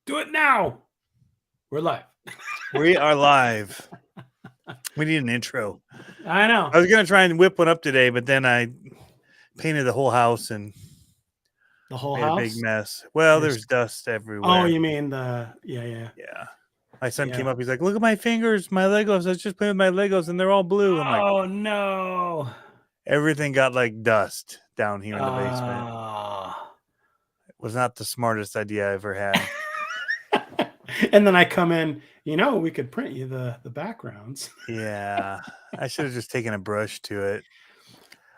Do it now. We're live. We are live. We need an intro. I know. I was going to try and whip one up today, but then I painted the whole house and The whole made a house. big mess. Well, Yes. there's dust everywhere. Oh, you mean the Yeah. My son Yeah. came up. He's like, "Look at my fingers, my Legos. I was just playing with my Legos, and they're all blue." I'm like, Oh no. everything got like dust down here in the basement. It was not the smartest idea I ever had. And then I come in. We could print you the backgrounds. Yeah, I should have just taken a brush to it.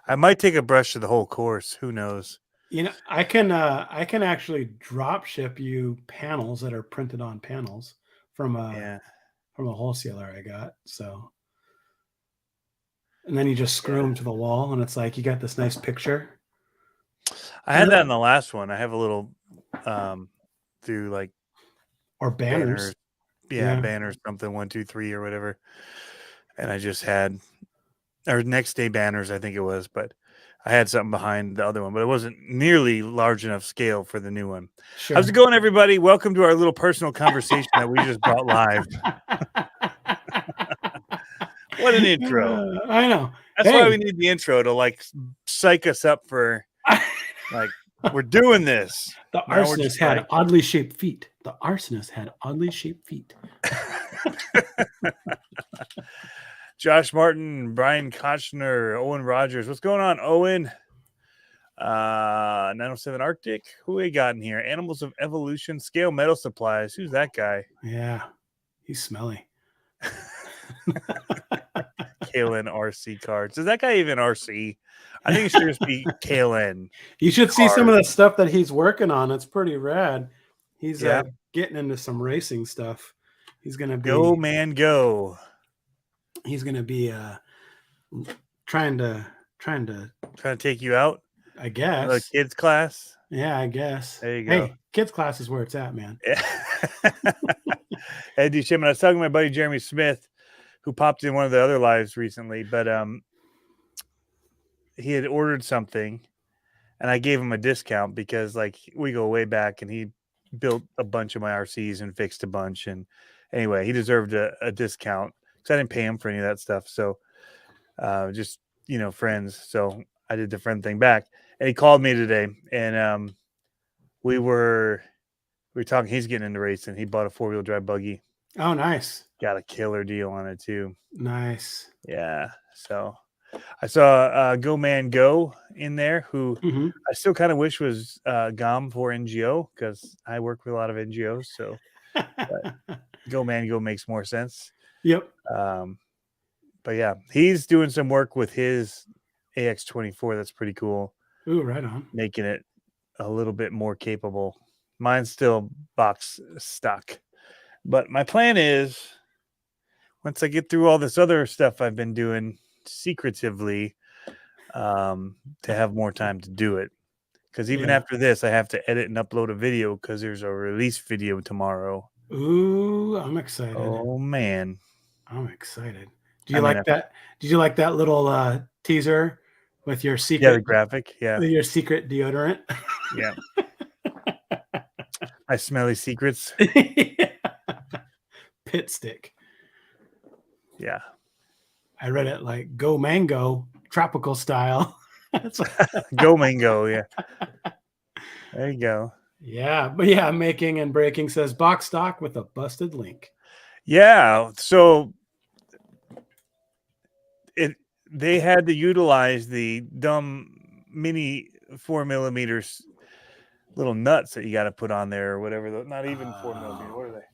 I might take a brush to the whole course. Who knows? I can actually drop ship you panels that are printed on panels from a wholesaler I got. So, and then you just screw them to the wall, and it's like you got this nice picture. I had that in the last one. I have a little through like or banners. Banners, something 1, 2, 3 or whatever. And I just had or next day banners, I think it was, but I had something behind the other one, but it wasn't nearly large enough scale for the new one. Sure. How's it going, everybody? Welcome to our little personal conversation that we just brought live. What an intro. I know. That's why we need the intro to like psych us up for like we're doing this. The arsonist had oddly shaped feet. The arsonist had oddly shaped feet. Josh Martin, Brian Kochner, Owen Rogers. What's going on, Owen? 907 Arctic. Who we got in here? Animals of Evolution, Scale Metal Supplies. Who's that guy? Yeah, he's smelly. KLN RC cards. Is that guy even RC? I think it should just be KLN. You should see some of the stuff that he's working on. It's pretty rad. He's getting into some racing stuff. He's gonna be go man go. He's gonna be trying to take you out. I guess the kids class. Yeah, I guess. There you go. Hey, kids class is where it's at, man. Hey, D. Shim, I was talking to my buddy Jeremy Smith, who popped in one of the other lives recently, but he had ordered something, and I gave him a discount because like we go way back, and he built a bunch of my RCs and fixed a bunch, and anyway, he deserved a discount because I didn't pay him for any of that stuff. So just friends. So I did the friend thing back, and he called me today, and we were talking. He's getting into racing. He bought a 4-wheel drive buggy. Oh, nice. Got a killer deal on it too. Nice. Yeah. So I saw Go Man Go in there, who I still kind of wish was GOM for NGO because I work with a lot of NGOs. So Go Man Go makes more sense. Yep. But yeah, he's doing some work with his AX24. That's pretty cool. Ooh, right on. Making it a little bit more capable. Mine's still box stock. But my plan is, once I get through all this other stuff I've been doing secretively, to have more time to do it. Because even after this, I have to edit and upload a video because there's a release video tomorrow. Ooh, I'm excited. Oh, man. I'm excited. Do you like that? Did you like that little teaser with your secret? Yeah, the graphic. Yeah. Your secret deodorant. Yeah. My smelly secrets. Pit stick. Yeah. I read it like Go Mango, tropical style. Go Mango, yeah. There you go. Yeah, but yeah, Making and Breaking says box stock with a busted link. Yeah, so they had to utilize the dumb mini 4mm little nuts that you got to put on there or whatever. Not even 4mm. What are they?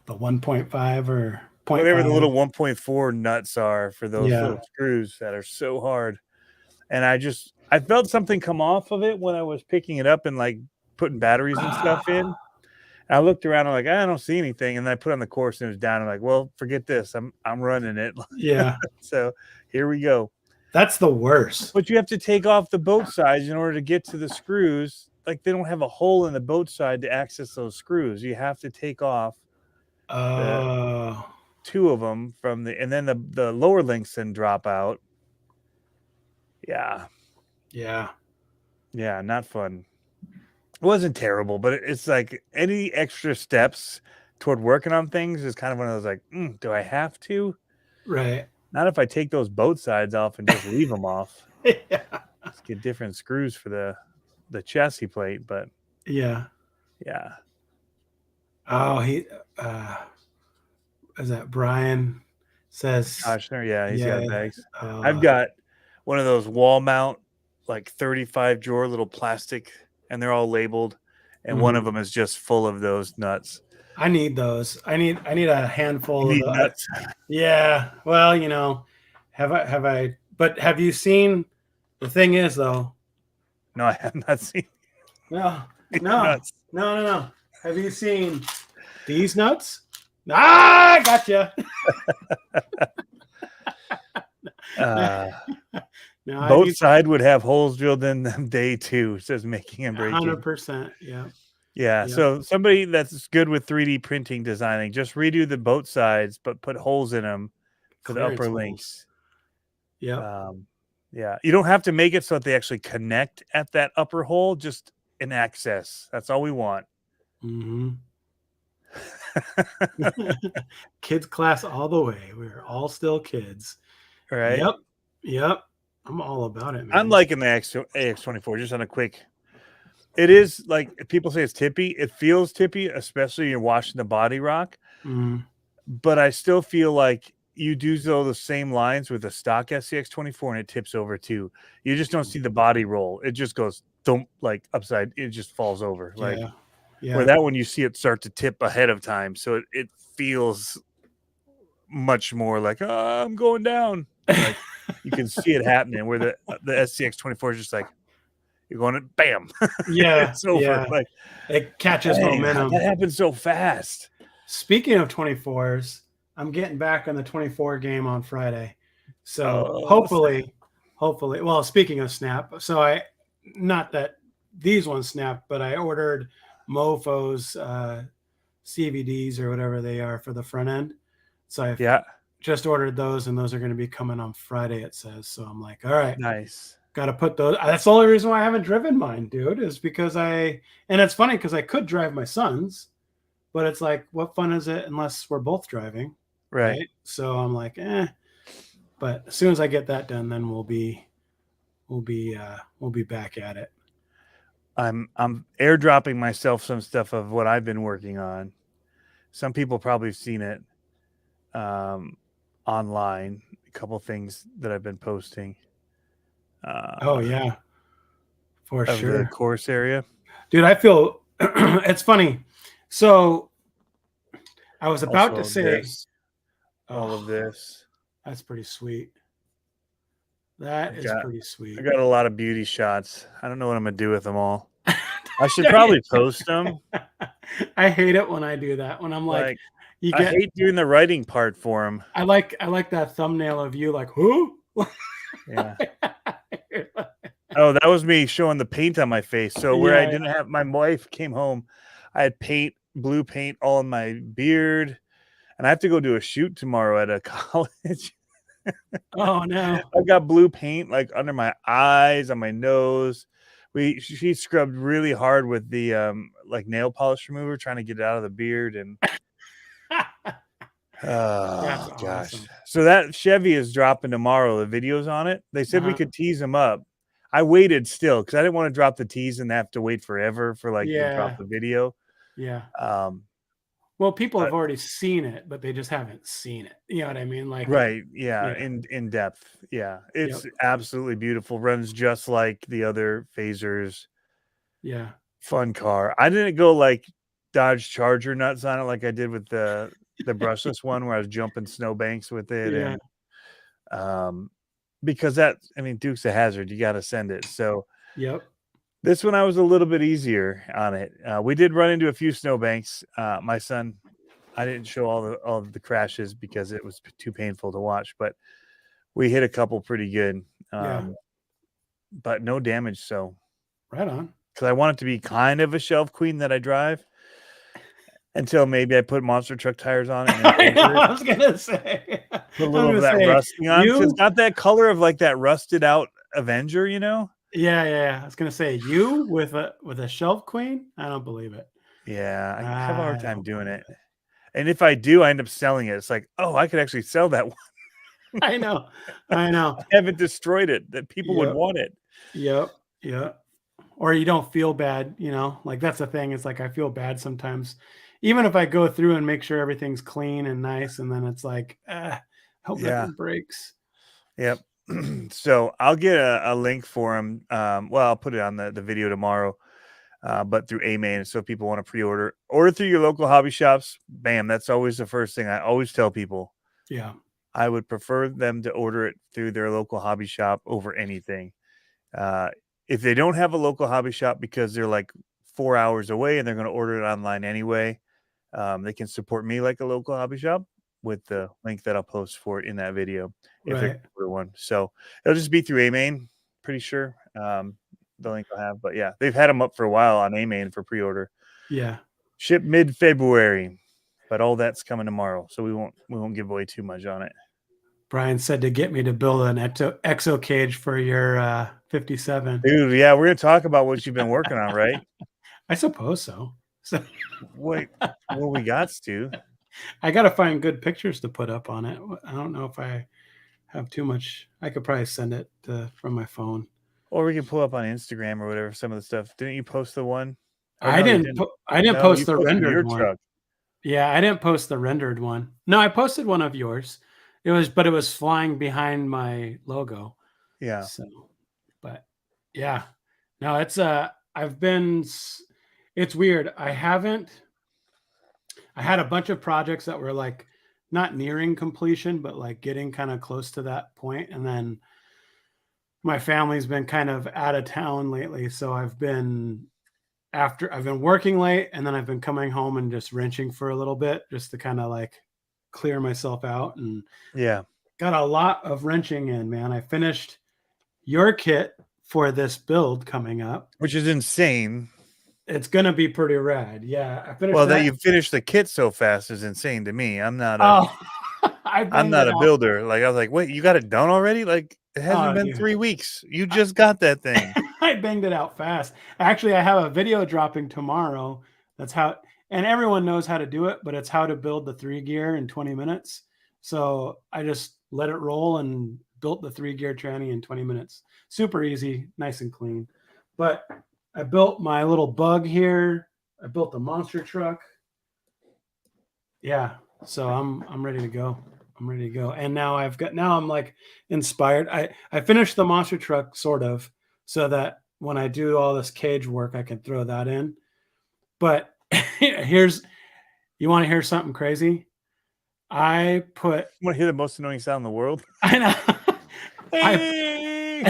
The 1.5 or 0.5. Whatever the little 1.4 nuts are for those little screws that are so hard. And I felt something come off of it when I was picking it up and like putting batteries and stuff in. And I looked around, I'm like, I don't see anything. And then I put on the course and it was down. I'm like, well, forget this. I'm running it. Yeah. So here we go. That's the worst. But you have to take off the boat sides in order to get to the screws. Like they don't have a hole in the boat side to access those screws. You have to take off 2 of them and then the lower links then drop out. Yeah. Yeah. Yeah, not fun. wasn't terrible, but it's like any extra steps toward working on things is kind of one of those like, do I have to? Right. Not if I take those boat sides off and just leave them off. Yeah. Just get different screws for the chassis plate, but Yeah. yeah. Oh, is that Brian says, Koshner, yeah, he's got yeah. bags. I've got one of those wall mount, like 35 drawer little plastic, and they're all labeled, and one of them is just full of those nuts. I need those. I need a handful You need of nuts. Yeah. Well, but have you seen, the thing is though? No, I have not seen. No. Nuts. No. Have you seen these nuts? Ah, gotcha. Both side would have holes drilled in them day two, says making and breaking. 100%. Yeah. Yeah. So somebody that's good with 3D printing designing, just redo the boat sides, but put holes in them for the upper links. Yeah. Yeah. You don't have to make it so that they actually connect at that upper hole, just an access. That's all we want. Kids class all the way. We're all still kids. Right. Yep. I'm all about it, man. I'm liking the AX24 just on a quick. It is like people say it's tippy. It feels tippy, especially when you're washing the body rock. But I still feel like you do the same lines with the stock SCX24 and it tips over too. You just don't see the body roll. It just goes like upside. It just falls over. Like where that one you see it start to tip ahead of time. So it feels much more like, oh, I'm going down. Like you can see it happening where the SCX24 is just like, you're going to bam. Yeah. It's over. Yeah. Like it catches momentum. That happens so fast. Speaking of 24s, I'm getting back on the 24 game on Friday. So hopefully, well, speaking of Snap, so not that these ones snap, but I ordered Mofo's CVDs or whatever they are for the front end. So I just ordered those, and those are going to be coming on Friday, it says. So I'm like, all right, nice. Got to put those. That's the only reason why I haven't driven mine, dude, is because and it's funny because I could drive my son's, but it's like, what fun is it unless we're both driving? Right. So I'm like, but as soon as I get that done, then we'll be back at it. I'm airdropping myself some stuff of what I've been working on. Some people probably have seen it online. A couple things that I've been posting. Oh yeah, for sure. The course area, dude. I feel it's funny. So I was about to say all of this. That's pretty sweet. That is pretty sweet. I got a lot of beauty shots. I don't know what I'm gonna do with them all. I should probably post them. I hate it when I do that. When I'm like I hate doing the writing part for them. I like that thumbnail of you like, who? Yeah. Oh, that was me showing the paint on my face. So where I didn't have, my wife came home, I had blue paint all in my beard, and I have to go do a shoot tomorrow at a college. Oh no! I got blue paint like under my eyes, on my nose. She scrubbed really hard with the like nail polish remover, trying to get it out of the beard, and That's gosh. awesome. So that Chevy is dropping tomorrow. The videos on it. They said we could tease them up. I waited still because I didn't want to drop the tease and have to wait forever for to drop the video. Yeah. Well, people have already seen it, but they just haven't seen it. You know what I mean? Like Yeah. In depth. Yeah. It's absolutely beautiful. Runs just like the other phasers. Yeah. Fun car. I didn't go like Dodge Charger nuts on it like I did with the brushless one where I was jumping snowbanks with it. And because Duke's a hazard, you got to send it. So this one I was a little bit easier on it. We did run into a few snowbanks. My son, I didn't show all of the crashes because it was too painful to watch, but we hit a couple pretty good. But no damage. So right on. Because I want it to be kind of a shelf queen that I drive. Until maybe I put monster truck tires on it. I was gonna say put a little of that rusting on. It's got that color of like that rusted out Avenger, you know? Yeah. I was gonna say you with a shelf queen. I don't believe it. Yeah, I have a hard I time don't doing believe it. it. And if I do, I end up selling it. It's like, oh, I could actually sell that one. I know. I know. I haven't destroyed it. That people would Yep. want it. Yep. Yep. Or you don't feel bad, like that's the thing. It's like I feel bad sometimes, even if I go through and make sure everything's clean and nice, and then it's like, hope Yeah. nothing breaks. Yep. So I'll get a link for them. Well, I'll put it on the video tomorrow, but through AMain. So if people want to pre-order, order through your local hobby shops. Bam. That's always the first thing I always tell people. Yeah. I would prefer them to order it through their local hobby shop over anything. Uh, if they don't have a local hobby shop because they're like 4 hours away and they're going to order it online anyway, they can support me like a local hobby shop with the link that I'll post for it in that video if they're Right. gonna order one. So it'll just be through AMain, pretty sure. The link I'll have, but yeah, they've had them up for a while on AMain for pre-order. Yeah. Ship mid-February, but all that's coming tomorrow, so we won't give away too much on it. Brian said to get me to build an exo cage for your 57. Dude, yeah, we're gonna talk about what you've been working on, right? I suppose so. So Wait, well, we got to. I got to find good pictures to put up on it. I don't know if I have too much. I could probably send it from my phone. Or we can pull up on Instagram or whatever some of the stuff. Didn't you post the one? Or I no, you didn't. didn't. I didn't No, post you the posted rendered your one. truck. Yeah, I didn't post the rendered one. No, I posted one of yours. But it was flying behind my logo. Yeah. So, but yeah, no, it's weird. I had a bunch of projects that were like not nearing completion, but like getting kind of close to that point. And then my family's been kind of out of town lately. So I've been working late, and then I've been coming home and just wrenching for a little bit just to kind of like clear myself out, and Yeah. got a lot of wrenching in, man. I finished your kit for this build coming up. Which is insane. It's going to be pretty rad. Yeah. I finished Well, that that. you finished the kit so fast is insane to me. I'm not a Oh, I I'm banged not it a out. builder. Like I was like, "Wait, you got it done already?" Like it hasn't Oh, been dude. 3 weeks. You just got that thing. I banged it out fast. Actually, I have a video dropping tomorrow. That's how, and everyone knows how to do it, but it's how to build the 3 gear in 20 minutes. So I just let it roll and built the 3 gear tranny in 20 minutes. Super easy, nice and clean. But I built my little bug here. I built the monster truck. Yeah. So I'm ready to go. I'm ready to go. And now I'm like inspired. I finished the monster truck sort of, so that when I do all this cage work, I can throw that in. But you want to hear something crazy? I put Want to hear the most annoying sound in the world? I know Hey!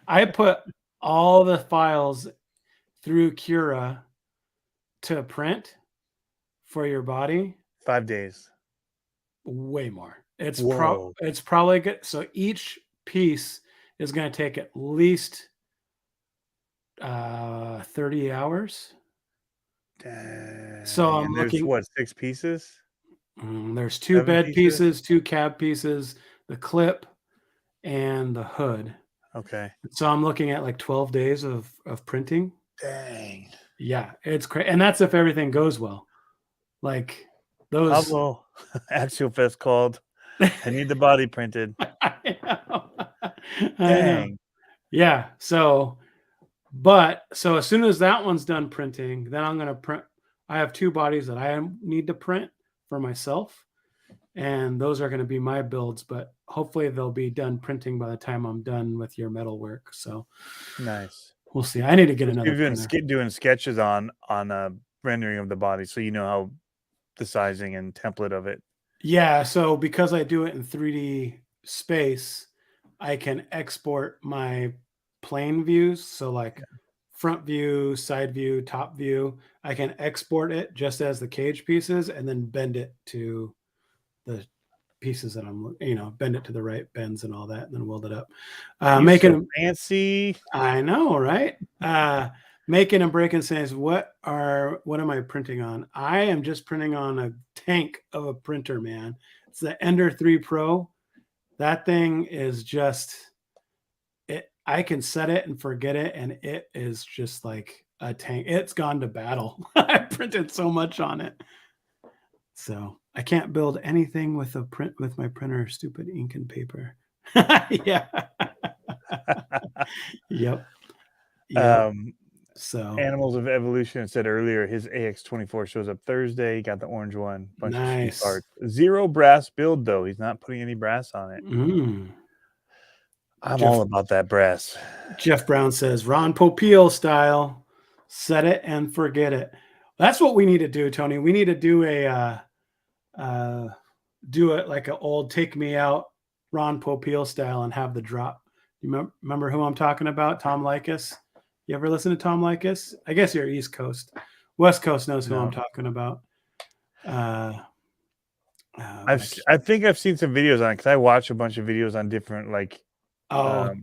I put all the files through Cura to print for your body. 5 days. Way more. Whoa. It's probably good. So each piece is going to take at least 30 hours. Dang. So I'm And there's looking. what, 6 pieces? There's 2 7 bed pieces? pieces, 2 cab pieces, the clip, and the hood. Okay. So I'm looking at like 12 days of printing. Dang. Yeah, it's crazy, and that's if everything goes well. Like those. Pablo, Axial Fest called. I need the body printed. I know. I know. Dang. Yeah. So as soon as that one's done printing, then I'm going to print. I have 2 bodies that I need to print for myself, and those are going to be my builds, but hopefully they'll be done printing by the time I'm done with your metal work. So Nice. we'll see. I need to get Which another you've been printer. doing sketches on rendering of the body, so you know how the sizing and template of it. Yeah. So because I do it in 3D space, I can export my plane views. So like front view, side view, top view. I can export it just as the cage pieces and then bend it to the pieces that bend it to the right bends and all that, and then weld it up. You so fancy. I know, right? Making and breaking says, what am I printing on? I am just printing on a tank of a printer, man. It's the Ender 3 Pro. That thing is just I can set it and forget it, and it is just like a tank. It's gone to battle. I printed so much on it. So I can't build anything with a print with my printer. Stupid ink and paper. Yeah. Yep. Yep. Um, So Animals of Evolution said earlier his AX24 shows up Thursday. He got the orange one, bunch of sweet nice. parts. Zero brass build though. He's not putting any brass on it. Mm. I'm Jeff all about that brass. Jeff Brown says Ron Popeil style. Set it and forget it. That's what we need to do, Tony. We need to do uh, do it like an old "Take Me Out" Ron Popeil style and have the drop. You remember who I'm talking about? Tom Likas. You ever listen to Tom Likas? I guess you're East Coast. West Coast knows who I'm No. talking about. Uh, I think I've seen some videos on it because I watch a bunch of videos on different like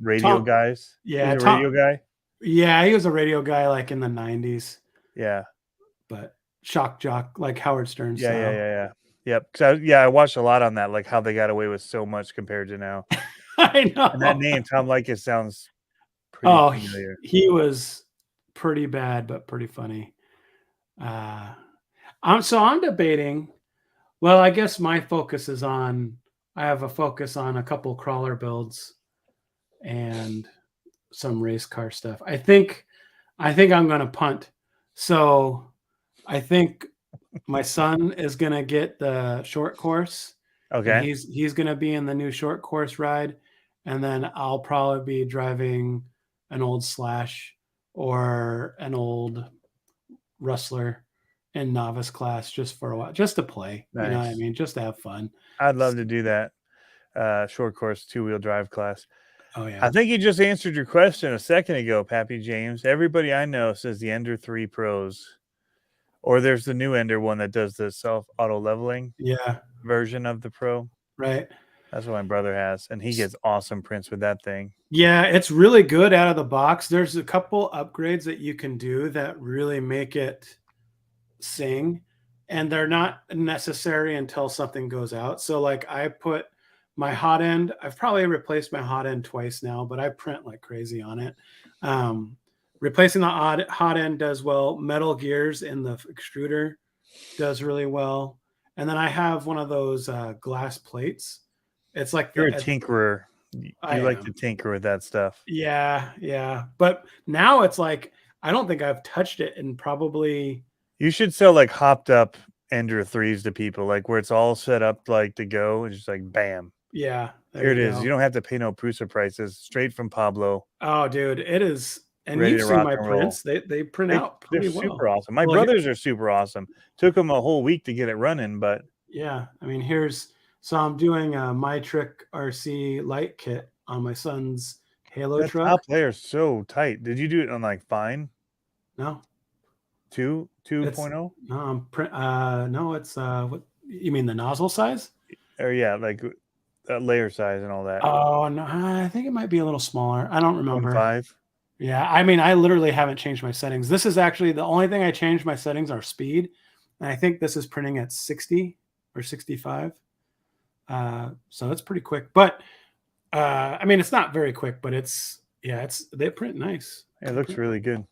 radio Tom. guys. Yeah, He's a Tom. radio guy. Yeah, he was a radio guy like in the '90s, Yeah. but shock jock like Howard Stern style. Yeah. Yep. I watched a lot on that, like how they got away with so much compared to now. I And that know. name, Tom Likas, sounds pretty Oh, familiar. he was pretty bad, but pretty funny. Uh, I'm debating. Well, I guess my focus is on. I have a focus on a couple crawler builds and some race car stuff. I think I'm going to punt. So I think my son is going to get the short course, and Okay. he's going to be in the new short course ride, and then I'll probably be driving an old Slash or an old Rustler in novice class just for a while, just to play. You know what I Nice. mean? Just to have fun. I'd love to do that. Short course 2-wheel drive class. Oh I yeah. think you just answered your question a second ago, Pappy James. Everybody I know says the Ender 3 Pros. Or there's the new Ender one that does the self auto leveling Yeah. version of the Pro. Right. That's what my brother has, and he gets awesome prints with that thing. Yeah, it's really good out of the box. There's a couple upgrades that you can do that really make it sing, and they're not necessary until something goes out. So like I put my hot end, I've probably replaced my hot end twice now, but I print like crazy on it. Um, Replacing the hot end does well. Metal gears in the extruder does really well. And then I have one of those glass plates. It's like You're a the tinkerer. I You like am. to tinker with that stuff. Yeah, yeah. But now it's like I don't think I've touched it in probably. You should sell like hopped up Ender 3s to people, like where it's all set up like to go. It's just like bam. Yeah, there Here it you is. go. You don't have to pay no Prusa prices. Straight from Pablo. Oh, dude, it is. And Ready you've to seen rock my and roll. prints. They print out They're pretty well. super awesome. My Well, brothers are super awesome. Took them a whole week to get it running, but yeah. I mean, so I'm doing a My Trick RC light kit on my son's Halo that truck. top layer is so tight. Did you do it on like fine No, 2.0? no, it's what you mean the nozzle size? Or yeah, like layer size and all that. Oh no, I think it might be a little smaller. I don't remember. 1.5. Yeah, I mean, I literally haven't changed my settings. This is actually the only thing I changed my settings are speed. And I think this is printing at 60 or 65. So it's pretty quick. But I mean, it's not very quick, but they print nice. It looks really good.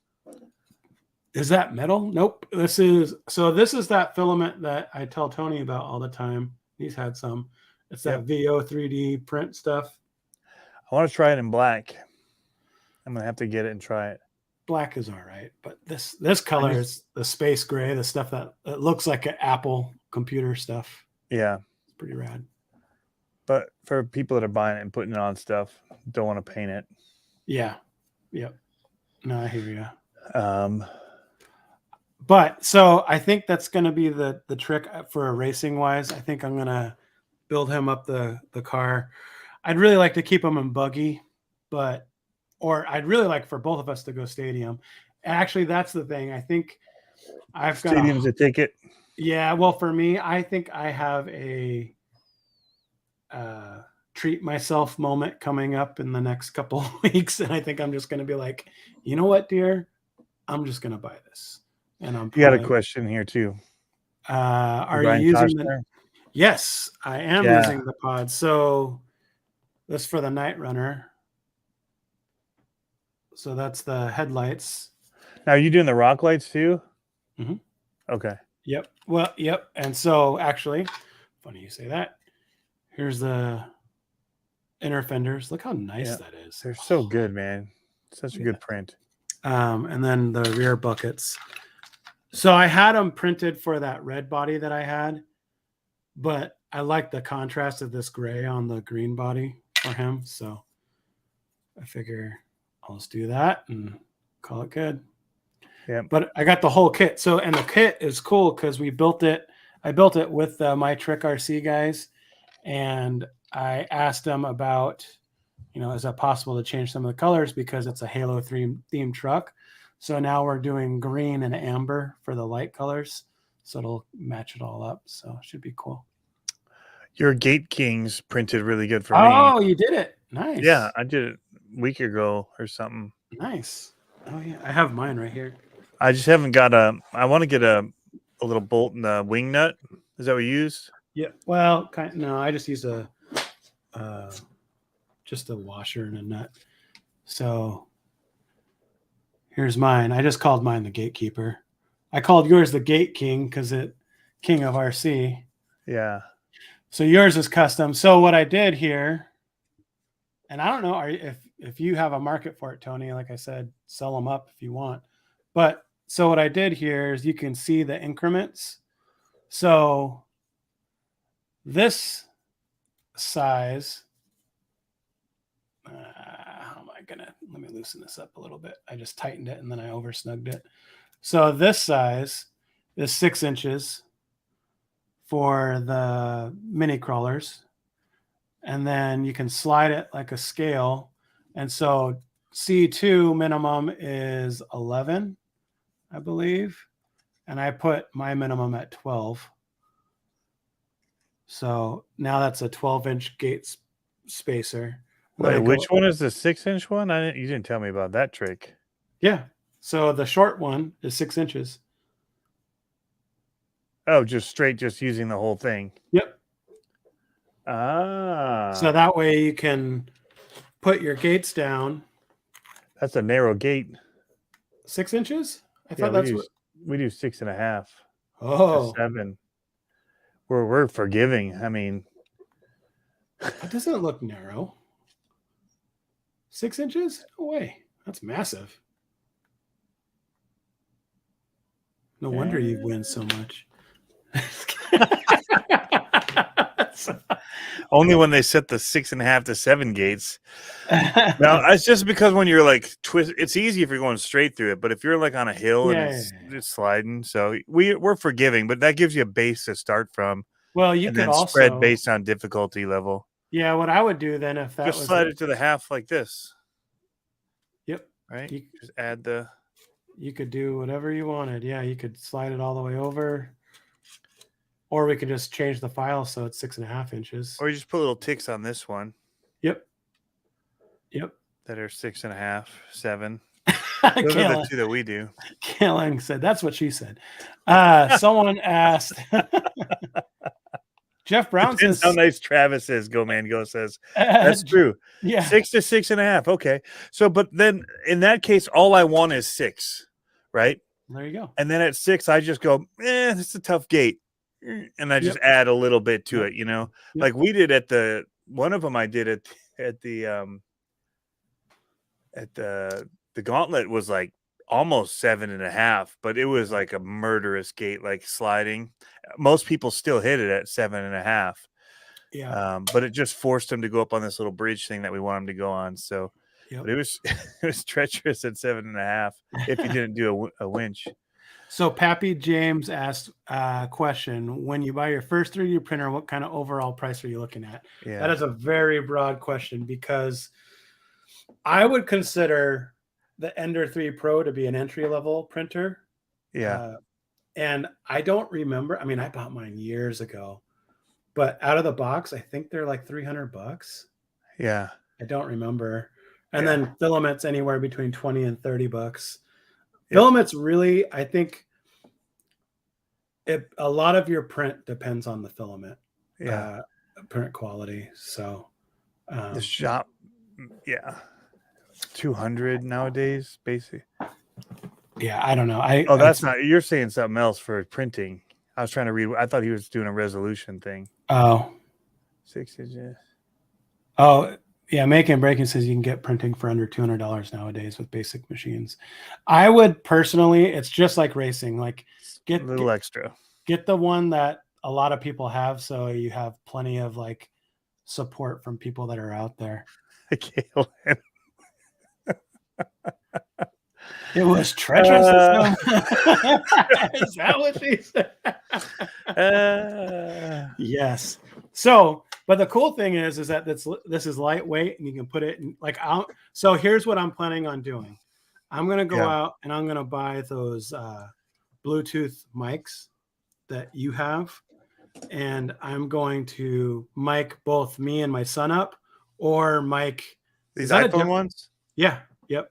Is that metal? Nope. This is that filament that I tell Tony about all the time. He's had some. It's that VO 3D print stuff. I want to try it in black. I'm gonna have to get it and try it. Black is all right, but this color is the space gray, the stuff that it looks like an Apple computer stuff. Yeah, it's pretty rad. But for people that are buying it and putting it on stuff, don't want to paint it. Yeah, yep. No, I hear you. But so I think that's going to be the trick for a racing wise. I think I'm going to build him up the car. I'd really like to keep him in buggy, or I'd really like for both of us to go stadium. Actually, that's the thing. I think I've got stadium's a ticket. Yeah, well, for me, I think I have a treat myself moment coming up in the next couple of weeks, and I think I'm just going to be like, you know what, dear, I'm just going to buy this. And you got a question here too. Are you using the? Yes, I am using the pod. So this for the Night Runner. So that's the headlights. Now, are you doing the rock lights too? Mm-hmm. Okay. Yep. Well, yep. And so actually, funny you say that. Here's the inner fenders. Look how nice Yeah. that is. They're so good, man. Such a Yeah. good print. And then the rear buckets. So I had them printed for that red body that I had, but I like the contrast of this gray on the green body for him. So I figure I'll just do that and call it good. Yeah. But I got the whole kit. So, and the kit is cool because we built it. I built it with my Trick RC guys, and I asked them about, is that possible to change some of the colors because it's a Halo 3 themed truck. So now we're doing green and amber for the light colors. So it'll match it all up. So it should be cool. Your Gate Kings printed really good for me. Oh, you did it. Nice. Yeah, I did it a week ago or something. Nice. Oh, yeah. I have mine right here. I just haven't got I want to get a little bolt in the wing nut. Is that what you used? Yeah. Well, no, I just used just a washer and a nut. So here's mine. I just called mine the Gatekeeper. I called yours the Gate King because it King of RC. Yeah. So yours is custom. So what I did here, and I don't know if you have a market for it, Tony. Like I said, sell them up if you want. But so what I did here is you can see the increments. So this size, how am I gonna? Let me loosen this up a little bit. I just tightened it and then I over snugged it. So this size is 6 inches for the mini crawlers. And then you can slide it like a scale. And so C2 minimum is 11, I believe. And I put my minimum at 12. So now that's a 12-inch gate spacer. Wait, which one is the 6-inch one? You didn't tell me about that trick. Yeah. So the short one is 6 inches. Oh, just using the whole thing. Yep. Ah. So that way you can put your gates down. That's a narrow gate. 6 inches? I thought we do 6.5. Oh, 7. We're forgiving. I mean, that doesn't look narrow. 6 inches? No way. That's massive. No wonder you win so much. Only when they set the 6.5 to 7 gates. Now it's just because when you're like twist, it's easy if you're going straight through it, but if you're like on a hill and it's sliding, so we're forgiving, but that gives you a base to start from. Well, you and could then also spread based on difficulty level. Yeah, what I would do then if that just was slide it to the half like this. Yep. Right. Just add the. You could do whatever you wanted. Yeah, you could slide it all the way over. Or we could just change the file so it's 6.5 inches. Or you just put little ticks on this one. Yep. Yep. That are 6.5, 7. Those are the two that we do. Kaylin said, that's what she said. Someone asked. Jeff Brown says, how nice Travis is. Go Man Go says that's true. Yeah, 6 to 6.5. Okay, so but then in that case, all I want is 6, right? There you go. And then at 6, I just go, this is a tough gate, and I just add a little bit to it. Like we did at one of them. I did it at the gauntlet was like almost 7.5, but it was like a murderous gate, like sliding. Most people still hit it at 7.5. Yeah. But it just forced them to go up on this little bridge thing that we want them to go on. So, but it was treacherous at 7.5 if you didn't do a winch. So Pappy James asked a question: when you buy your first 3D printer, what kind of overall price are you looking at? Yeah. That is a very broad question because I would consider the Ender 3 Pro to be an entry-level printer. Yeah. And I don't remember. I mean, I bought mine years ago, but out of the box, I think they're like $300. Yeah. I don't remember. And then filaments anywhere between $20 and $30. Filaments really, I think a lot of your print depends on the filament. Print quality. So the shop, 200 nowadays, basically. Yeah, I don't know. Oh, that's not. You're saying something else for printing. I was trying to read. I thought he was doing a resolution thing. Oh, 6 inches. oh, yeah. Making and Breaking says you can get printing for under $200 nowadays with basic machines. I would personally, it's just like racing. Like A little extra. get the one that a lot of people have, so you have plenty of like support from people that are out there. It was treacherous. Is that what she said? Yes. So, but the cool thing is that this is lightweight, and you can put it in like out. So here's what I'm planning on doing. I'm gonna go out and I'm gonna buy those Bluetooth mics that you have, and I'm going to mic both me and my son up, or mic these iPhone ones. Yeah. Yep.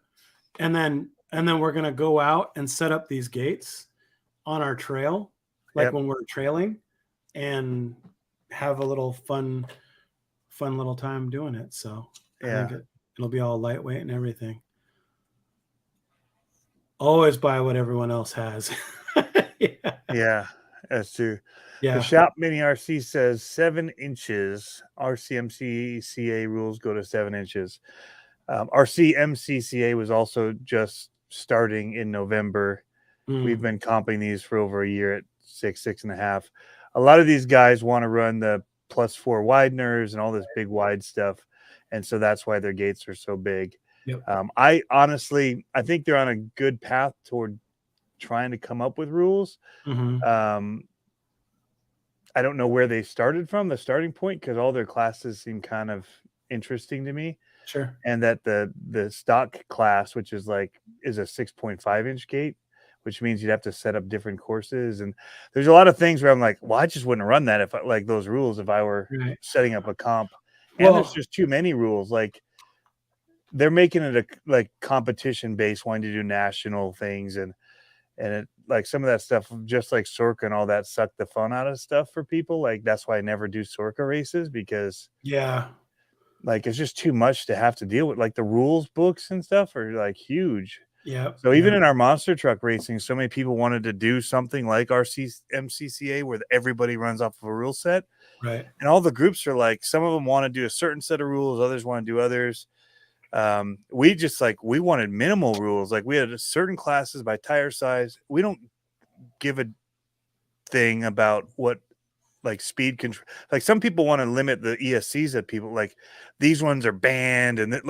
And then we're gonna go out and set up these gates on our trail, like when we're trailing, and have a little fun little time doing it. So I think it'll be all lightweight and everything. Always buy what everyone else has. Yeah, that's true. Yeah. The Shop Mini RC says 7 inches. RCMCCA rules go to 7 inches. RCMCCA was also just starting in November. We've been comping these for over a year at 6.5. A lot of these guys want to run the +4 wideners and all this big wide stuff, and so that's why their gates are so big. Yep. I think they're on a good path toward trying to come up with rules. I don't know where they started from, the starting point, because all their classes seem kind of interesting to me. Sure. And that the stock class, which is a 6.5 inch gate, which means you'd have to set up different courses. And there's a lot of things where I'm like, well, I just wouldn't run that if I like those rules if I were setting up a comp. And there's just too many rules. Like they're making it a like competition based, wanting to do national things, and it like some of that stuff, just like Sorka and all that, suck the fun out of stuff for people. Like that's why I never do Sorka races, because like it's just too much to have to deal with. Like the rules books and stuff are like huge. Yeah. So even in our monster truck racing, so many people wanted to do something like MCCA where everybody runs off of a rule set. Right. And all the groups are like, some of them want to do a certain set of rules, others want to do others. We wanted minimal rules. Like we had certain classes by tire size. We don't give a thing about what like speed control. Like some people want to limit the ESCs that people like. These ones are banned, and it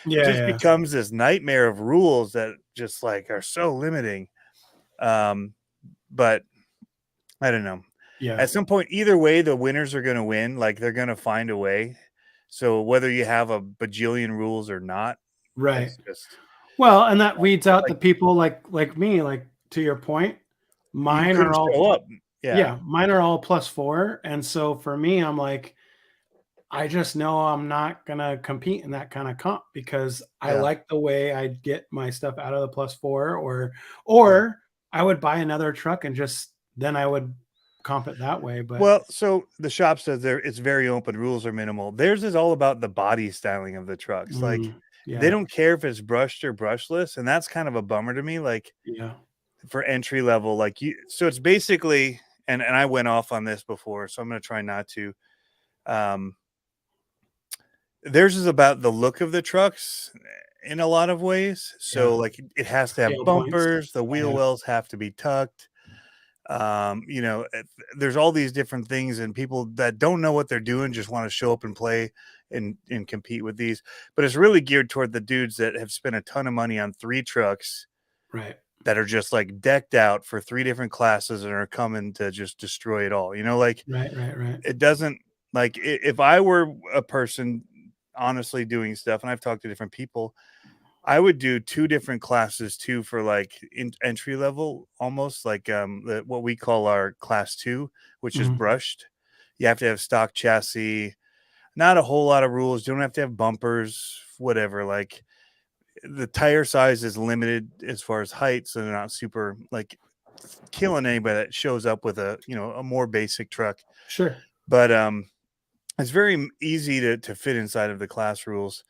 just becomes this nightmare of rules that just like are so limiting. But I don't know. Yeah. At some point, either way, the winners are going to win. Like they're going to find a way. So whether you have a bajillion rules or not, right? Just, well, and that weeds out the people like me. Like to your point, mine are all show up. Yeah, mine are all +4, and so for me, I'm like, I just know I'm not gonna compete in that kind of comp because I like the way I get my stuff out of the +4, or I would buy another truck and then I would comp it that way. But so the shop says it's very open, rules are minimal. Theirs is all about the body styling of the trucks. Like they don't care if it's brushed or brushless, and that's kind of a bummer to me. Like for entry level, so it's basically, and I went off on this before, so I'm going to try not to. Theirs is about the look of the trucks in a lot of ways. So like it has to have bumpers, the wheel wells have to be tucked. There's all these different things, and people that don't know what they're doing just want to show up and play and compete with these. But it's really geared toward the dudes that have spent a ton of money on 3 trucks. Right. That are just like decked out for 3 different classes and are coming to just destroy it all. Right. It doesn't like if I were a person honestly doing stuff, and I've talked to different people, I would do 2 different classes too for like entry level, almost like what we call our class 2, which is brushed. You have to have stock chassis, not a whole lot of rules. You don't have to have bumpers, whatever. Like the tire size is limited as far as height, so they're not super like killing anybody that shows up with a more basic truck. Sure. But it's very easy to fit inside of the class rules.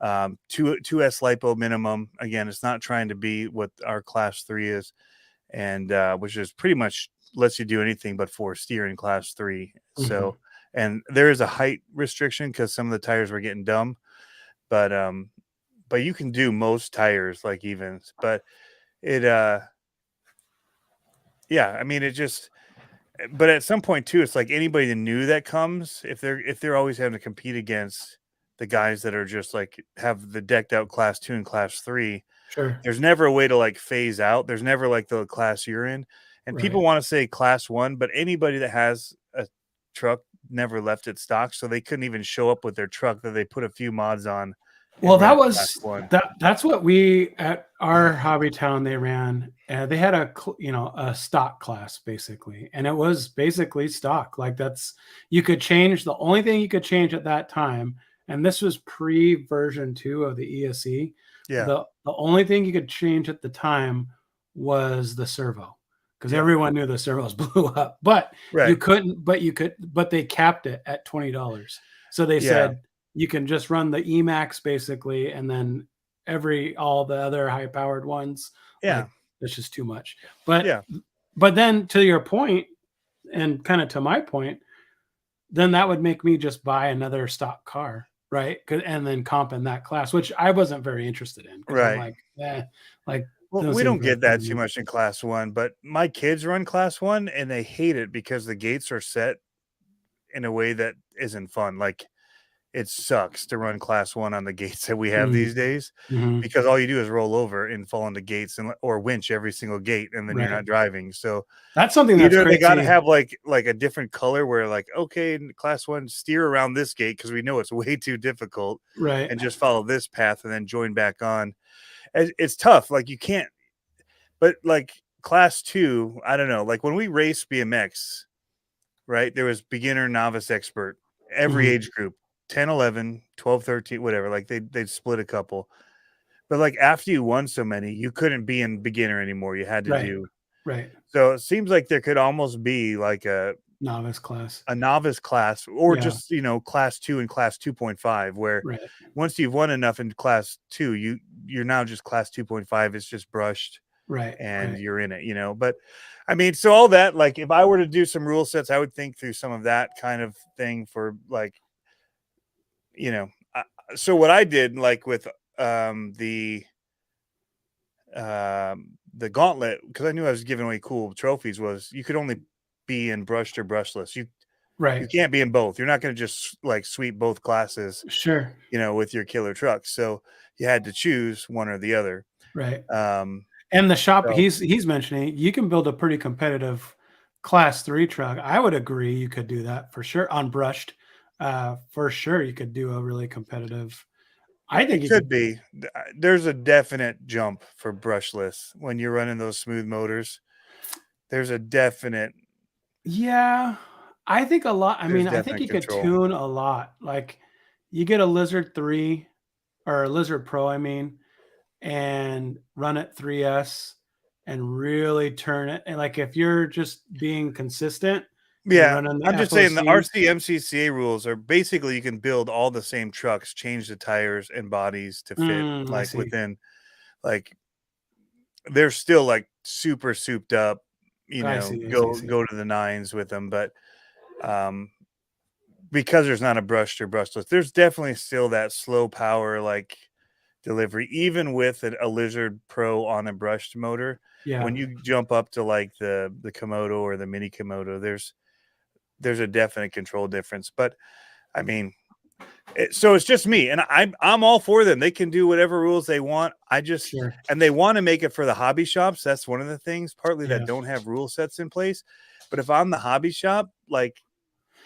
2S lipo minimum. Again, it's not trying to be what our class 3 is, and which is pretty much lets you do anything but for steer in class 3. Mhm. So, and there is a height restriction because some of the tires were getting dumb, but you can do most tires like evens. But it yeah, I mean, it just, but at some point too, it's like anybody new that comes, if they're always having to compete against the guys that are just like have the decked out class 2 and class 3, Sure. there's never a way to like phase out. There's never like the class you're in. And people Right. want to say class 1, but anybody that has a truck never left it stock, so they couldn't even show up with their truck that they put a few mods on and Well, ran that class was 1. that's what we at our hobby town they ran. They had a stock class basically, and it was basically stock. Like that's you could change the only thing you could change at that time, and this was pre version 2 of the ESE. Yeah. The only thing you could change at the time was the servo because Yeah. everyone knew the servos blew up. But you Right. couldn't. But they capped it at $20. So they Yeah. said you can just run the Emax basically, and then all the other high powered ones, Yeah. like it's just too much. But Yeah. but then to your point, and kind of to my point, then that would make me just buy another stock car, right? And then comp in that class, which I wasn't very interested in because I'm Right. like, like Well, doesn't we seem don't very get fun that to too me. much in class 1, but my kids run class 1 and they hate it because the gates are set in a way that isn't fun. Like, it sucks to run class 1 on the gates that we have Mm, these days mhm. because all you do is roll over and fall into gates or winch every single gate, and then you're Right. not driving. So That's something that's either they got to crazy. have like a different color where like, okay, in class 1, steer around this gate because we know it's way too difficult, Right. and just follow this path and then join back on. It's tough. Like, you can't, but like class 2, I don't know. Like when we race BMX, right? There was beginner, novice, expert, every Mhm. age group, 10, 11, 12, 13, whatever. Like they'd split a couple. But like after you won so many, you couldn't be in beginner anymore. You had to Right. do. Right. So it seems like there could almost be like Novice class. a novice class, or Yeah. just, class 2 and class 2.5, where Right. once you've won enough in class 2, you're now just class 2.5. It's just brushed Right. and Right. you're in it. But I mean, so all that, like if I were to do some rule sets, I would think through some of that kind of thing for like, you know, uh, so what I did like with the the gauntlet, because I knew I was giving away cool trophies, was you could only be in brushed or brushless. You Right. can't be in both. You're not going to just like sweep both classes, Sure. with your killer trucks. So you had to choose one or the other. Right. Um, And the shop so he's mentioning, you can build a pretty competitive class 3 truck. I would agree you could do that for sure on brushed. For sure you could do a really competitive. I think it you could could. be. There's a definite jump for brushless when you're running those smooth motors. There's a definite, Yeah. I think a lot. I there's mean, I think definite you could control. tune a lot. Like you get a Lizard 3 or a Lizard Pro, I mean, and run it 3S and really turn it. And like if you're just being consistent and Yeah, running the I'm just saying the FOC, RC MCCA rules are basically you can build all the same trucks, change the tires and bodies to fit I like see. within, like they're still like super souped up, I see. I see. I go see. go to the nines with them, but um because there's not a brushed or brushless, there's definitely still that slow power like delivery, even with a Lizard Pro on a brushed motor. Yeah. When you jump up to like the Komodo or the mini Komodo, there's a definite control difference. But I mean, so it's just me, and I'm all for them. They can do whatever rules they want. Sure. And they want to make it for the hobby shops. That's one of the things, partly that Yeah. don't have rule sets in place. But if I'm the hobby shop, like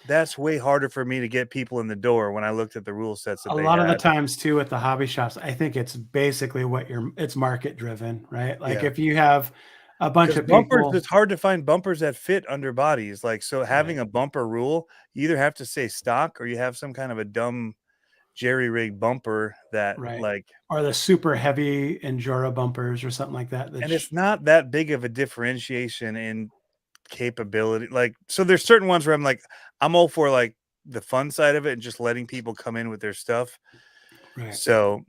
that's way harder for me to get people in the door when I looked at the rule sets that A they lot of the had. times too with the hobby shops, I think it's basically it's market driven, right? Like Yeah. if you have a bunch Because of bumpers, people, it's hard to find bumpers that fit under bodies. Like, so right, having a bumper rule, you either have to say stock or you have some kind of a dumb jerry rig bumper that right, like, or the super heavy Endura bumpers or something like that. and it's not that big of a differentiation in capability. Like, so there's certain ones where I'm like, I'm all for like the fun side of it and just letting people come in with their stuff. Right. So,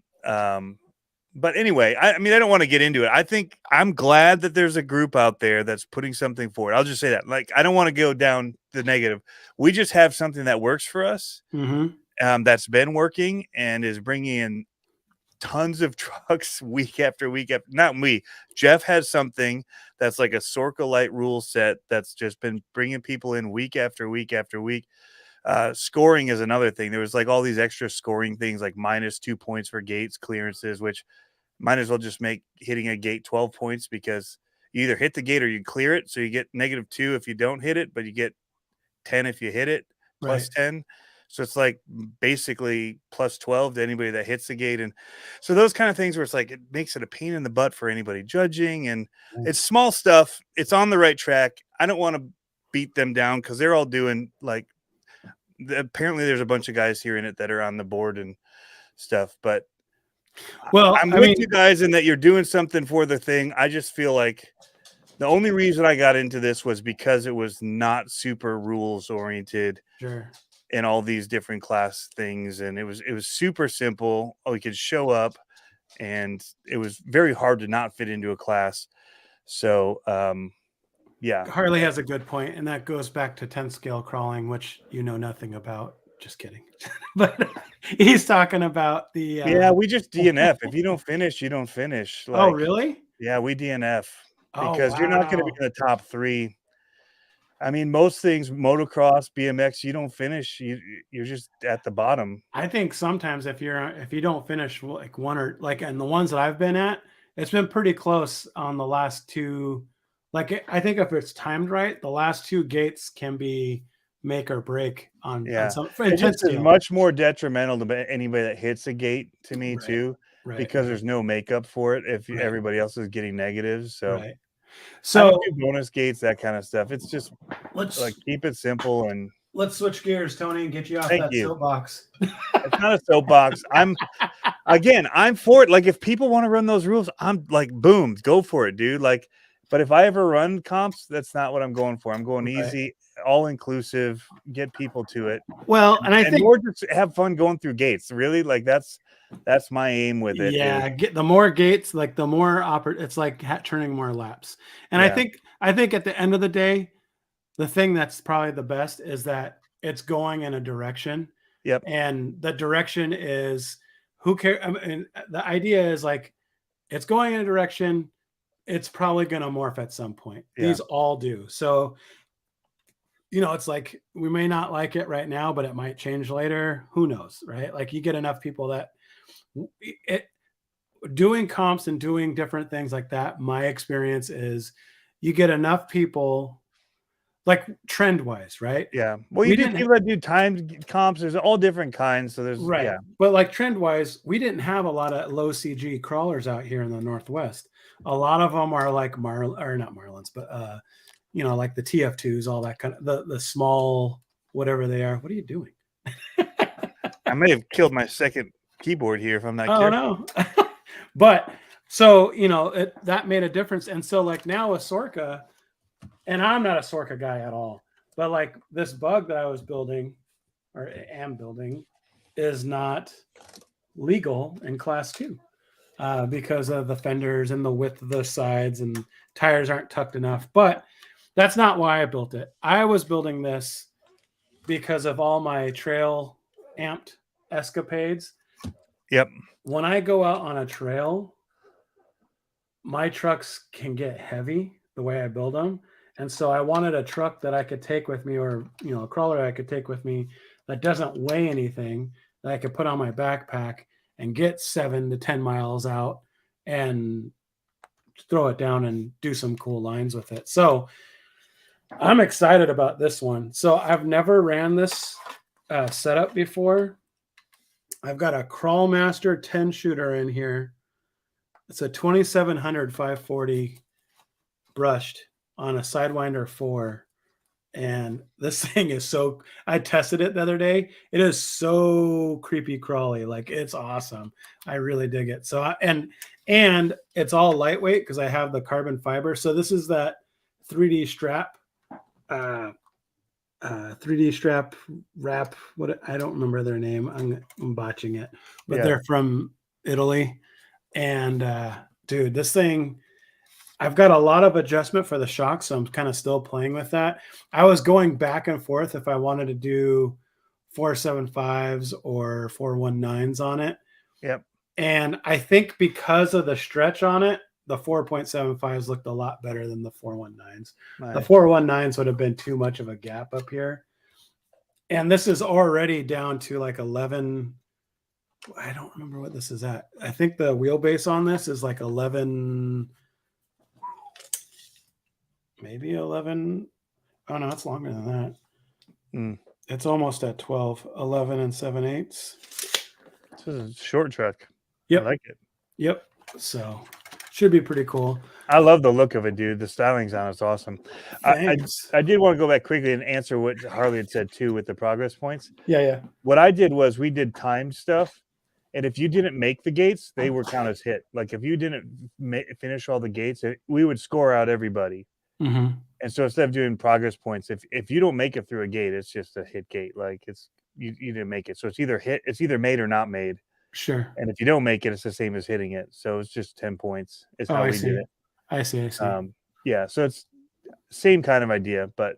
but anyway, I mean, I don't want to get into it. I think I'm glad that there's a group out there that's putting something forward. I'll just say that. Like, I don't want to go down the negative. We just have something that works for us, that's been working and is bringing in tons of trucks week after week. Not me. Jeff has something that's like a Sorka Light rule set that's just been bringing people in week after week after week. Scoring is another thing. There was like all these extra scoring things like -2 points for gates, clearances, which might as well just make hitting a gate 12 points because you either hit the gate or you clear it. So you get -2 if you don't hit it, but you get 10 if you hit it, plus Right. 10. So it's like basically plus 12 to anybody that hits the gate. And so those kind of things where it's like it makes it a pain in the butt for anybody judging. And it's small stuff. It's on the right track. I don't want to beat them down because they're all doing like apparently there's a bunch of guys here in it that are on the board and stuff. But Well, I'm I with mean, you guys in that you're doing something for the thing. I just feel like the only reason I got into this was because it was not super rules oriented sure. in all these different class things, and it was super simple. We could show up, and it was very hard to not fit into a class. So, yeah, Harley has a good point, and that goes back to 10 scale crawling, which you know nothing about. Just kidding. But he's talking about the yeah, we just DNF. If you don't finish, you don't finish. Oh, Like, really? yeah, we DNF Oh, because you're not going to be wow. in the top 3. I mean, most things, motocross, BMX, you don't finish. You're just at the bottom. I think sometimes if you don't finish like one or like and the ones that I've been at, it's been pretty close on the last two. Like I think if it's timed right, the last two gates can be make or break on Yeah, some it just intense is scale. much more detrimental to anybody that hits a gate to me Right. too, Right. because there's no makeup for it if Right. everybody else is getting negatives. So Right. I don't So do bonus gates, that kind of stuff. It's just like let's keep it simple and let's switch gears, Tony, and get you off thank that you. soapbox. It's not a soapbox. I'm for it. Like if people want to run those rules, I'm like, boom, go for it, dude. Like, but if I ever run comps, that's not what I'm going for. I'm going Right. easy, all inclusive, get people to it. Well, and I And think more just have fun going through gates. Really, like that's my aim with it. yeah, Is get the more gates, like the more it's like turning more laps. And yeah, I think at the end of the day, the thing that's probably the best is that it's going in a direction, yep, and the direction is who cares. I mean, the idea is like it's going in a direction. It's probably going to morph at some point. yeah, These all do. So it's like we may not like it right now, but it might change later. Who knows, right? Like you get enough people that it doing comps and doing different things like that. My experience is you get enough people like trend wise, right? yeah. Well, you We do didn't people that do timed comps. There's all different kinds. So there's right. yeah, But like trend wise, we didn't have a lot of low CG crawlers out here in the Northwest. A lot of them are like or not Marlins, but like the TF2s, all that kind of the small whatever they are. What are you doing? I may have killed my second keyboard here if I'm not Oh careful. no. But so that made a difference. And so like now with Sorka, and I'm not a Sorka guy at all, but like this bug that I was building or am building is not legal in class 2 because of the fenders and the width of the sides and tires aren't tucked enough. But that's not why I built it. I was building this because of all my trail amped escapades. Yep. When I go out on a trail, my trucks can get heavy the way I build them. And so I wanted a truck that I could take with me or, a crawler I could take with me that doesn't weigh anything that I could put on my backpack and get 7 to 10 miles out and throw it down and do some cool lines with it. So I'm excited about this one. So I've never ran this setup before. I've got a Crawlmaster 10 shooter in here. It's a 2700 540 brushed on a Sidewinder 4. And this thing is I tested it the other day. It is so creepy crawly. Like it's awesome. I really dig it. So, and it's all lightweight because I have the carbon fiber. So this is that 3D strap. 3D strap wrap. What I don't remember their name. I'm botching it, but Yeah. they're from Italy. And dude, this thing, I've got a lot of adjustment for the shock, so I'm kind of still playing with that. I was going back and forth if I wanted to do 475s or 419s on it. Yep. And I think because of the stretch on it, the 4.75s looked a lot better than the 419s. The Nice. 419s would have been too much of a gap up here. And this is already down to like 11. I don't remember what this is at. I think the wheelbase on this is like 11, maybe 11. Oh, no, it's longer than that. Mm. It's almost at 12, 11 and 7/8. This is a short truck. Yep. I like it. Yep. So should be pretty cool. I love the look of it, dude. The styling's on it's awesome. Thanks. I did want to go back quickly and answer what Harley had said too with the progress points. Yeah. What I did was we did timed stuff, and if you didn't make the gates, they were counted as hit. Like if you didn't finish all the gates, we would score out everybody. Mm-hmm. And so instead of doing progress points, if you don't make it through a gate, it's just a hit gate. Like it's you didn't make it, so it's either made or not made. Sure. And if you don't make it, it's the same as hitting it. So it's just 10 points. Is Oh, how I we see. did it. I see. Yeah, so it's same kind of idea, but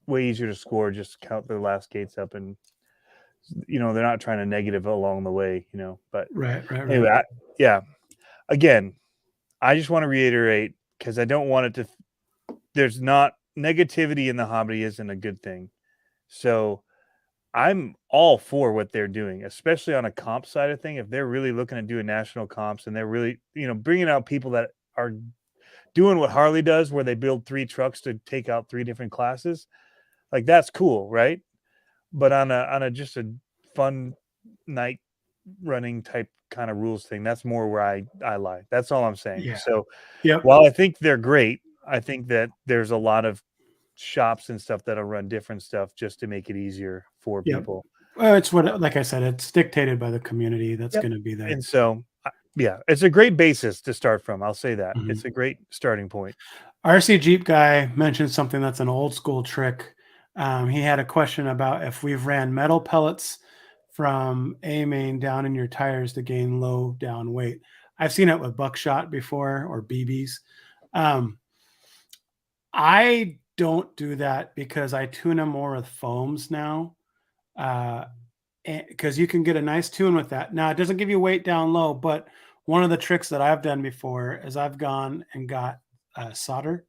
way easier to score. Just count the last gates up, and they're not trying to negative along the way, But Right. anyway, yeah. Again, I just want to reiterate because I don't want it to. There's not negativity in the hobby isn't a good thing. So I'm all for what they're doing, especially on a comp side of thing. If they're really looking at doing national comps and they're really, bringing out people that are doing what Harley does, where they build 3 trucks to take out 3 different classes, like that's cool, right? But on a just a fun night running type kind of rules thing, that's more where I lie. That's all I'm saying. Yeah. So Yep. while I think they're great, I think that there's a lot of shops and stuff that'll run different stuff just to make it easier for people. Well, it's what, like I said, it's dictated by the community that's going to be there. And so, yeah, it's a great basis to start from. I'll say that. Mhm. It's a great starting point. RC Jeep guy mentioned something that's an old school trick. He had a question about if we've ran metal pellets from A main down in your tires to gain low down weight. I've seen it with buckshot before or BBs. I don't do that because I tune them more with foams now. Because you can get a nice tune with that. Now it doesn't give you weight down low, but one of the tricks that I've done before is I've gone and got solder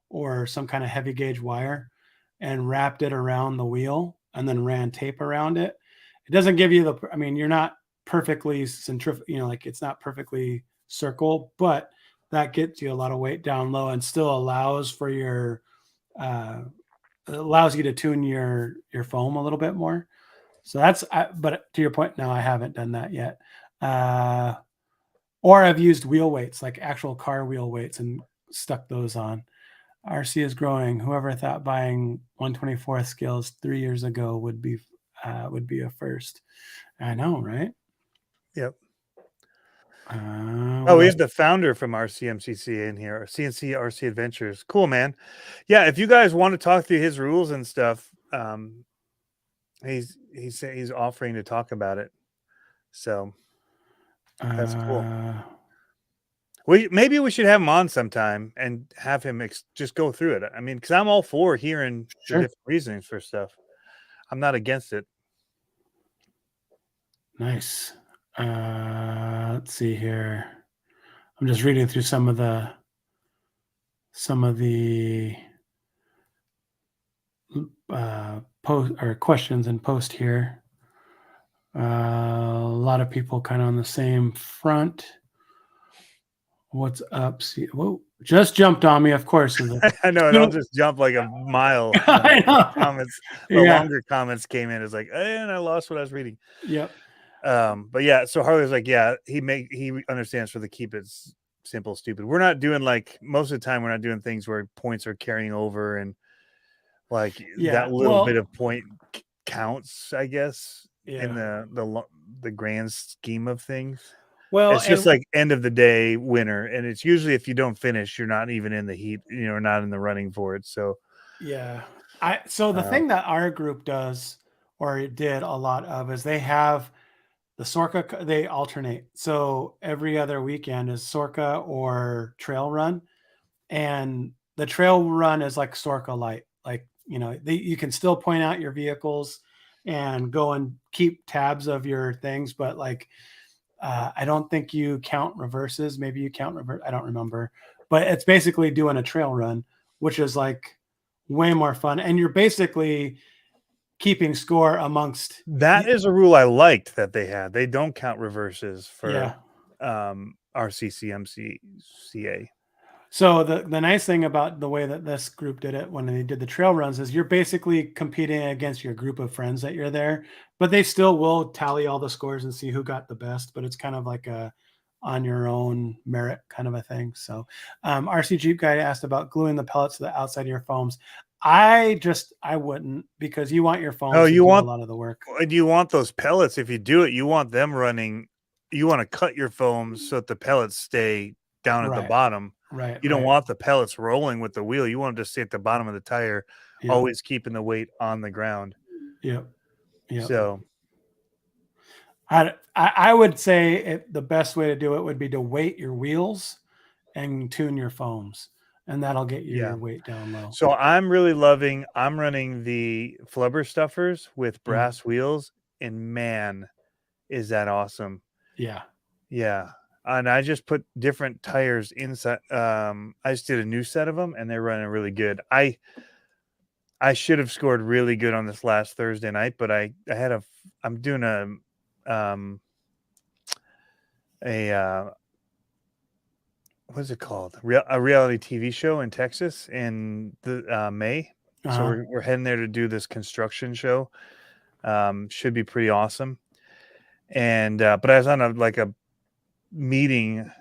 or some kind of heavy gauge wire and wrapped it around the wheel and then ran tape around it. It doesn't give you you're not perfectly like it's not perfectly circle, but that gets you a lot of weight down low and still allows for your allows you to tune your foam a little bit more. So but to your point, no, I haven't done that yet. Or I've used wheel weights, like actual car wheel weights, and stuck those on. RC is growing. Whoever thought buying 1/24th scales 3 years ago would be a first. I know, right? Yep. Oh, he's the founder from RCMCC in here, CNC RC Adventures. Cool, man. Yeah, if you guys want to talk through his rules and stuff, he's offering to talk about it. So that's cool. Maybe we should have him on sometime and have him just go through it. I mean, because I'm all for hearing the different reasons for stuff. I'm not against it. Nice. Let's see here. I'm just reading through some of the post or questions and post here. A lot of people kind of on the same front. What's up? Whoa, just jumped on me, of course. I know, and I'll just jump like a mile. I know. Comments, the longer comments came in. It's like, and I lost what I was reading. Yep. But yeah, so Harley's like, yeah, he understands for the keep it simple, stupid. We're not doing like most of the time. We're not doing things where points are carrying over and like that little bit of point counts, I guess, in the grand scheme of things. Well, it's just like end of the day winner, and it's usually if you don't finish, you're not even in the heat, not in the running for it. So yeah, So the Um, thing that our group does, or it did a lot of, is they have the Sorka. They alternate. So every other weekend is Sorka or trail run, and the trail run is like Sorka light. Like, you can still point out your vehicles and go and keep tabs of your things, but like, I don't think you count reverses. Maybe you count reverse. I don't remember, but it's basically doing a trail run, which is like way more fun. And you're basically keeping score amongst. that is a rule I liked that they had. They don't count reverses Yeah. for RCCMCCA. So the nice thing about the way that this group did it when they did the trail runs is you're basically competing against your group of friends that you're there, but they still will tally all the scores and see who got the best. But it's kind of like a on your own merit kind of a thing. So RC Jeep guy asked about gluing the pellets to the outside of your foams. I wouldn't, because you want your Oh, foams to do a lot of the work. you want those pellets. If you do it, you want them running. You want to cut your foams so that the pellets stay down at the Right. bottom. Right. You don't Right. want the pellets rolling with the wheel. You want them to stay at the bottom of the tire, Yep. always keeping the weight on the ground. Yep. Yep. So I would say the best way to do it would be to weight your wheels and tune your foams, and that'll get yeah. your weight down low. So I'm really loving. I'm running the flubber stuffers with Mm. brass wheels, and man, is that awesome! Yeah. Yeah. And I just put different tires inside. I just did a new set of them, and they're running really good. I should have scored really good on this last Thursday night, but I'm doing a what's it called? A reality TV show in Texas in the May. So Uh-huh. we're heading there to do this construction show. Should be pretty awesome. And but I was on a meeting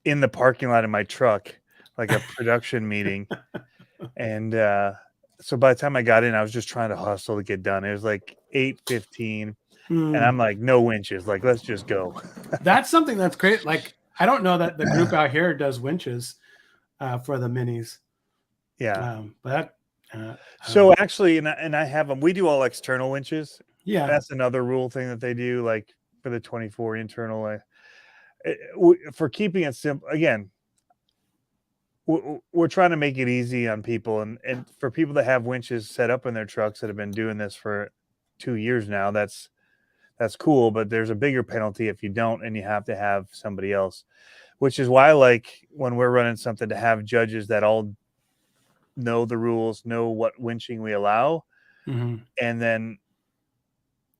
in the parking lot of my truck, like a production meeting. And so by the time I got in, I was just trying to hustle to get done. It was like 8:15, and I'm Mm. like, no winches, like let's just go. That's something that's great. Like, I don't know that the group out here does winches for the minis. Yeah. But So actually, and I have them. We do all external winches. yeah. That's another rule thing that they do, like for the 24 internal. For keeping it simple, again, we're trying to make it easy on people, and for people that have winches set up in their trucks that have been doing this for 2 years now, that's cool. But there's a bigger penalty if you don't, and you have to have somebody else. Which is why I like when we're running something to have judges that all know the rules, know what winching we allow, Mm-hmm. and then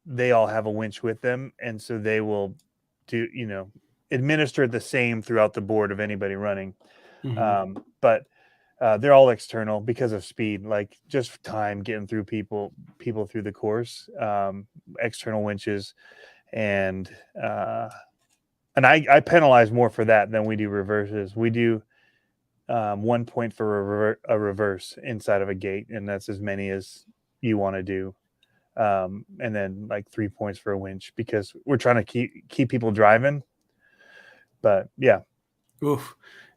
they all have a winch with them, and so they will do administer the same throughout the board of anybody running. Mm-hmm. But they're all external because of speed, like just time getting through people through the course. External winches, and I penalize more for that than we do reverses. We do 1 point for a reverse inside of a gate, and that's as many as you want to do. And then like 3 points for a winch, because we're trying to keep people driving. But yeah. Oof.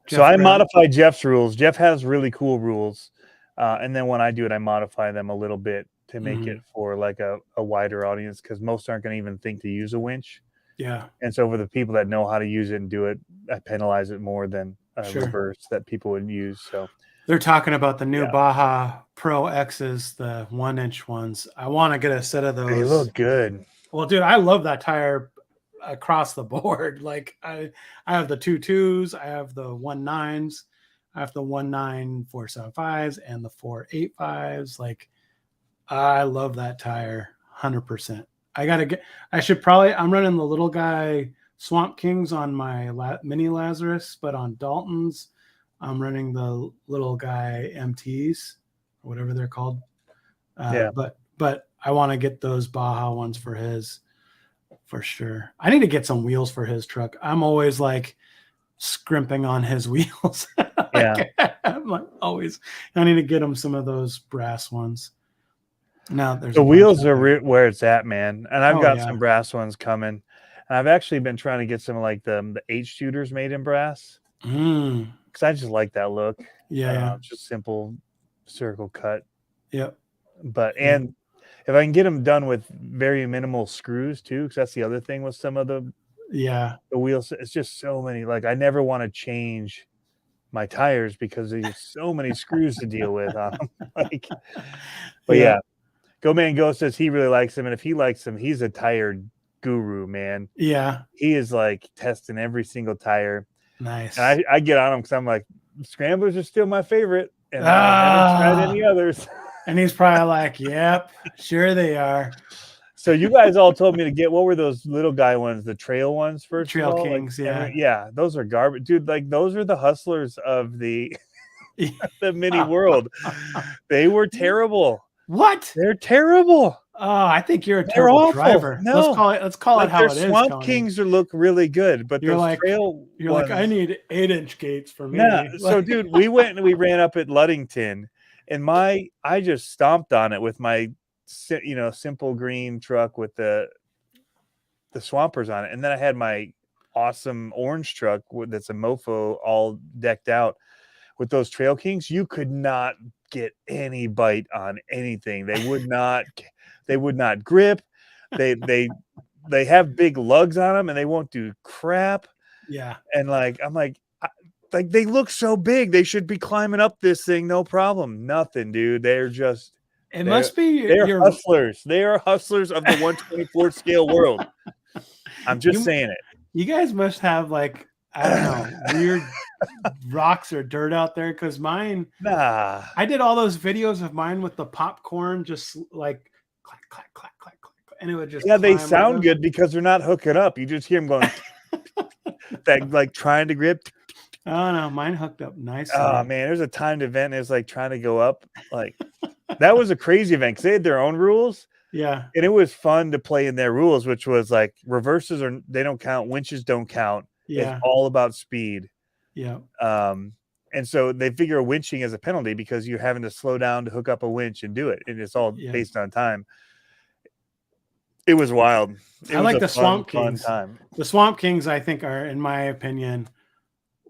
So Jeff I Brown. modified Jeff's rules. Jeff has really cool rules. And then when I do it, I modify them a little bit to make Mm-hmm. it for like a wider audience, because most aren't going to even think to use a winch. Yeah. And so for the people that know how to use it and do it, I penalize it more than a Sure. reverse that people would use. So They're talking about the new yeah, Baja Pro X's, the 1-inch ones. I want to get a set of they those. look good. Well, dude, I love that tire across the board. Like, I have the 2.2s, I have the 1.9s, I have the 1.9 4.75s and the 4.85s. Like, I love that tire 100%. I'm running the little guy Swamp Kings on my mini Lazarus, but on Dalton's, I'm running the little guy MTs or whatever they're called. Yeah. But I want to get those Baja ones for his, for sure. I need to get some wheels for his truck. I'm always like scrimping on his wheels. Yeah. I'm like always. I need to get him some of those brass ones. Now there's The a bunch wheels out are there. where it's at, man. And I've Oh got yeah, some brass ones coming. And I've actually been trying to get some like the H shooters made in brass, because I just like that look. yeah. Just simple circle cut. Yep. But and if I can get them done with very minimal screws too, because that's the other thing with some of the wheels. It's just so many. Like I never want to change my tires because there's so many screws to deal with on them. Like, but yeah, Go Man Go says he really likes them, and if he likes them, he's a tire guru, man. Yeah, he is like testing every single tire. nice. And I get on him because I'm like, scramblers are still my favorite, and I haven't tried any others. And he's probably like, "Yep, sure they are." So you guys all told me to get, what were those little guy ones, the trail ones, first Trail of all? Kings, like, yeah, those are garbage, dude. Like those are the hustlers of the the mini world. They were terrible. What? They're terrible. Oh, I think you're a They're terrible awful. driver. No, Let's call like it how their it is. Swamp Tony. Kings look really good, but you're those like, trail you're ones, like, I need 8-inch gates for me. nah. So, dude, we went and we ran up at Ludington, and I just stomped on it with my, simple green truck with the Swampers on it, and then I had my awesome orange truck that's a mofo all decked out with those Trail Kings. You could not get any bite on anything. They would not grip. They have big lugs on them and they won't do crap. Yeah. And I'm like they look so big. They should be climbing up this thing, no problem. Nothing, dude. They're hustlers. They are hustlers of the 124 scale world. I'm just saying it. You guys must have like, I don't know, weird rocks or dirt out there, because mine, I did all those videos of mine with the popcorn, just like clack, clack, clack, clack, clack, and it would just, they sound good because they're not hooking up. You just hear them going that, like trying to grip. Oh no, mine hooked up nicely. Oh man, there's a timed event and it's like trying to go up. Like that was a crazy event because they had their own rules. Yeah. And it was fun to play in their rules, which was like reverses they don't count, winches don't count. Yeah. It's all about speed. Yeah. And so they figure winching as a penalty because you're having to slow down to hook up a winch and do it. And it's all based on time. It was wild. I like the Swamp Kings. Time. The Swamp Kings, I think, are, in my opinion,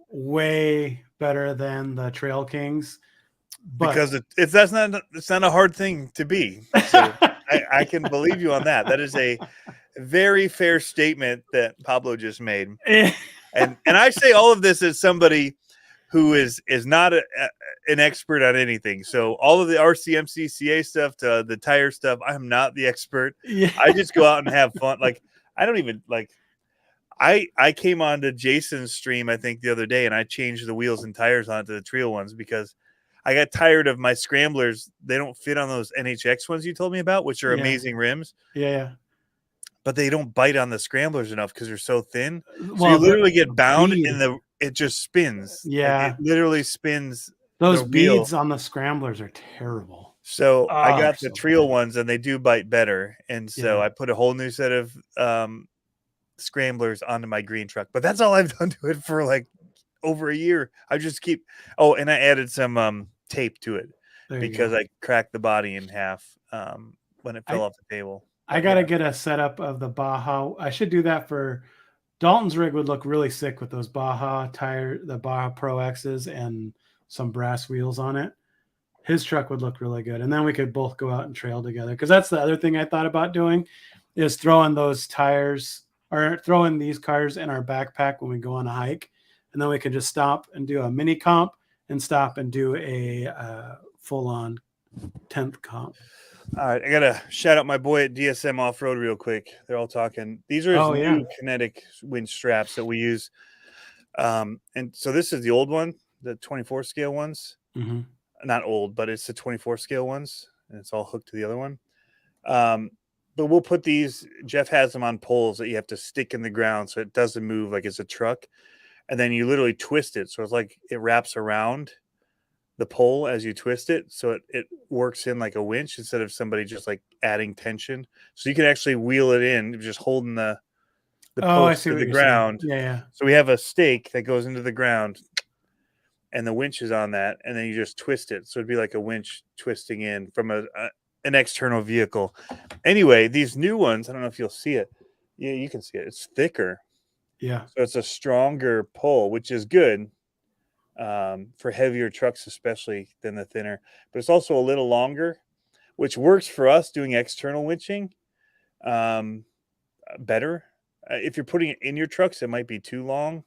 way better than the Trail Kings. But because it's not a hard thing to be. So I can believe you on that. That is a very fair statement that Pablo just made. And I say all of this as somebody who is not an expert on anything. So all of the RCMCCA stuff to the tire stuff, I'm not the expert. Yeah. I just go out and have fun. Like I don't even like. I came on to Jason's stream, I think, the other day, and I changed the wheels and tires onto the Trail ones because I got tired of my scramblers. They don't fit on those NHX ones you told me about, which are amazing rims. Yeah. But they don't bite on the scramblers enough because they're so thin. So you literally get bound and it just spins. Yeah. Like it literally spins. Those beads on the scramblers are terrible. So I got the Trail ones and they do bite better. And so I put a whole new set of scramblers onto my green truck. But that's all I've done to it for like over a year. I just keep and I added some tape to it because I cracked the body in half when it fell off the table. I gotta get a setup of the Baja. I should do that for Dalton's rig. Would look really sick with those Baja the Baja Pro X's and some brass wheels on it. His truck would look really good, and then we could both go out and trail together. Because that's the other thing I thought about doing, is throwing those tires or throwing these cars in our backpack when we go on a hike, and then we could just stop and do a mini comp and stop and do a full-on 10th comp. All right, I gotta shout out my boy at DSM Off Road real quick. They're all talking. These are his new kinetic winch straps that we use. And so this is the old one, the 24 scale ones. Mm-hmm. Not old, but it's the 24 scale ones, and it's all hooked to the other one. But we'll put these. Jeff has them on poles that you have to stick in the ground so it doesn't move like it's a truck, and then you literally twist it. So it's like it wraps around the pole as you twist it, so it works in like a winch instead of somebody just like adding tension. So you can actually wheel it in just holding the post to the ground. Yeah. So we have a stake that goes into the ground and the winch is on that, and then you just twist it. So it'd be like a winch twisting in from an external vehicle. Anyway, these new ones, I don't know if you'll see it. Yeah, you can see it. It's thicker. Yeah. So it's a stronger pull, which is good. For heavier trucks especially than the thinner, but it's also a little longer, which works for us doing external winching better. If you're putting it in your trucks, it might be too long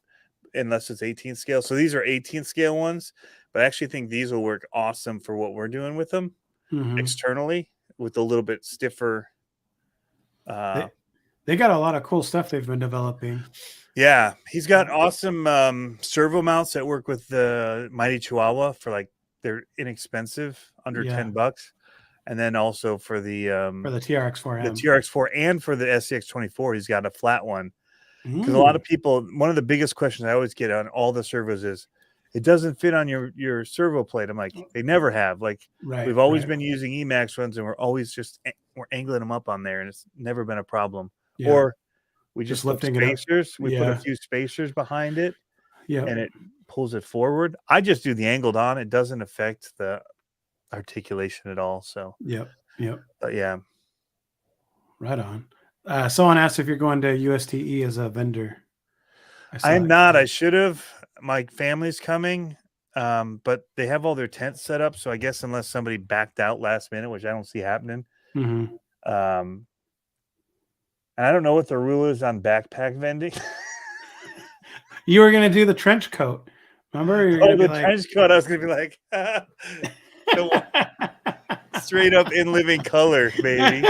unless it's 18 scale. So these are 18 scale ones, but I actually think these will work awesome for what we're doing with them externally with a little bit stiffer. They got a lot of cool stuff they've been developing. Yeah, he's got awesome servo mounts that work with the Mighty Chihuahua for like they're inexpensive, under $10, and then also for the TRX4 and for the SCX24, he's got a flat one. Because a lot of people, one of the biggest questions I always get on all the servos is, it doesn't fit on your servo plate. I'm like, they never have. Like, we've always been using Emax ones, and we're angling them up on there, and it's never been a problem. Yeah. Or we just put spacers. We put a few spacers behind it, and it pulls it forward. I just do the angled on. It doesn't affect the articulation at all. So but yeah, right on. Someone asked if you're going to USTE as a vendor. I am not. I should have. My family's coming, but they have all their tents set up. So I guess unless somebody backed out last minute, which I don't see happening. And I don't know what the rule is on backpack vending. You were going to do the trench coat. Remember? Trench coat. I was going to be like, straight up in living color, baby.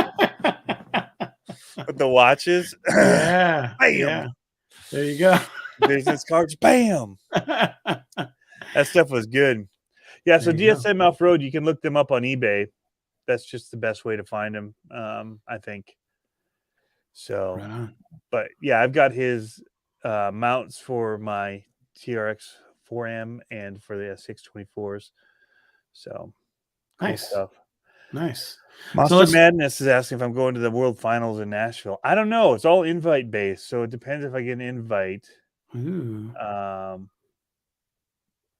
With the watches. Yeah. Bam. Yeah. There you go. Business cards. Bam. That stuff was good. Yeah. So DSM Off-Road, you can look them up on eBay. That's just the best way to find them, I think. So, but yeah, I've got his mounts for my TRX 4M and for the S624s. So, cool stuff. Nice. Monster Madness is asking if I'm going to the World Finals in Nashville. I don't know. It's all invite based, so it depends if I get an invite.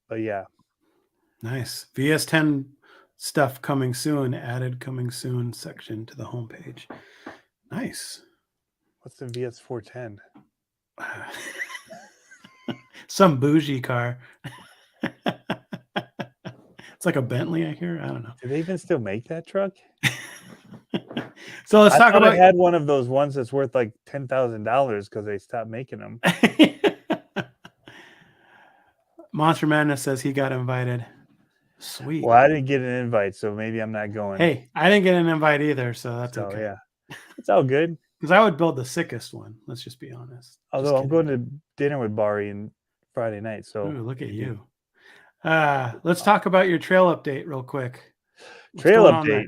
But yeah. Nice. VS10 stuff coming soon. Added coming soon section to the homepage. Nice. What's the VS410? Some bougie car. It's like a Bentley, I hear. I don't know. Do they even still make that truck? So let's talk about. I had one of those ones that's worth like $10,000 because they stopped making them. Monster Madness says he got invited. Sweet. Well, I didn't get an invite, so maybe I'm not going. Hey, I didn't get an invite either, so that's okay. Yeah, it's all good. Because I would build the sickest one. Let's just be honest. Although I'm going to dinner with Bari on Friday night, so look at you. Let's talk about your trail update real quick. Trail update.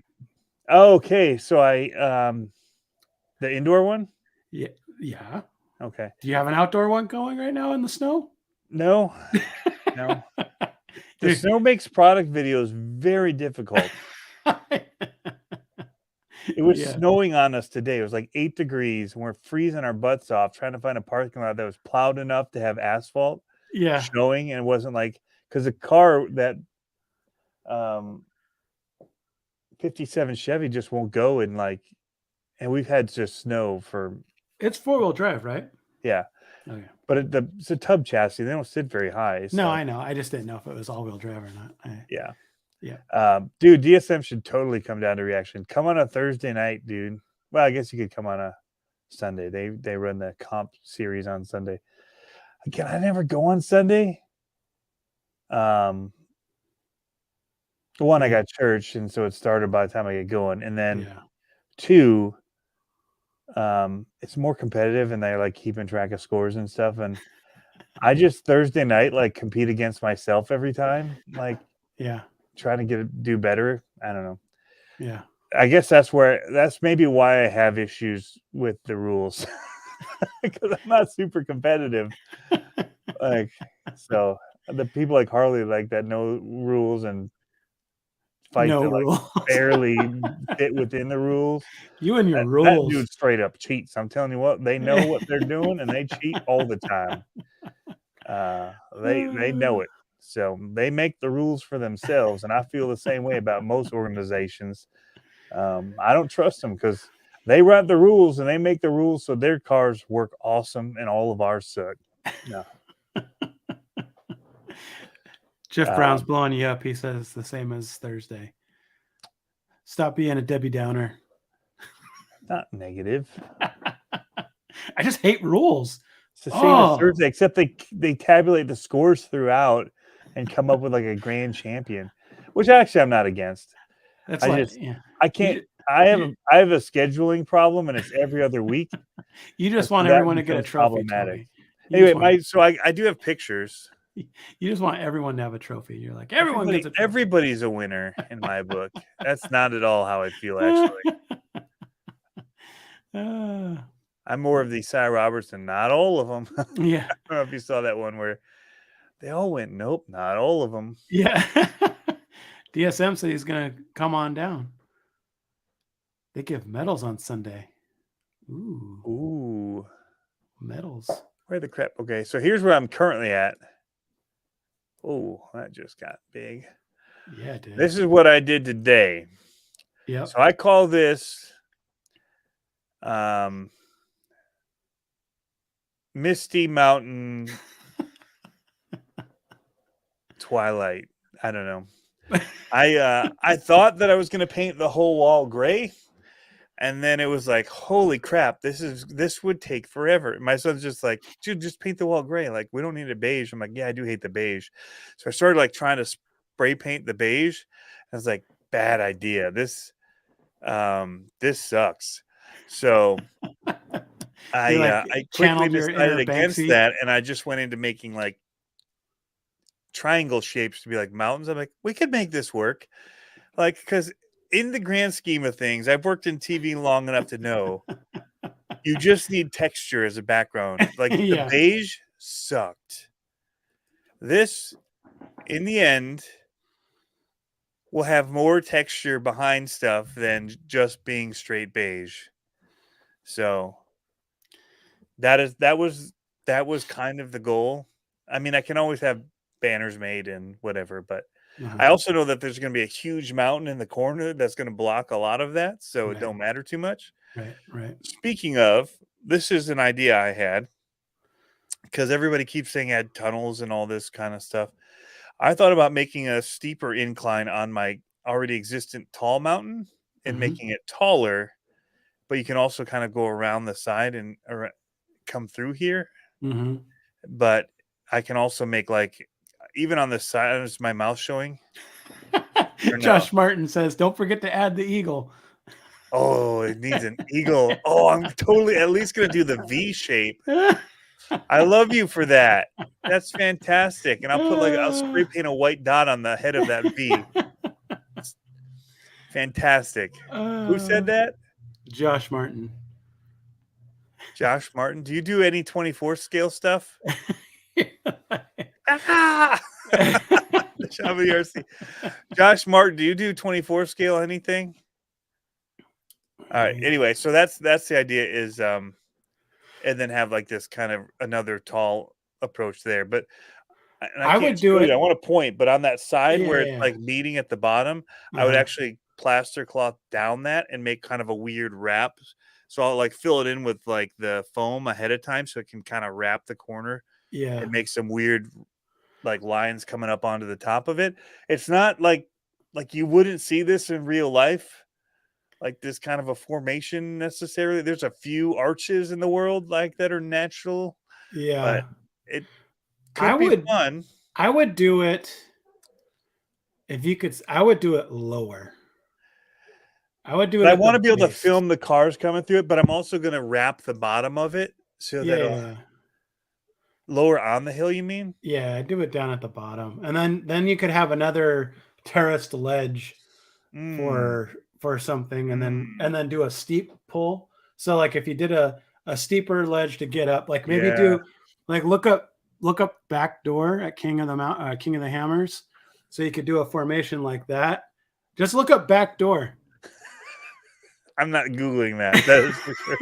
Okay, so the indoor one. Yeah. Okay. Do you have an outdoor one going right now in the snow? No. No. The snow makes product videos very difficult. It was snowing on us today. It was like 8 degrees, and we're freezing our butts off trying to find a parking lot that was plowed enough to have asphalt. Showing, and it wasn't like, because the car that 57 Chevy just won't go in, like, and we've had just snow for. It's 4-wheel drive, right? Yeah. Okay. But it's a tub chassis. They don't sit very high. So. No, I know. I just didn't know if it was all-wheel drive or not. Yeah. Dude, DSM should totally come down to Reaction. Come on a Thursday night, dude. Well, I guess you could come on a Sunday. They run the comp series on Sunday. Again, I never go on Sunday. One, I got church, and so it started by the time I get going. And then 2, it's more competitive, and they're like keeping track of scores and stuff. And I just Thursday night like compete against myself every time. Like, trying to do better. I don't know. Yeah. I guess that's maybe why I have issues with the rules. Because I'm not super competitive. Like, so the people like Harley like that know rules and fight to like barely fit within the rules. You and your rules. That dude straight up cheats. I'm telling you what, they know what they're doing and they cheat all the time. They know it. So they make the rules for themselves, and I feel the same way about most organizations. I don't trust them because they write the rules and they make the rules so their cars work awesome and all of ours suck. No. Jeff Brown's blowing you up. He says the same as Thursday. Stop being a Debbie Downer. Not negative. I just hate rules. It's the same as Thursday, except they tabulate the scores throughout and come up with like a grand champion, which actually I'm not against. That's I like, just yeah. I can't. I have a scheduling problem, and it's every other week. You just And so want that everyone to get a becomes trophy, problematic. Tony. You just Anyway, want so I do have pictures. you just want everyone to have a trophy. You're like, everyone gets a trophy. Everybody's a winner in my book. That's not at all how I feel, actually. I'm more of the Cy Robertson, not all of them. Yeah. I don't know if you saw that one where they all went, nope, not all of them. Yeah. DSM said he's going to come on down. They give medals on Sunday. Ooh. Medals. Where the crap? Okay, so here's where I'm currently at. Oh, that just got big. Yeah, it did. This is what I did today. Yep. So I call this Misty Mountain Twilight. I don't know. I thought that I was going to paint the whole wall gray, and then it was like, holy crap, this would take forever. My son's just like, dude, just paint the wall gray. Like, we don't need a beige. I'm like, yeah, I do hate the beige. So I started like trying to spray paint the beige. I was like, bad idea. This sucks. So I quickly decided against that, and I just went into making like triangle shapes to be like mountains. I'm like, we could make this work. Like, because in the grand scheme of things, I've worked in TV long enough to know you just need texture as a background. Like the beige sucked. This, in the end, will have more texture behind stuff than just being straight beige. So that was kind of the goal. I mean, I can always have banners made and whatever, but I also know that there's going to be a huge mountain in the corner that's going to block a lot of that, so it don't matter too much. Right. Speaking of, this is an idea I had because everybody keeps saying add tunnels and all this kind of stuff. I thought about making a steeper incline on my already existent tall mountain and making it taller, but you can also kind of go around the side and come through here. But I can also make like, even on the side, is my mouth showing? Josh Martin says, don't forget to add the eagle. Oh, it needs an eagle. Oh, I'm totally at least going to do the V shape. I love you for that. That's fantastic. And I'll spray paint a white dot on the head of that V. It's fantastic. Who said that? Josh Martin. Josh Martin. Do you do any 24 scale stuff? Josh Martin, do you do 24 scale anything? All right. Anyway, so that's the idea is and then have like this kind of another tall approach there. But I would do it. I want to point, but on that side where it's like meeting at the bottom, I would actually plaster cloth down that and make kind of a weird wrap. So I'll like fill it in with like the foam ahead of time so it can kind of wrap the corner. And make some weird like lines coming up onto the top of it. It's not like you wouldn't see this in real life, like this kind of a formation necessarily. There's a few arches in the world like that are natural. But it could be fun. I would do it if you could. I would do it lower. I would do it. I want to be able to film the cars coming through it, but I'm also going to wrap the bottom of it so that lower on the hill, you mean? Yeah, I do it down at the bottom, and then you could have another terraced ledge for something, and then do a steep pull. So like if you did a steeper ledge to get up, like maybe do like look up back door at King of the Hammers, so you could do a formation like that. Just look up back door. I'm not Googling that. That is for sure.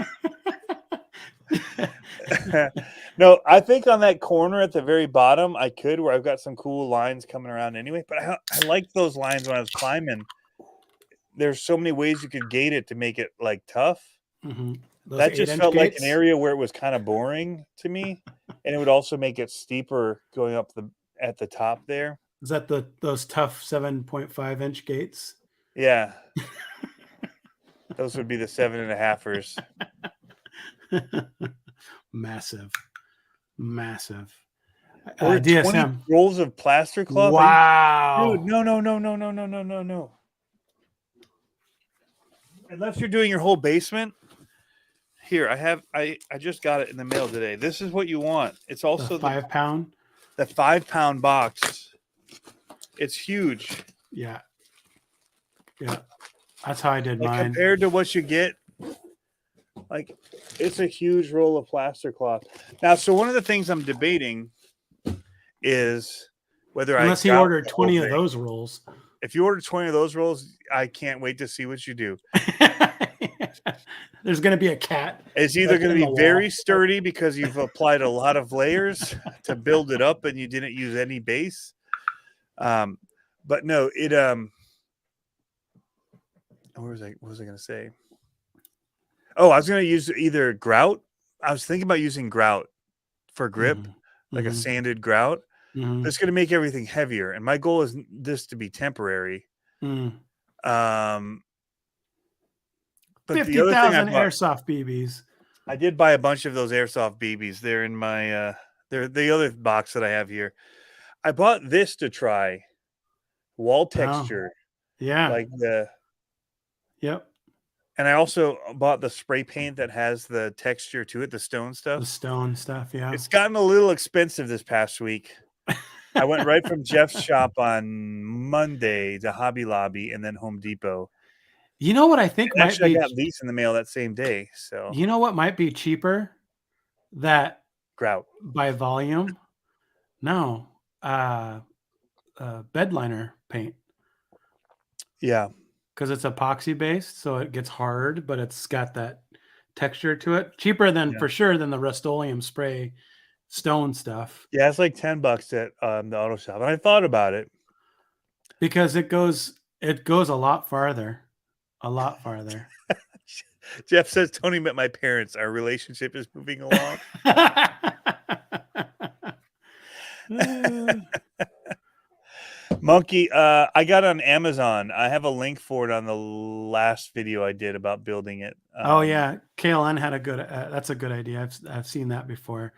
No, I think on that corner at the very bottom, I could, where I've got some cool lines coming around anyway. But I liked those lines when I was climbing. There's so many ways you could gate it to make it like tough. That just felt like an area where it was kind of boring to me, and it would also make it steeper going up at the top there. Is that those tough 7.5-inch gates? Yeah. Those would be the 7.5ers. Massive. Or 20 DSM. rolls of plaster cloth. Wow. Dude, no. Unless you're doing your whole basement. Here, I just got it in the mail today. This is what you want. It's also the 5-pound. The 5-pound box. It's huge. Yeah. That's how I did mine. Compared to what you get, like, it's a huge roll of plaster cloth. Now, so one of the things I'm debating is whether unless he ordered 20 of those rolls. If you order 20 of those rolls, I can't wait to see what you do. There's going to be a cat. It's either going to be very sturdy because you've applied a lot of layers to build it up and you didn't use any base. But no, it what was I going to say? Oh, I was going to use either grout. I was thinking about using grout for grip, like a sanded grout. It's going to make everything heavier, and my goal is this to be temporary. But 50,000 airsoft BBs. I did buy a bunch of those airsoft BBs. They're in my they're the other box that I have here. I bought this to try wall texture. Yeah. Like the Yep. And I also bought the spray paint that has the texture to it, the stone stuff. The stone stuff, yeah. It's gotten a little expensive this past week. I went right from Jeff's shop on Monday to Hobby Lobby and then Home Depot. You know what I think might actually, I got these in the mail that same day. So you know what might be cheaper? That grout by volume? No. Bed liner paint. Yeah. Because it's epoxy based, so it gets hard, but it's got that texture to it. Cheaper than for sure than the Rust-Oleum spray stone stuff. Yeah, it's like $10 at the auto shop. And I thought about it. Because it goes a lot farther. A lot farther. Jeff says Tony met my parents. Our relationship is moving along. Monkey, I got on Amazon. I have a link for it on the last video I did about building it. Oh yeah, KLN had a good. That's a good idea. I've seen that before.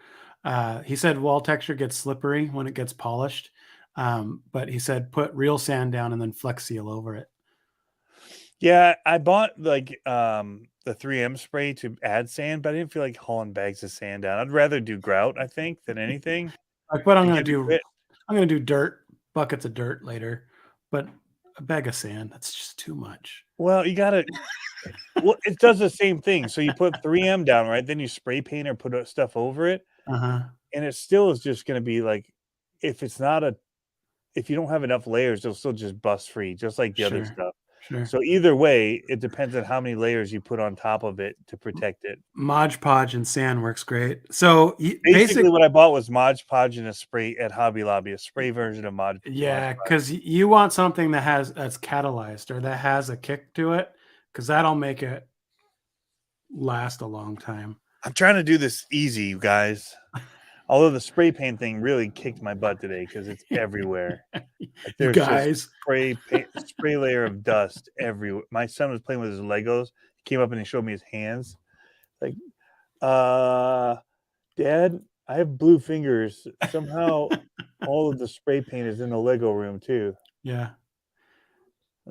He said wall texture gets slippery when it gets polished, but he said put real sand down and then Flex Seal over it. Yeah, I bought like the 3M spray to add sand, but I didn't feel like hauling bags of sand down. I'd rather do grout, I think, than anything. Like what I'm gonna do. I'm gonna do dirt, buckets of dirt later, but a bag of sand, that's just too much. Well, you gotta well, it does the same thing. So you put 3M down, right? Then you spray paint or put stuff over it. And it still is just gonna be like if you don't have enough layers, it'll still just bust free, just like the other stuff. Sure. So either way, it depends on how many layers you put on top of it to protect it. Mod Podge and sand works great. So basically what I bought was Mod Podge and a spray at Hobby Lobby, a spray version of Mod. Yeah, because you want something that's catalyzed or that has a kick to it, because that'll make it last a long time. I'm trying to do this easy, you guys. Although the spray paint thing really kicked my butt today because it's everywhere. Like there's just spray layer of dust everywhere. My son was playing with his Legos. He came up and he showed me his hands. Like, Dad, I have blue fingers. Somehow all of the spray paint is in the Lego room too. Yeah.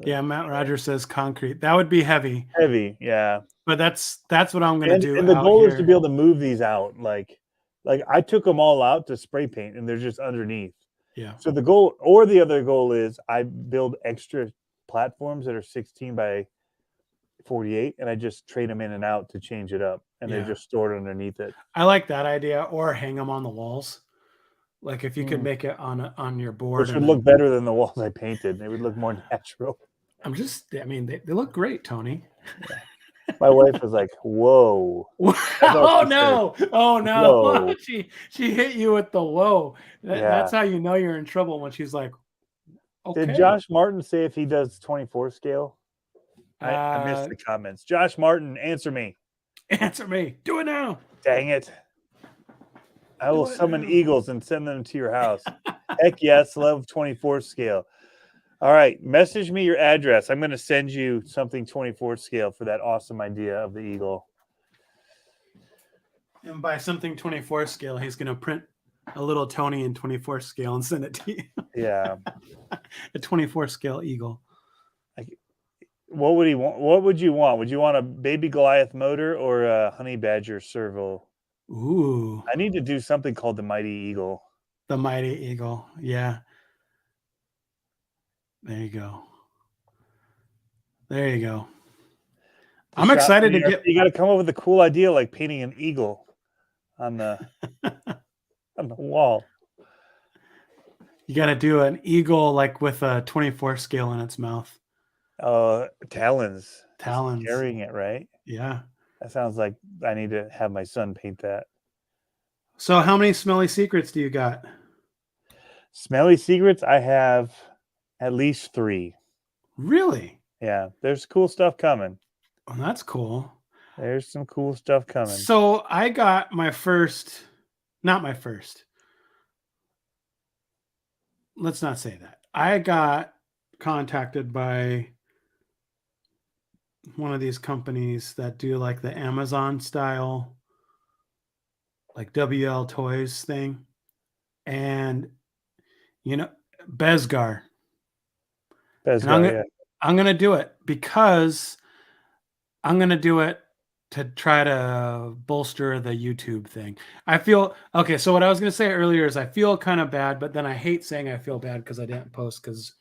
Yeah, Matt Rogers says concrete. That would be heavy. Heavy, yeah. But that's what I'm going to do. And the goal is to be able to move these out. Like I took them all out to spray paint and they're just underneath. Yeah. So the goal or the other goal is I build extra platforms that are 16 by 48 and I just trade them in and out to change it up and they're just stored underneath it. I like that idea, or hang them on the walls. Like if you could make it on your board. Which would look better than the walls I painted. They would look more natural. I mean, they look great, Tony. Yeah. My wife was like, "Whoa!" Oh no! Oh no! She hit you with the whoa. That's how you know you're in trouble when she's like, "Okay." Did Josh Martin say if he does 24 scale? I missed the comments. Josh Martin, answer me. Answer me. Do it now. Dang it! I will summon eagles and send them to your house. Heck yes, love 24 scale. All right, message me your address. I'm going to send you something 24 scale for that awesome idea of the eagle. And by something 24 scale, he's going to print a little Tony in 24 scale and send it to you. Yeah. A 24 scale eagle. What would he want? What would you want? Would you want a baby Goliath motor or a honey badger servo? Ooh. I need to do something called the Mighty Eagle. The Mighty Eagle. Yeah. There you go. There you go. I'm excited to get. You got to come up with a cool idea, like painting an eagle on the on the wall. You got to do an eagle like with a 24 scale in its mouth. Talons. Talons. Just carrying it, right? Yeah. That sounds like I need to have my son paint that. So how many smelly secrets do you got? Smelly secrets? I have at least 3. Really? Yeah. There's cool stuff coming. Oh, that's cool. There's some cool stuff coming. So I got my first, not my first. Let's not say that. I got contacted by one of these companies that do like the Amazon style, like WL Toys thing. And, you know, Bezgar. Bezgar, I'm going to do it because I'm going to do it to try to bolster the YouTube thing. I feel, okay, so what I was going to say earlier is I feel kind of bad, but then I hate saying I feel bad because I didn't post because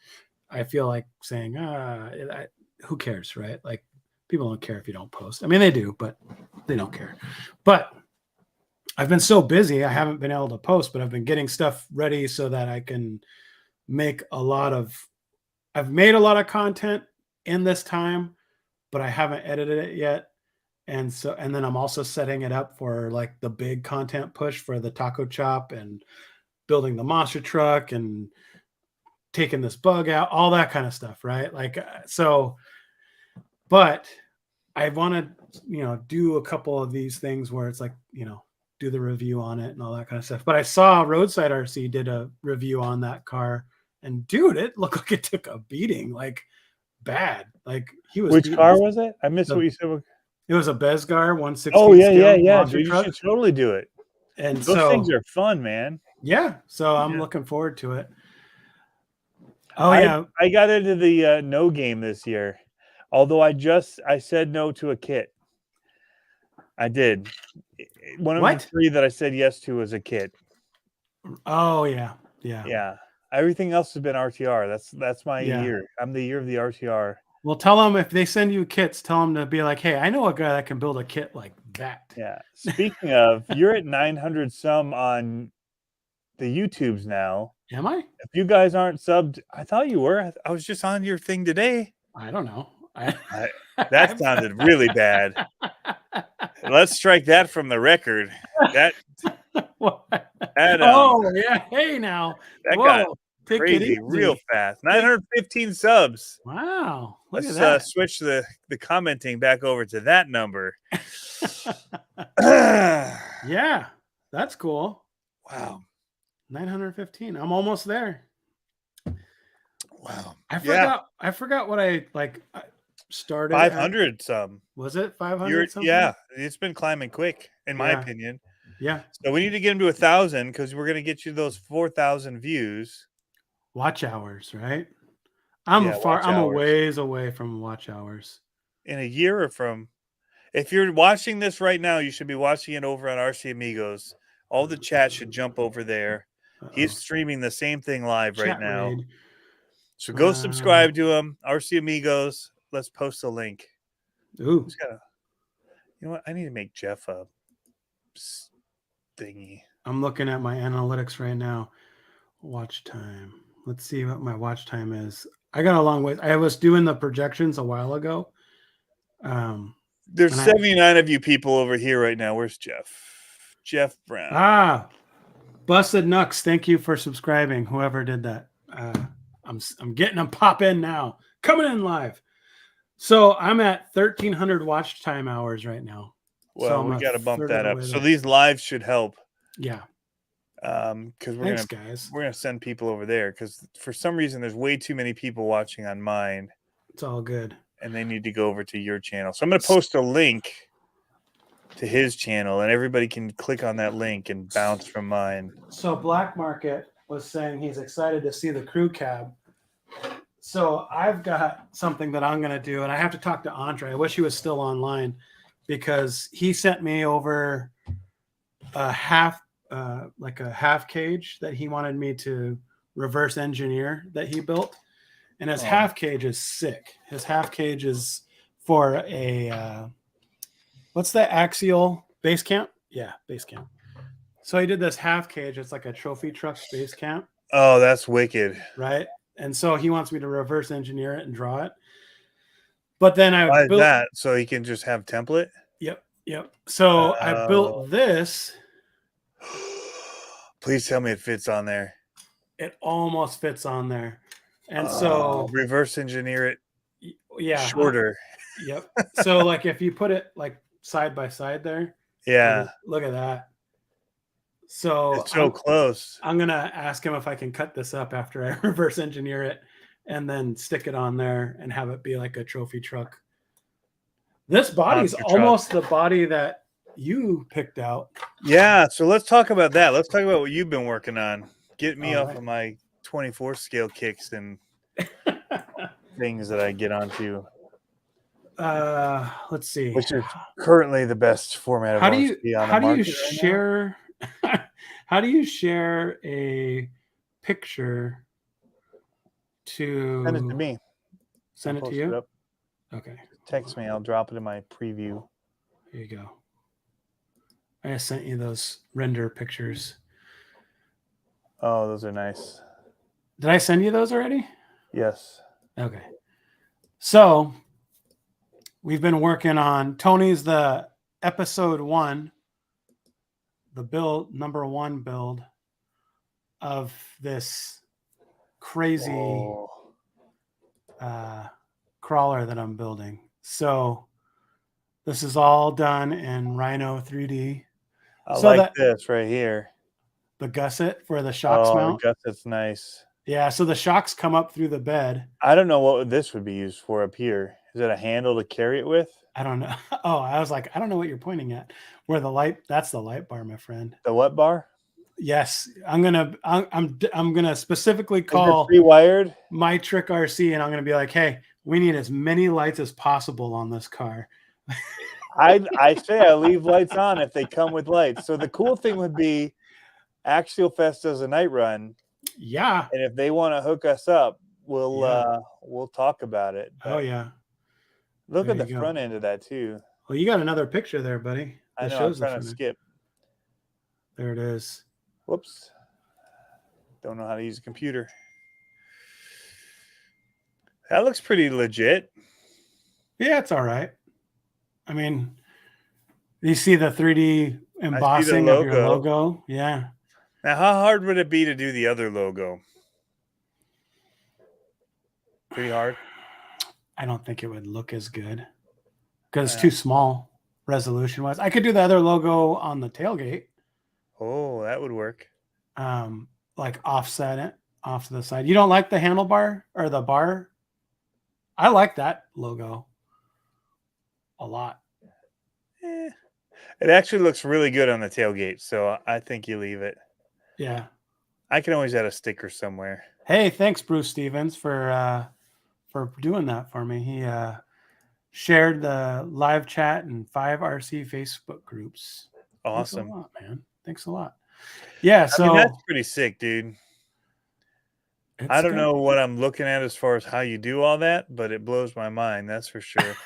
I feel like saying, who cares, right? Like, people don't care if you don't post. I mean, they do, but they don't care. But I've been so busy, I haven't been able to post, but I've been getting stuff ready so that I can make I've made a lot of content in this time, but I haven't edited it yet. And then I'm also setting it up for like the big content push for the taco chop and building the monster truck and taking this bug out, all that kind of stuff. Right. Like, but I want to, do a couple of these things where it's like, do the review on it and all that kind of stuff. But I saw Roadside RC did a review on that car, and dude, it looked like it took a beating, like bad. Like he was. Which car was it? I missed what you said. It was a Bezgar 1/6. Oh yeah. Dude, you should totally do it. And those things are fun, man. Yeah, so I'm looking forward to it. Oh yeah, I got into the no game this year, although I said no to a kit. I did. One of the 3 that I said yes to was a kit. Oh yeah. Everything else has been RTR. That's my year. I'm the year of the RTR. Well, tell them if they send you kits, tell them to be like, hey, I know a guy that can build a kit like that. Yeah. Speaking of, you're at 900 some on the YouTubes now. Am I? If you guys aren't subbed, I thought you were. I was just on your thing today. I don't know. That sounded really bad. Let's strike that from the record. Oh yeah. Hey now. That got crazy real fast. 915 subs. Wow. Let's switch the commenting back over to that number. Yeah, that's cool. Wow. 915. I'm almost there. Wow. I forgot what I started 500 some. Was it 500 something? Yeah, it's been climbing quick in my opinion. Yeah. So we need to get him to 1,000 because we're going to get you those 4,000 views. Watch hours, right? I'm a ways away from watch hours. In a year or from, if you're watching this right now, you should be watching it over on RC Amigos. All the chat should jump over there. He's streaming the same thing live right now. So go subscribe to him, RC Amigos. Let's post a link. Ooh. You know what? I need to make Jeff a thingy. I'm looking at my analytics right now. Watch time. Let's see what my watch time is. I got a long way. I was doing the projections a while ago. There's 79 of you people over here right now. Where's Jeff? Jeff Brown. Busted Nux. Thank you for subscribing. Whoever did that. I'm getting them pop in now. Coming in live. So I'm at 1,300 watch time hours right now. Well, we got to bump that up. So these lives should help. Yeah. Because Thanks, guys. we're gonna send people over there because for some reason there's way too many people watching on mine, It's all good. and they need to go over to your channel. So I'm gonna post a link to his channel, and everybody can click on that link and bounce from mine. So Black Market was saying he's excited to see the crew cab. So I've got something that I'm going to do, and I have to talk to Andre. I wish he was still online because he sent me over a half cage that he wanted me to reverse engineer that he built. And his half cage is sick. His half cage is for a what's that, axial base camp? Yeah, base camp. So he did this half cage. It's like a trophy truck base camp. Oh, that's wicked. Right. And so he wants me to reverse engineer it and draw it. But then Why is that? So he can just have template? Yep. So I built this. Please tell me it fits on there. It almost fits on there. And so reverse engineer it. Yeah. Shorter. Yep. So like if you put it like side by side there. Yeah. Look at that. So it's so close. I'm going to ask him if I can cut this up after I reverse engineer it and then stick it on there and have it be like a trophy truck. This body's almost the body that you picked out. Yeah. So let's talk about that. Let's talk about what you've been working on. Get me off of my 24 scale kicks and things that I get onto. Let's see. Which is currently the best format of how do you share how do you share a picture to send it to me? Send it to you? Okay. Text me. I'll drop it in my preview. There you go. I just sent you those render pictures. Oh, those are nice. Did I send you those already? Yes. Okay. So we've been working on Tony's the episode 1, the build #1 build of this crazy crawler that I'm building. So this is all done in Rhino 3D. I like this right here. The gusset for the shocks mount. The gusset's nice. Yeah, so the shocks come up through the bed. I don't know what this would be used for up here. Is it a handle to carry it with? I don't know. Oh, I was like, I don't know what you're pointing at. Where the light? That's the light bar, my friend. The what bar? Yes, I'm gonna specifically call pre-wired My Trick RC, and I'm gonna be like, hey, we need as many lights as possible on this car. I say I leave lights on if they come with lights. So the cool thing would be Axial Fest does a night run. Yeah. And if they want to hook us up, we'll talk about it. But oh yeah. Look at the front end of that too. Well, you got another picture there, buddy. I know. I'm trying to skip. There it is. Whoops. Don't know how to use a computer. That looks pretty legit. Yeah, it's all right. I mean, you see the 3D embossing of your logo? Yeah. Now, how hard would it be to do the other logo? Pretty hard. I don't think it would look as good because it's too small resolution-wise. I could do the other logo on the tailgate. Oh, that would work. Like offset it off to the side. You don't like the handlebar or the bar? I like that logo a lot. It actually looks really good on the tailgate, so I think you leave it. Yeah. I can always add a sticker somewhere. Hey, thanks, Bruce Stevens, for doing that for me. He shared the live chat and 5 RC Facebook groups. Awesome. Thanks a lot, man. Thanks a lot. Yeah, so I mean, that's pretty sick, dude. I don't know what I'm looking at as far as how you do all that, but it blows my mind. That's for sure.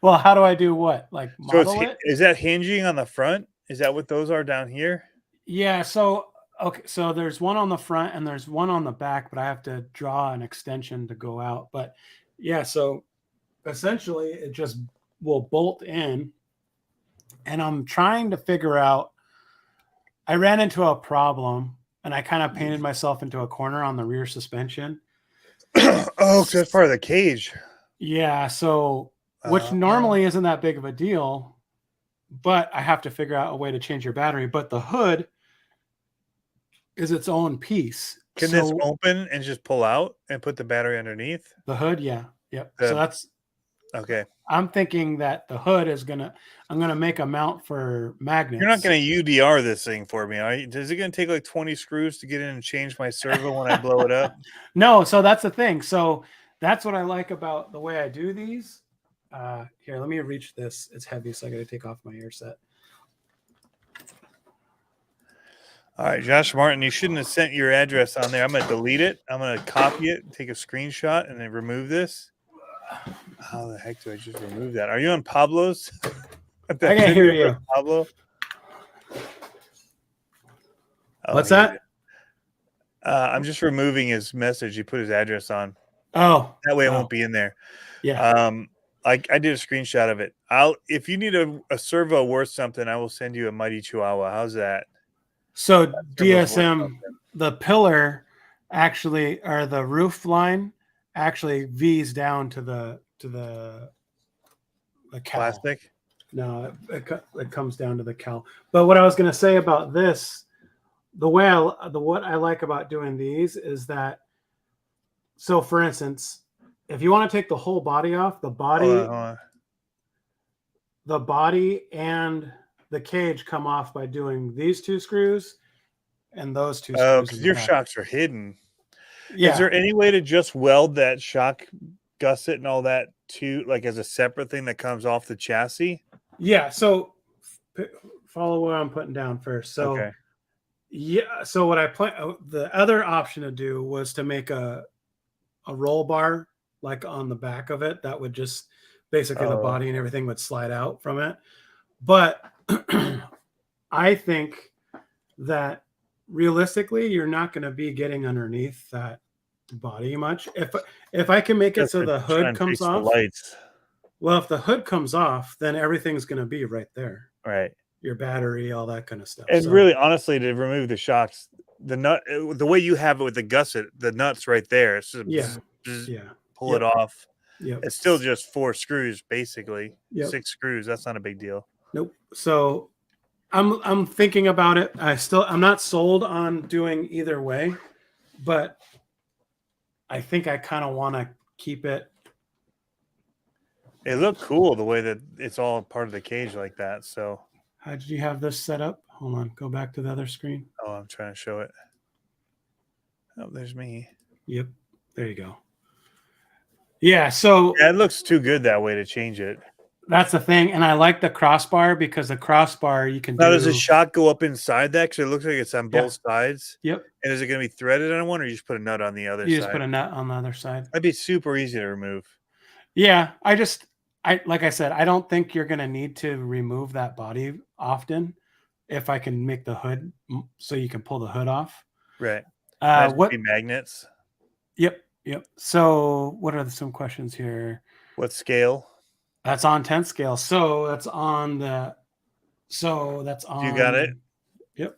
Well, how do I do what? Like model it? Is that hinging on the front? Is that what those are down here? Yeah. So, okay. So there's one on the front and there's one on the back, but I have to draw an extension to go out. But yeah, so essentially it just will bolt in. And I'm trying to figure out, I ran into a problem and I kind of painted myself into a corner on the rear suspension. Oh, that's part of the cage. Yeah. So, which normally isn't that big of a deal, but I have to figure out a way to change your battery. But the hood is its own piece. Can this So open and just pull out and put the battery underneath? the hood, yeah. Yep. So The that's okay. I'm thinking that the hood is I'm gonna make a mount for You're not magnets. gonna UDR this thing for me, are you? Is it gonna take like 20 screws to get in and change my servo when I blow it up? No, so that's the thing. So that's what I like about the way I do these. Here, let me reach this. It's heavy, so I got to take off my ear set. All right, Josh Martin, you shouldn't have sent your address on there. I'm going to delete it. I'm going to copy it, take a screenshot, and then remove this. How the heck do I just remove that? Are you on Pablo's? I can hear you. Pablo? Oh, What's that? I'm just removing his message. He put his address on. Oh, that way it won't be in there. Yeah. I did a screenshot of it. If you need a servo worth something, I will send you a Mighty Chihuahua. How's that? So DSM, the pillar actually, or the roof line actually V's down to the cowl. Plastic? No, it comes down to the cowl. But what I was going to say about this, what I like about doing these is that, so for instance, if you want to take the whole body off, the body and the cage come off by doing these two screws and those two screws. Oh, because your shocks are hidden. Yeah. Is there any way to just weld that shock gusset and all that to like as a separate thing that comes off the chassis? Yeah. So follow what I'm putting down first. So okay. Yeah. So what I plan, the other option to do was to make a roll bar like on the back of it that would just basically the body and everything would slide out from it. But I think that realistically, you're not going to be getting underneath that body much. If I can make it so the hood comes off, well, if the hood comes off, then everything's going to be right there. Right. Your battery, all that kind of stuff. And really, honestly, to remove the shocks, the way you have it with the gusset, the nut's right there. So pull it off. Yeah. It's still just 4 screws, basically. 6 screws. That's not a big deal. Nope. So I'm thinking about it. I'm not sold on doing either way, but I think I kind of want to keep it. It looked cool the way that it's all part of the cage like that. So how did you have this set up? Hold on. Go back to the other screen. Oh, I'm trying to show it. Oh, there's me. Yep. There you go. Yeah. So it looks too good that way to change it. That's the thing. And I like the crossbar because the crossbar you can does the shock go up inside that? Because it looks like it's on both sides. Yep. And is it going to be threaded on one or you just put a nut on the other side? You just put a nut on the other side. That'd be super easy to remove. Yeah. Like I said, I don't think you're going to need to remove that body often if I can make the hood so you can pull the hood off. Right. What magnets? Yep. So what are some questions here? What scale? That's on 10 scale. So that's on. You got it? Yep.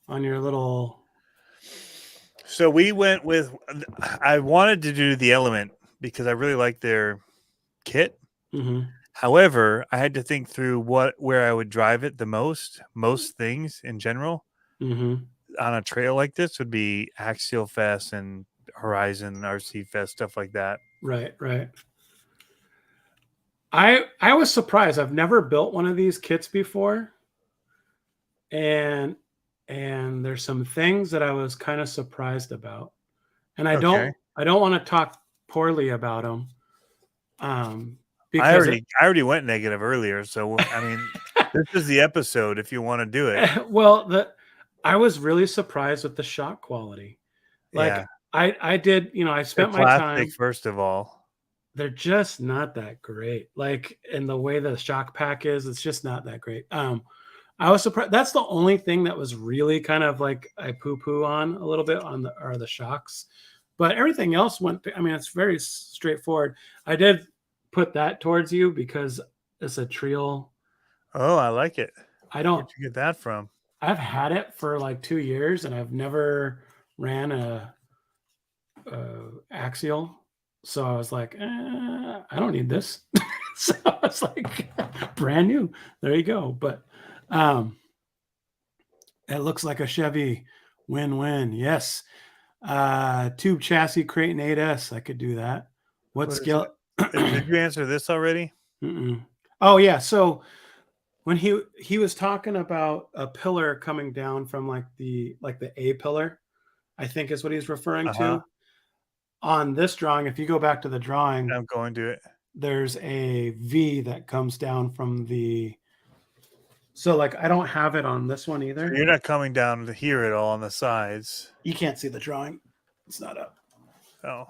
On your little. So we went with, I wanted to do the Element because I really like their kit. Mm-hmm. However, I had to think through where I would drive it the most things in general on a trail like this would be Axial Fest and Horizon, RC Fest, stuff like that. Right. I was surprised. I've never built one of these kits before. And there's some things that I was kind of surprised about. And I don't want to talk poorly about them. Because I already went negative earlier. So, I mean, this is the episode if you want to do it. Well, I was really surprised with the shock quality. Like I did, I spent my time. First of all, they're just not that great. Like in the way the shock pack is, it's just not that great. I was surprised. That's the only thing that was really kind of like I poo-poo on a little bit are the shocks, but everything else went. I mean, it's very straightforward. I did put that towards you because it's a Trial. Oh, I like it. I don't. Where'd you get that from? I've had it for like 2 years and I've never ran a axial. So I was like, I don't need this. So I was like, brand new. There you go. But it looks like a Chevy Win-win. Yes. Tube chassis Crate 8S. I could do that. What What is it? scale? Did you answer this already? Mm-mm. Oh yeah. So when he was talking about a pillar coming down from like the A pillar, I think is what he's referring Uh-huh. to. On this drawing, if you go back to the drawing, I'm going to it. there's a V that comes down from the. So like I don't have it on this one So either. you're not coming down to here at all on the sides. You can't see the drawing. It's not up. Oh,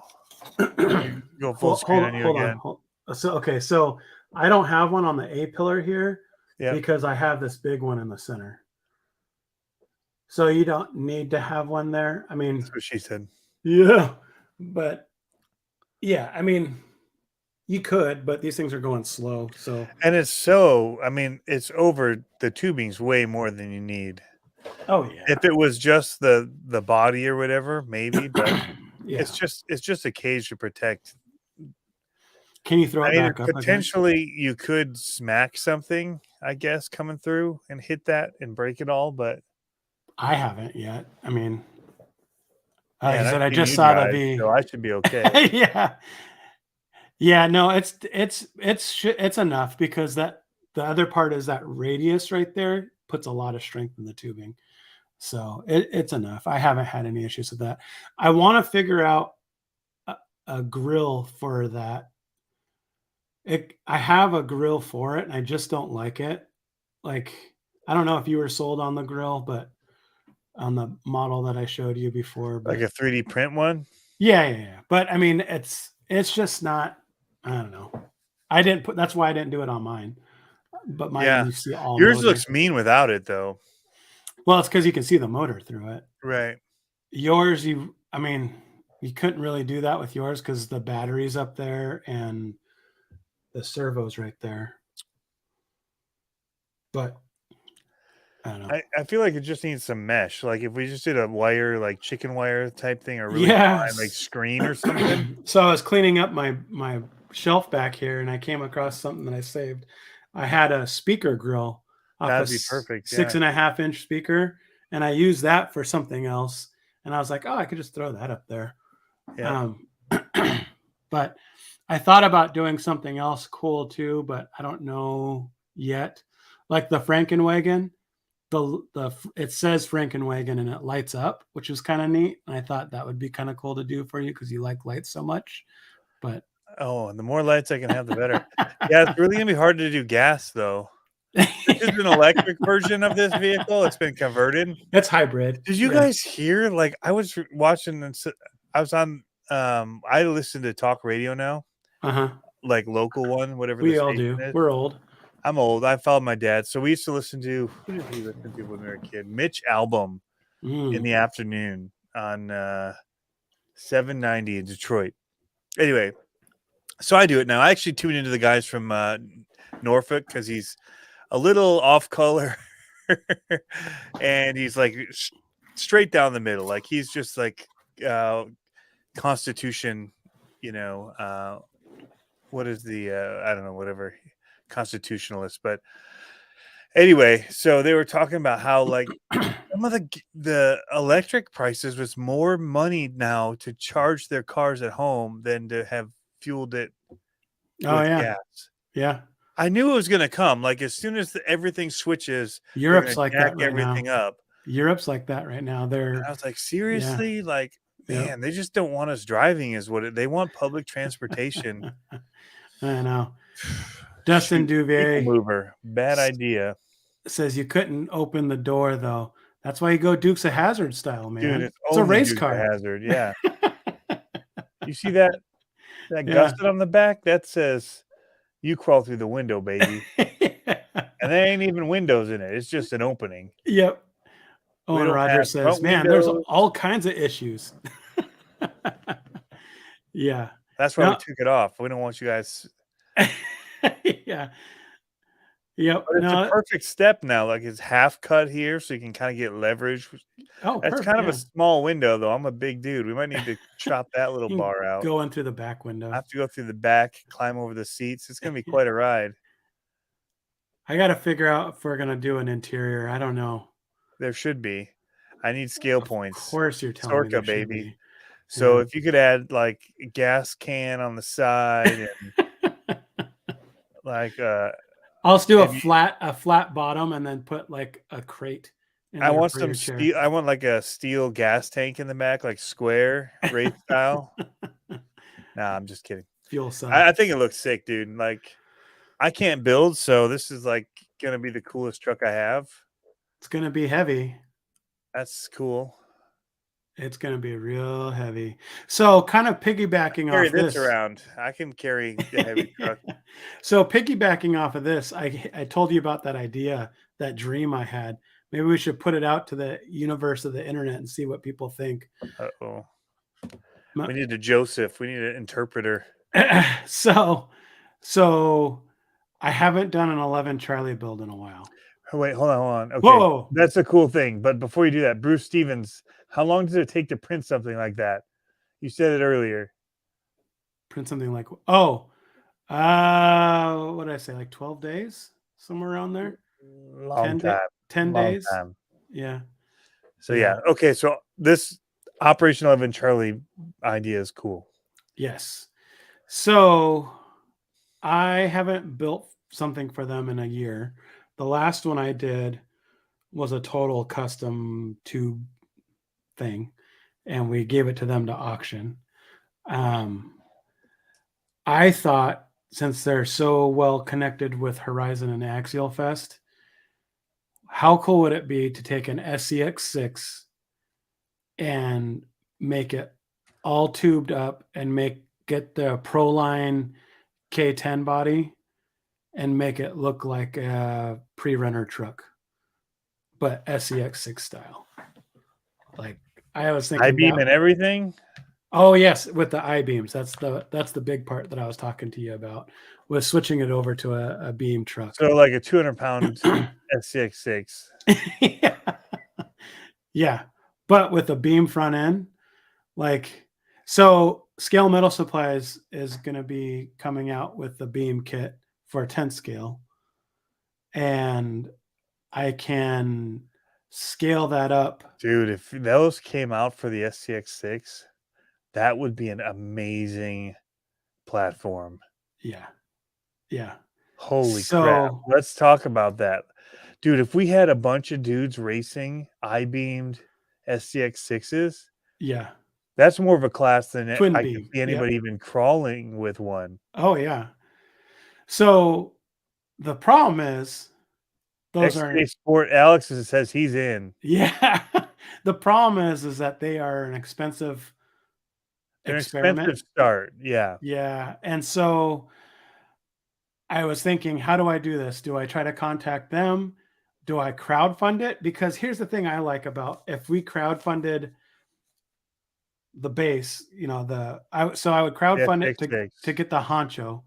let me go full screen on you Hold on. again. So okay, so I don't have one on the A pillar here Yep. because I have this big one in the center. So you don't need to have one there. I mean, That's what she said. yeah, but yeah, I mean, you could, but these things are going slow. So And it's over the tubing's way more than you need. oh yeah, If it was just the body or whatever, maybe, but yeah. it's just a cage to protect. Can you throw I it mean, back up again? potentially you could smack something, I guess, coming through and hit that and break it all, but I haven't yet. I mean, like yeah, I and I've said, I seen just you saw the drive, V. so I should be okay. Yeah, yeah. No, it's enough because the other part is that radius right there puts a lot of strength in the tubing. So it's enough. I haven't had any issues with that. I want to figure out a, a grill for that. I have a grill for it, and I just don't like it. Like I don't know if you were sold on the grill, but on the model that I showed you before, Like but a 3D print one? yeah. But I mean, it's just not. I don't know. I didn't put. That's why I didn't do it on mine. But mine, Yeah. you see all Yours motor. looks mean without it, though. Well, it's because you can see the motor through it. Right. Yours, I mean, you couldn't really do that with yours because the battery's up there and the servo's right there. But I don't know. I feel like it just needs some mesh. Like if we just did a wire, like chicken wire type thing, or really fine, like Yes. screen or something, So I was cleaning up my shelf back here, and I came across something that I saved. I had a speaker grill off a that'd be perfect. six Yeah. and a half inch speaker, and I used that for something else. And I was like, oh, I could just throw that up there. Yeah. Um, but I thought about doing something else cool too, but I don't know yet. Like the Frankenwagon, the it says Frankenwagen and it lights up, which is kind of neat. And I thought that would be kind of cool to do for you because you like lights so much. But Oh, and the more lights I can have, the better. Yeah, it's really gonna be hard to do gas though. This is an electric version of this vehicle. It's been converted. it's hybrid. Did you Yeah. guys hear? Like I was watching and I was on I listen to talk radio now, Uh-huh. like local one, whatever the We all station do. is. We're old. I'm old. I followed my dad. So we used to listen to who did we listen to when we were a kid? Mitch Albom in Mm. the afternoon on 790 in Detroit. Anyway, so I do it now. I actually tune into the guys from Norfolk because he's a little off color and he's like straight down the middle. Like he's just like Constitution, what is the I don't know, whatever constitutionalist, but anyway, so they were talking about how like some of the electric prices was more money now to charge their cars at home than to have fueled it Oh with yeah. gas. Yeah. I knew it was going to come. Like as soon as everything switches, they're going Europe's to like jack that right everything now. up. Europe's like that right now. And I They're was like, yeah. seriously? Like, Yep. man, they just don't want us driving is what they want public transportation. I know. Dustin Shoot, people Duvier mover. Bad idea. says you couldn't open the door though. That's why you go Dukes of Hazard style, Dude, man. it's It's a only race Dukes of car. Hazard. Yeah. You see that Yeah. gusset on the back? That says you crawl through the window, baby. And there ain't even windows in it. It's just an opening. Yep. We Owen don't have Rogers says, front "Man, there's windows. all kinds of issues." Yeah. That's why we No. took it off. We don't want you guys. Yeah. Yep. But it's a No. perfect step now. Like it's half cut here, so you can kind of get leverage. Oh, That's perfect. kind of a Yeah. small window, though. I'm a big dude. We might need to chop that little You can bar out. go in through the back I window. have to go through the back, climb over the seats. It's gonna be quite a ride. I got to figure out if we're gonna do an interior. I don't know. There should be. I need scale Of points. course you're telling me Sorka, there should baby. be. So Yeah. if you could add like a gas can on the side and like I'll just do maybe a flat bottom and then put like a crate in I there want for some your chair. steel. I want like a steel gas tank in the back, like square race style. Nah, I'm just kidding. Fuel I cell. think it looks sick, dude. Like I can't build, so this is like gonna be the coolest truck I have. It's gonna be heavy. That's cool. It's gonna be real heavy. So kind of piggybacking Carry off this this. around. I can carry the heavy truck. So piggybacking off of this, I told you about that idea, that dream I had. Maybe we should put it out to the universe of the internet and see what people think. Uh-oh. My- We need a Joseph. We need an interpreter. so so I haven't done an 11 Charlie build in a while. Oh, wait, hold on, hold on. Okay. Whoa! That's a cool thing. But before you do that, Bruce Stevens, how long does it take to print something like that? You said it earlier. Print something like what did I say? Like 12 days? Somewhere around there? Long 10 day time. 10 Long days? time. Yeah. So Yeah. yeah. Okay. So this Operation 11 Charlie idea is cool. Yes. So I haven't built something for them in a year. The last one I did was a total custom tube thing, and we gave it to them to auction. Um, I thought since they're so well connected with Horizon and Axial Fest, how cool would it be to take an SCX6 and make it all tubed up and get the Proline K10 body and make it look like a pre-runner truck, but SCX6 style. Like I was High thinking beam that. and everything. Oh yes, with the I beams. That's the big part that I was talking to you about, was switching it over to a beam truck. So like a 200-pound SCX6. Yeah. Yeah, but with a beam front end, like so. Scale Metal Supplies is going to be coming out with the beam kit for a 10 scale, and I can scale that up. Dude, if those came out for the SCX6, that would be an amazing platform. Yeah. Yeah. Holy crap. So, Let's talk about that. Dude, if we had a bunch of dudes racing I-beamed SCX6s, yeah. that's more of a class than Twin I could beam. see Yep. anybody even crawling with one. Oh, yeah. So, the problem is those XK are Sport Alex says he's in. yeah. The problem is that they are an expensive They're an experiment. expensive start. Yeah. Yeah. And so I was thinking, how do I do this? Do I try to contact them? Do I crowdfund it? Because here's the thing I like about, if we crowdfunded the base, I would The crowdfund it to SCX6. get the honcho,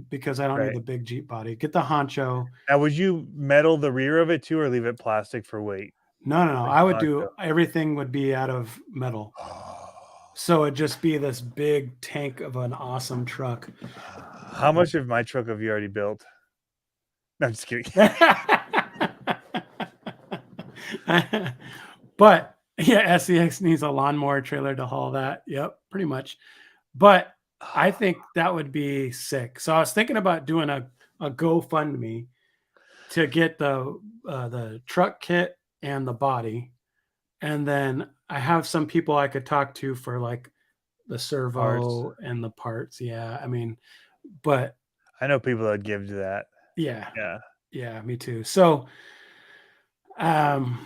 because I don't need Right. the big Jeep body. Get the honcho. Now, would you metal the rear of it too or leave it plastic for weight? No, no, no. Like I the would Honcho? do everything would be out of metal. Oh. So it'd just be this big tank of an awesome truck. How much of my truck have you already built? No, I'm just kidding. But yeah, SEX needs a lawnmower trailer to haul that. Yep, pretty much. But I think that would be sick. So I was thinking about doing a GoFundMe to get the truck kit and the body, and then I have some people I could talk to for like the Parts. servo and the parts. Yeah, I mean, but I know people that give to that. yeah, Yeah. yeah, me too. So, um,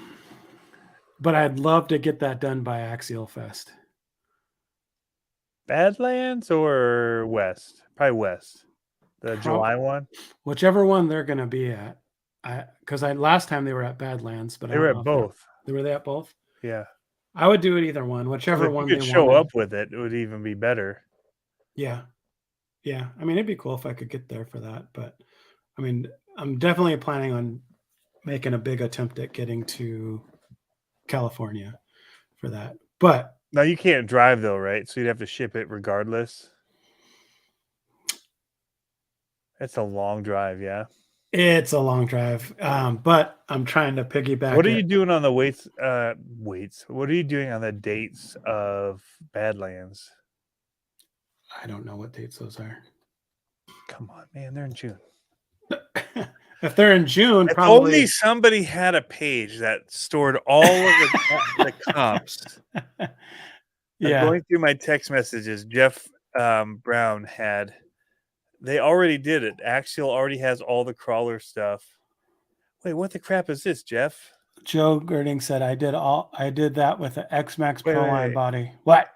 but I'd love to get that done by Axial Fest. Badlands or West? Probably West. The Pro- July one? Whichever one they're going to be at. Because I last time they were at Badlands, but I They were don't know at if they're both. they were they at both. Yeah. I would do it either one, Because whichever if you one could they show wanted. up with it, it would even be better. Yeah, yeah. I mean, it'd be cool if I could get there for that, but I mean, I'm definitely planning on making a big attempt at getting to California for that. But Now you can't drive though, right? So you'd have to ship it regardless. It's a long drive, yeah. It's a long drive, but I'm trying to What piggyback are you it. doing on the weights? What are you doing on the dates of Badlands? I don't know what dates those are. Come on, man, they're in June. If they're in June, If only probably. somebody had a page that stored all of the comps. I'm Yeah, going through my text messages. Jeff Brown had. They already did it. Axial already has all the crawler stuff. Wait, what the crap is this, Jeff? Joe Girding said I did that with the X Max Wait, Pro wait, Line wait. body. What?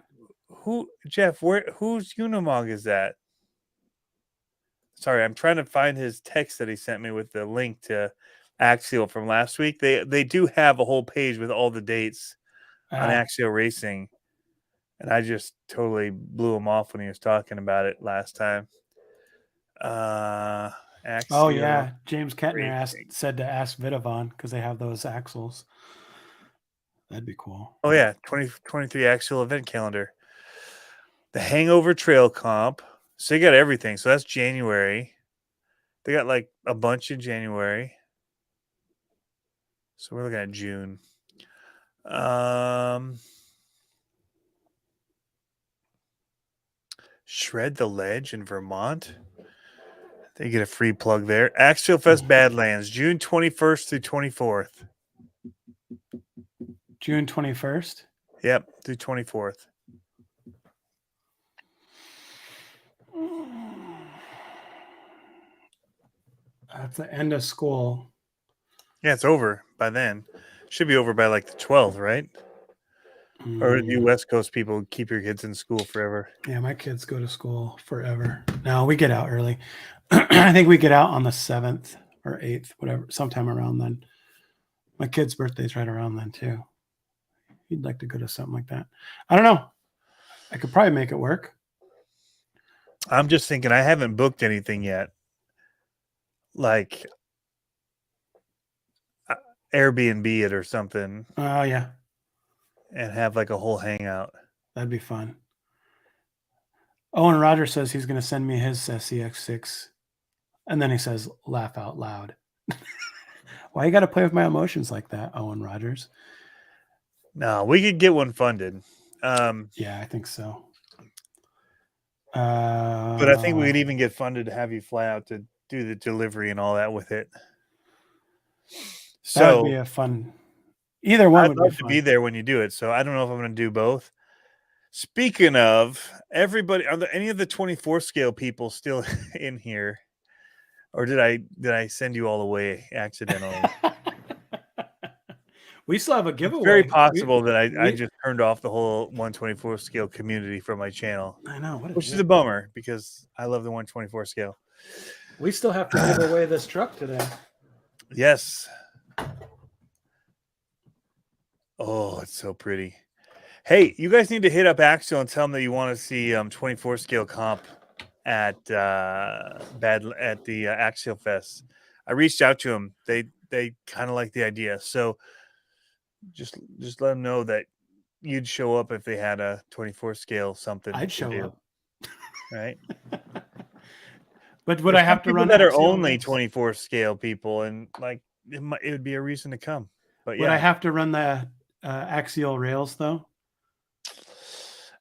Who, Jeff? Whose Unimog is that? Sorry, I'm trying to find his text that he sent me with the link to Axial from last week. They do have a whole page with all the dates on Uh, Axial Racing, and I just totally blew him off when he was talking about it last time. Uh, oh Axial yeah, James Kettner Racing. said to ask Vidavon because they have those axles. That'd be cool. Oh yeah, 2023 Axial event calendar. The Hangover Trail Comp. So you got everything. So that's January. They got like a bunch in January. So we're looking at June. Shred the Ledge in Vermont. They get a free plug there. Axial Fest Badlands, June 21st through 24th. June 21st. Yep, through 24th. That's the end of school. Yeah, it's over by then. Should be over by like the 12th, right? Or do you West Coast people keep your kids in school forever? Yeah, my kids go to school forever. No, we get out early. I think we get out on the 7th or 8th, whatever, sometime around then. My kid's birthday's right around then too. He'd like to go to something like that. I don't know. I could probably make it work. I'm just thinking I haven't booked anything yet. Like Airbnb it or something Oh yeah, and have like a whole hangout. that'd be fun. Owen Rogers says he's going to send me his CX6, and then he says, "Laugh out loud." Why you got to play with my emotions like that, Owen Rogers? No, we could get one funded. Yeah, I think so. But I think we could even get funded to have you fly out to do the delivery and all that with it. That would be So a fun. Either one I'd would be love to be fun. there when you do it. So I don't know if I'm going to do both. Speaking of everybody, are there any of the 24 scale people still in here, or did I send you all away accidentally? We still have a It's very giveaway. possible that I We just turned off the whole 124 scale community from my channel, I know what which is is a it? bummer because I love the 124 scale. We still have to give away this truck today. Yes. Oh, it's so pretty. Hey, you guys need to hit up Axel and tell them that you want to see 24 scale comp at the Axial Fest. I reached out to them. They kind of like the idea. So just let them know that you'd show up if they had a 24 scale something I'd to show do. up. Right? But would There's I some have to people run that are axial only rails? 24 scale people, and like it would be a reason to come. But Would I yeah, have to run the axial rails though?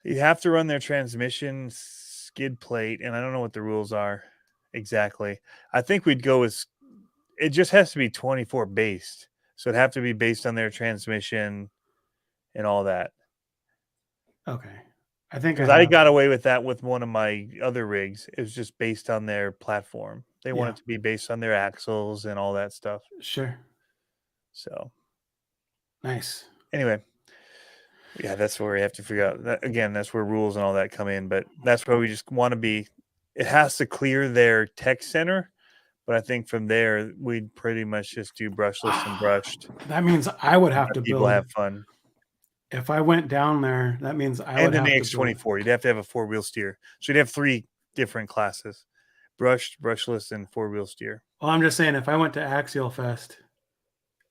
you have to run their transmission skid plate, and I don't know what the rules are exactly. I think we'd go with it just has to be 24 based. So it'd have to be based on their transmission and all that. Okay. I think I Because I have. got away with that with one of my other rigs. It was just based on their platform. They want Yeah. it to be based on their axles and all that stuff. Sure. So Nice. anyway, yeah, that's where we have to figure out that again, that's where rules and all that come in. But that's where we just want to be. It has to clear their tech center. But I think from there, we'd pretty much just do brushless and brushed. That means I would And have let to people build. have fun. If I went down there, that means I would And an have to build. X24. You'd have to have a four-wheel steer. So you'd have three different classes: brushed, brushless, and four-wheel steer. Well, I'm just saying, if I went to Axial Fest,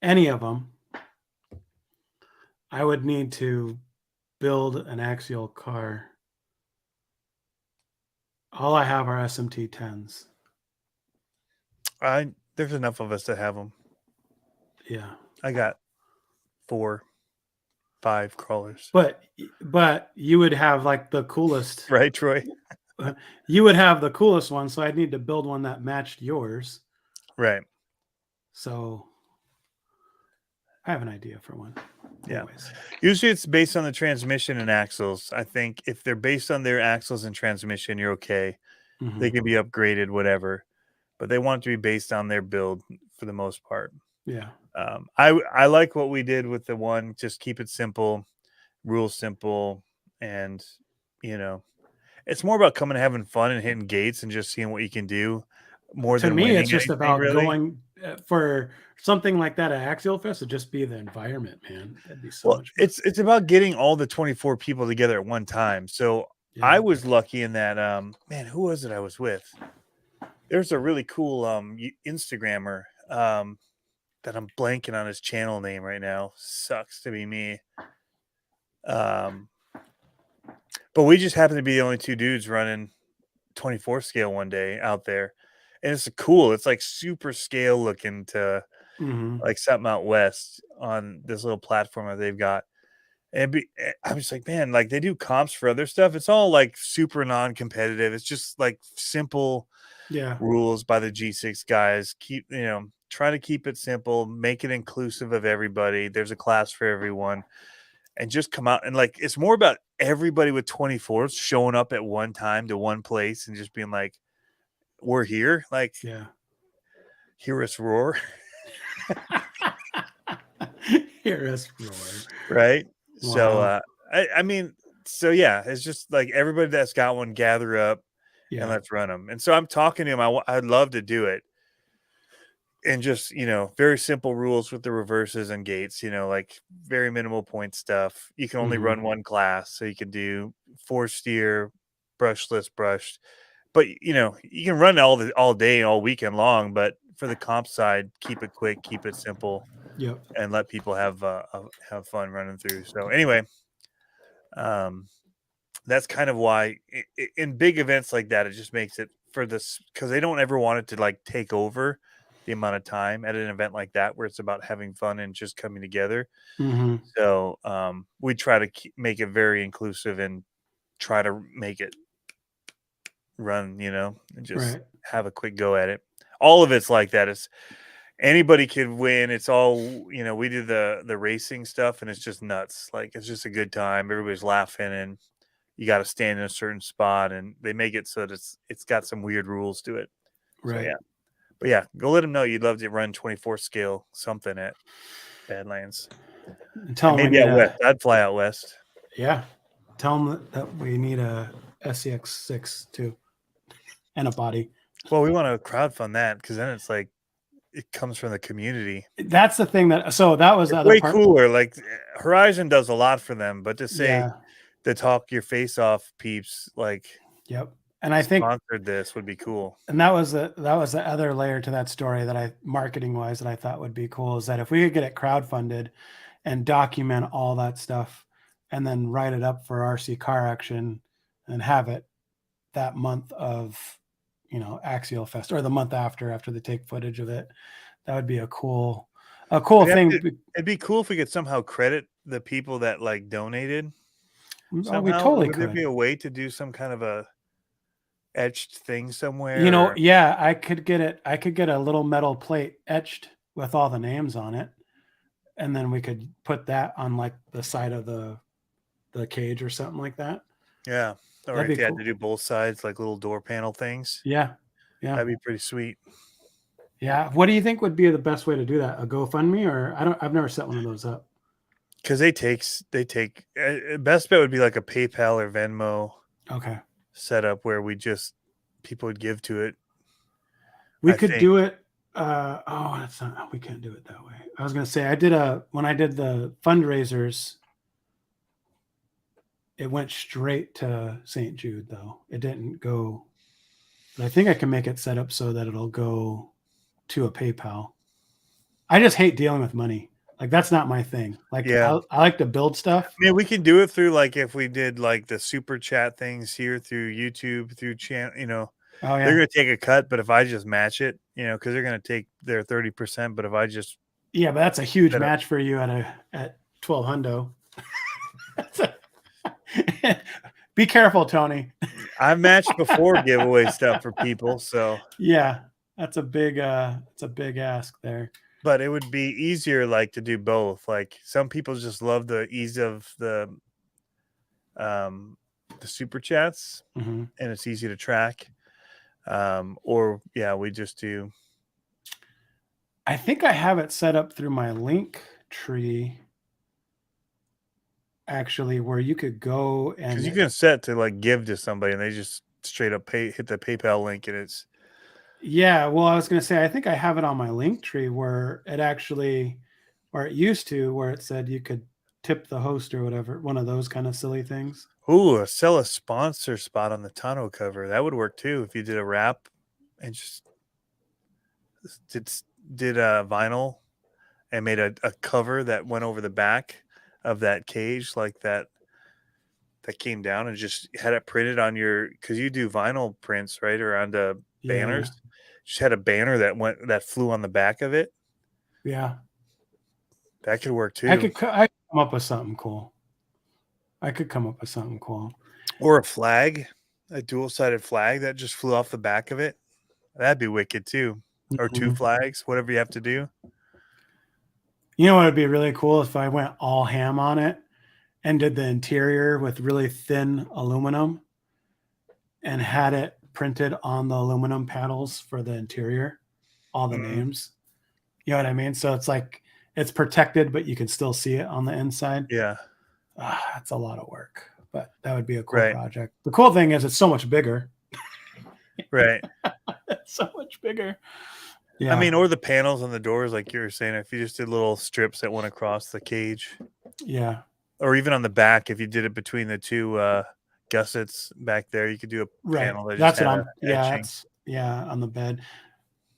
any of them, I would need to build an axial car. All I have are SMT 10s. There's enough of us that have them. Yeah. I got 4, 5 crawlers. But you would have like the coolest. Right, Troy? You would have the coolest one, so I'd need to build one that matched yours. Right. So I have an idea for one. Yeah. Anyways. Usually it's based on the transmission and axles. I think if they're based on their axles and transmission, you're okay. Mm-hmm. They can be upgraded, whatever. But they want it to be based on their build for the most part. Yeah. I like what we did with the one. Just keep it simple, rules simple, and it's more about coming and having fun and hitting gates and just seeing what you can do more To than me, winning it's just anything, about really. going for something like that at Axial Fest. It'd just be the environment, man. That'd be so Well, much fun. it's about getting all the 24 people together at one time. So Yeah. I was lucky in that. Man, who was it I was with? There's a really cool Instagrammer that I'm blanking on his channel name right now. Sucks to be me. But we just happened to be the only 2 dudes running 24 scale one day out there. And it's cool. It's like super scale looking to like something out west on this little platform that they've got. And I'm just like, man, like they do comps for other stuff. It's all like super non-competitive. It's just like simple rules by the G6 guys. Try to keep it simple, make it inclusive of everybody. There's a class for everyone. And just come out and like it's more about everybody with 24s showing up at one time to one place and just being like, we're here. Like, hear us roar. Hear us roar. Right. Wow. So I mean, so yeah, it's just like everybody that's got one, gather up and let's run them. And so I'm talking to him. I'd love to do it. And just, very simple rules with the reverses and gates, like very minimal point stuff. You can only run one class. So you can do 4 steer, brushless, brushed. But, you can run all day, all weekend long. But for the comp side, keep it quick, keep it simple. Yep. And let people have fun running through. So anyway, that's kind of why in big events like that, it just makes it for this, because they don't ever want it to like take over the amount of time at an event like that where it's about having fun and just coming together. So we try to make it very inclusive and try to make it run, and just have a quick go at it. All of it's like that. It's anybody could win. It's all, we do the racing stuff and it's just nuts. Like it's just a good time. Everybody's laughing and you got to stand in a certain spot and they make it so that it's got some weird rules to it. Right. So, yeah. But yeah, go let them know you'd love to run 24 scale something at Badlands. Tell them maybe out west. I'd fly out west. Yeah. Tell them that we need a SCX6 too and a body. Well, we want to crowdfund that because then it's like it comes from the community. That's the thing that was the other way part. Cooler. Like Horizon does a lot for them, but to say to talk your face off, peeps, like and I think sponsored this would be cool. And that was the other layer to that story that marketing wise that I thought would be cool is that if we could get it crowdfunded and document all that stuff and then write it up for RC Car Action and have it that month of Axial Fest or the month after they take footage of it, that would be a cool thing. It'd be cool if we could somehow credit the people that like donated. Oh, we totally would could. there be a way to do some kind of a etched thing somewhere? I could get a little metal plate etched with all the names on it, and then we could put that on like the side of the cage or something like that. Yeah. Or if you had to do both sides, like little door panel things. Yeah. That'd be pretty sweet. Yeah. What do you think would be the best way to do that? A GoFundMe or I've never set one of those up. Because they take best bet would be like a PayPal or Venmo setup where people would give to it. We could do it. We can't do it that way. I was going to say when I did the fundraisers, it went straight to St. Jude though. It didn't go, but I think I can make it set up so that it'll go to a PayPal. I just hate dealing with money. Like that's not my thing. Like I like to build stuff. I mean, we can do it through like if we did like the super chat things here through YouTube, through channel, Oh They're yeah. going to take a cut, but if I just match it, because they're going to take their 30%, but if I just Yeah, but that's a huge set up, match for you at 12 hundo. Be careful, Tony. I've matched before giveaway stuff for people, so Yeah, that's a big ask there. but it would be easier like to do both. Like some people just love the ease of um the super chats Mm-hmm. and it's easy to track. Or yeah, we just do. I think I have it set up through my link tree actually, where you could go Because you and can set to like give to somebody and they just straight up hit the PayPal link and it's yeah, well, I was going to say I think I have it on my link tree where it actually, or it used to, where it said you could tip the host or whatever, one of those kind of silly things. sell a sponsor spot on the tonneau cover. That would work too if you did a wrap and just did did a vinyl and made a cover that went over the back of that cage like that came down and just had it printed on your because you do vinyl prints right or onto Yeah, banners. Just had a banner that flew on the back of it. yeah. That could work I too. could I could come up with something cool. I could come up with something cool. Or a flag, a dual-sided flag that just flew off the back of it. That'd be wicked too. Or two Mhm. flags, whatever you have to do. You know what would be really cool if I went all ham on it and did the interior with really thin aluminum and had it printed on the aluminum panels for the interior, all the Mhm. names. You know what I mean? So it's like it's protected, but you can still see it on the inside. Yeah. That's a lot of work, but that would be a cool Right. project. The cool thing is it's so much bigger. Right. It's so much bigger. I Yeah. mean, or the panels on the doors, like you were saying, if you just did little strips that went across the cage. Yeah. Or even on the back, if you did it between the two gussets back there, you could do a Right. panel that just That's what had a I'm yeah, etching. that's yeah, on the bed.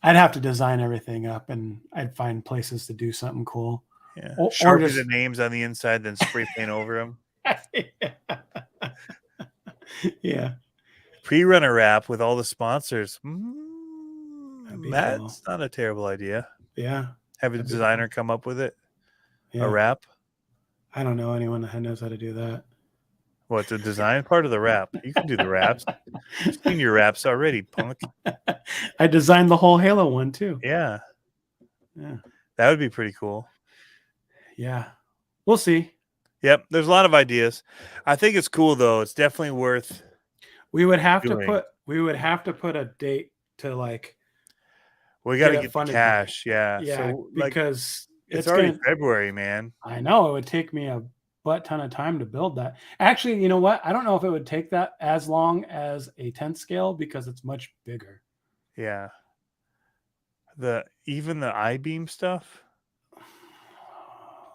I'd have to design everything up and I'd find places to do something cool. Yeah. Or Sharpie the just names on the inside, then spray paint over them. yeah, Pre-runner wrap with all the sponsors. that'd be cool. That's not a terrible idea. Yeah, Have a that'd be designer cool. come up with it. A Yeah. wrap. I don't know anyone that knows how to do that. What the design part of the wrap? You can do the wraps. I've seen your wraps already, punk. I designed the whole Halo one too. Yeah, Yeah. that would be pretty cool. Yeah. We'll see. Yep, there's a lot of ideas. I think it's cool though. It's definitely worth doing. We would have to put a date to like We got get to it get the funded cash. Yeah. yeah, So like, because it's it's already gonna February, man. I know it would take me a butt ton of time to build that. Actually, you know what? I don't know if it would take that as long as a 10th scale because it's much bigger. Yeah. Even the I-beam stuff.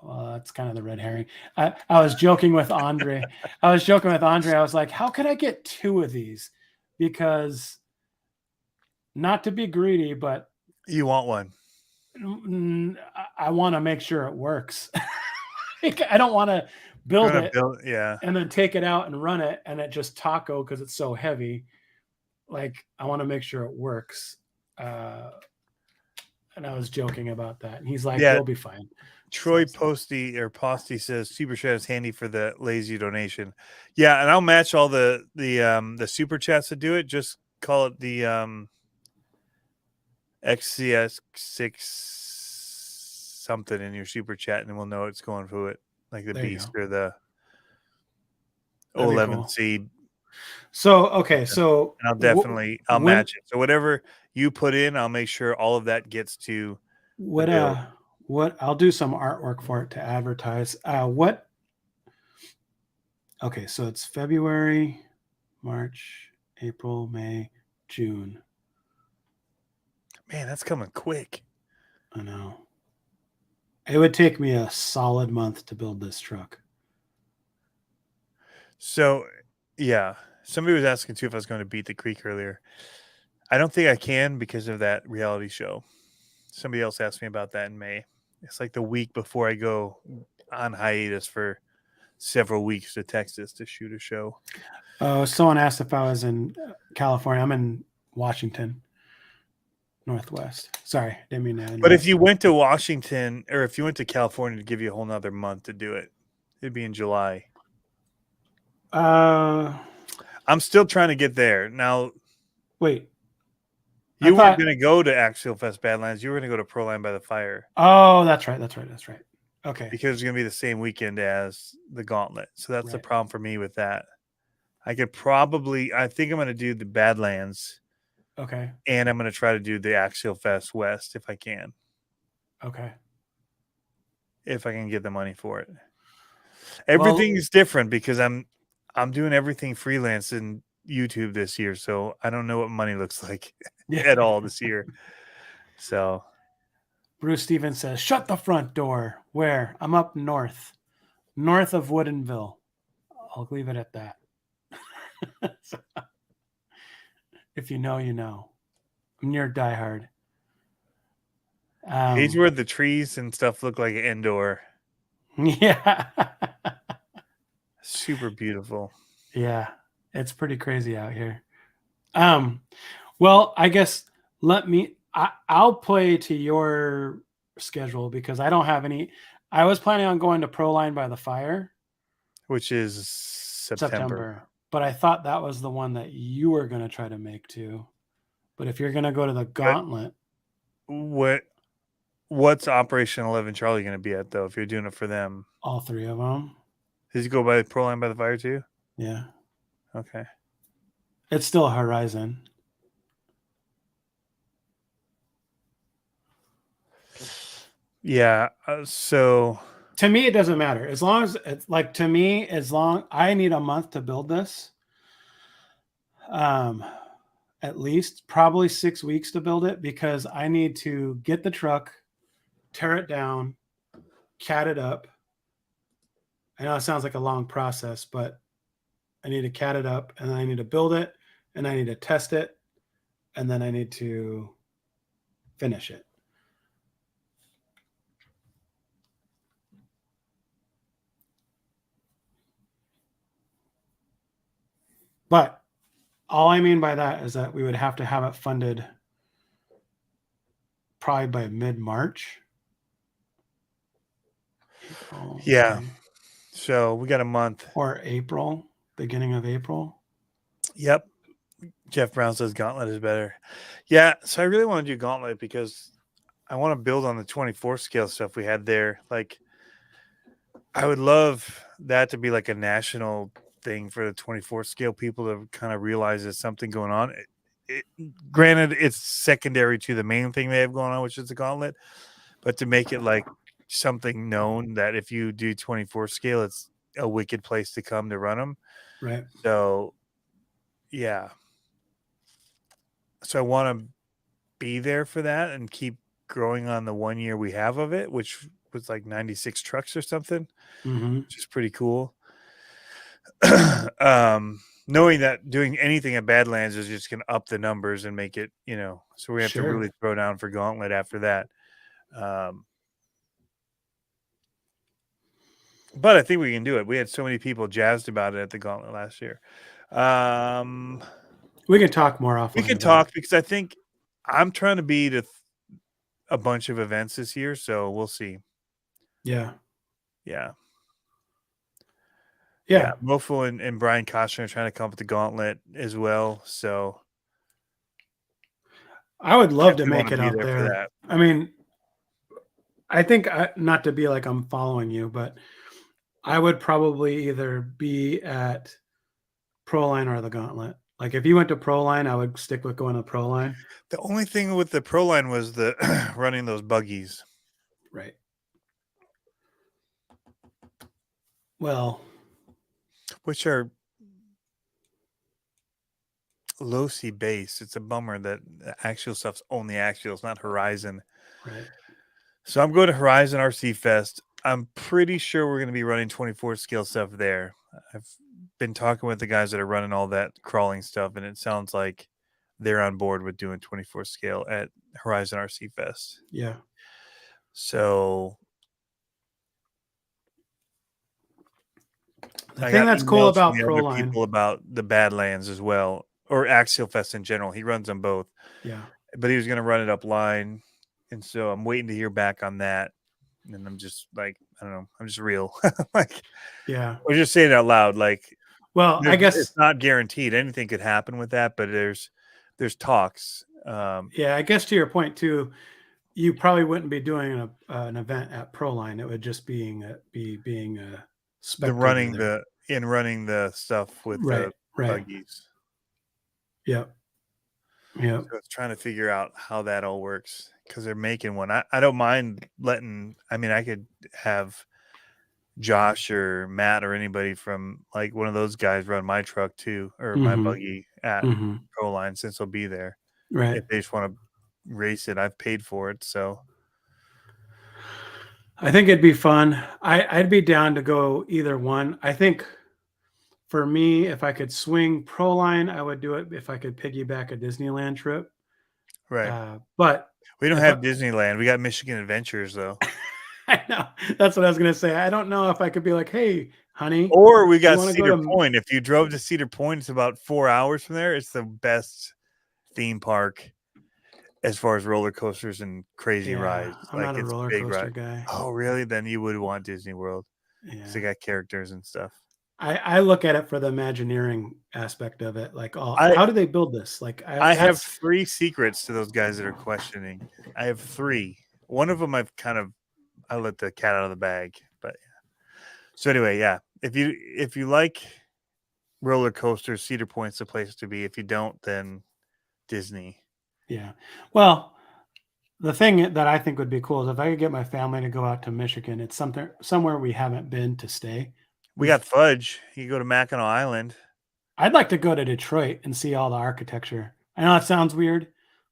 Well, that's kind of the red herring. I was joking with Andre. I was joking with Andre. I was like, how could I get two of these? Because not to be greedy, but You want one? I want to make sure it works. I don't want to You build want to it build? Yeah. and then take it out and run it and it just taco because it's so heavy. Like I want to make sure it works. And I was joking about that. And he's like, Yeah. you'll be fine. Troy So, Posty says super chat is handy for the lazy donation. Yeah, and I'll match all the super chats to do it. Just call it the XCS6 something in your super chat, and we'll know it's going for it, like the there you Beast go. or the That'd be 011 cool. seed. So okay, so And I'll when match it. So whatever you put in, I'll make sure all of that gets to the what build. what I'll do some artwork for it to advertise. What okay, so it's February, March, April, May, June. Man, that's coming quick. I know. It would take me a solid month to build this truck. So, yeah, somebody was asking too if I was going to beat the creek earlier. I don't think I can because of that reality show. Somebody else asked me about that in May. It's like the week before I go on hiatus for several weeks to Texas to shoot a show. Someone asked if I was in California. I'm in Washington, Northwest. Sorry, didn't mean to But interrupt. if you went to Washington or if you went to California, to give you a whole nother month to do it, it'd be in July. I'm still trying to get there. Now, wait. you weren't going to go to Axial Fest Badlands. You were going to go to Proline by the Fire. Oh, that's right. Okay. Because it's going to be the same weekend as the Gauntlet. So that's the problem for me with that. I think I'm going to do the Badlands. Okay. And I'm going to try to do the Axial Fest West if I can. Okay. If I can get the money for it. Everything is different because I'm doing everything freelance in YouTube this year, so I don't know what money looks like at all this year. So Bruce Stevens says, "Shut the front door." Where? I'm up north of Woodinville. I'll leave it at that. If you know, you know. I'm near Die Hard. He's where the trees and stuff look like indoor. Yeah. Super beautiful. Yeah. It's pretty crazy out here. Well, I guess I'll play to your schedule because I don't have any. I was planning on going to Proline by the Fire, which is September. But I thought that was the one that you were going to try to make too. But if you're going to go to the Gauntlet, what's Operation 11 Charlie going to be at though? If you're doing it for them, all three of them. Does he go by Proline by the Fire too? Yeah. Okay. It's still Horizon. Yeah. So to me, it doesn't matter as long as it's like to me. As long I need a month to build this. At least probably 6 weeks to build it because I need to get the truck, tear it down, cat it up. I know it sounds like a long process, but I need to cat it up and then I need to build it and I need to test it and then I need to finish it. But all I mean by that is that we would have to have it funded probably by mid-March. Yeah. May. So we got a month. Or April, beginning of April. Yep. Jeff Brown says Gauntlet is better. Yeah. So I really want to do Gauntlet because I want to build on the 24 scale stuff we had there. Like, I would love that to be like a national thing for the 24 scale people to kind of realize there's something going on. Granted, it's secondary to the main thing they have going on, which is the Gauntlet, but to make it like something known that if you do 24 scale, it's a wicked place to come to run them. Right. So, yeah. So I want to be there for that and keep growing on the 1 year we have of it, which was like 96 trucks or something, which is pretty cool. Knowing that doing anything at Badlands is just going to up the numbers and make it, so we have to really throw down for Gauntlet after that. But I think we can do it. We had so many people jazzed about it at the Gauntlet last year. We can talk more often. We can talk because I think I'm trying to be to a bunch of events this year, so we'll see. Yeah. Mofo and Brian Costner are trying to come up with the Gauntlet as well. So I would love to make it out there. I mean, I think not to be like I'm following you, but I would probably either be at Proline or the Gauntlet. Like if you went to Proline, I would stick with going to Proline. The only thing with the Proline was the running those buggies. Right. Well, which are low C base. It's a bummer that the axial stuff's only axials, not Horizon. Right. So I'm going to Horizon RC Fest. I'm pretty sure we're going to be running 24 scale stuff there. I've been talking with the guys that are running all that crawling stuff, and it sounds like they're on board with doing 24 scale at Horizon RC Fest. Yeah. So the thing that's cool about Proline, people about the Badlands as well. or Axial Fest in general. He runs them both. Yeah. But he was going to run it up line. And so I'm waiting to hear back on that. And I'm just like, I don't know. I'm just real. Like, Yeah. we're just saying it out loud. Like, Well, I guess it's not guaranteed. Anything could happen with that, but there's talks. yeah, I guess to your point too, you probably wouldn't be doing an event at Proline. It would just be being a The spectator running there. the stuff with Right. the Right. buggies. Yep. Yep. So it's trying to figure out how that all works because they're making one. I don't mind letting. I mean, I could have Josh or Matt or anybody from like one of those guys run my truck too, or my Mm-hmm. buggy at Mm-hmm. Proline since they'll be there. Right. If they just want to race it, I've paid for it. So I think it'd be fun. I'd be down to go either one. I think for me, if I could swing Proline, I would do it if I could piggyback a Disneyland trip. right. But We don't if have I, Disneyland. We got Michigan Adventures though. I know that's what I was gonna say. I don't know if I could be like, "Hey, honey, Or we you got want to go Cedar to?" Point. If you drove to Cedar Point, it's about 4 hours from there. It's the best theme park as far as roller coasters and crazy Yeah, rides. I'm Like not a it's roller big coaster ride. guy. Oh, really? Then you would want Disney World because they Yeah, got characters and stuff. I look at it for the Imagineering aspect of it. Like, oh, I how do they build this? Like, I have that's 3 secrets to those guys that are questioning. I have 3. One of them I let the cat out of the bag. But so anyway, yeah. If you like roller coasters, Cedar Point's the place to be. If you don't, then Disney. yeah. Well, the thing that I think would be cool is if I could get my family to go out to Michigan. It's somewhere we haven't been to stay. We got Fudge. You go to Mackinac Island. I'd like to go to Detroit and see all the architecture. I know it sounds weird,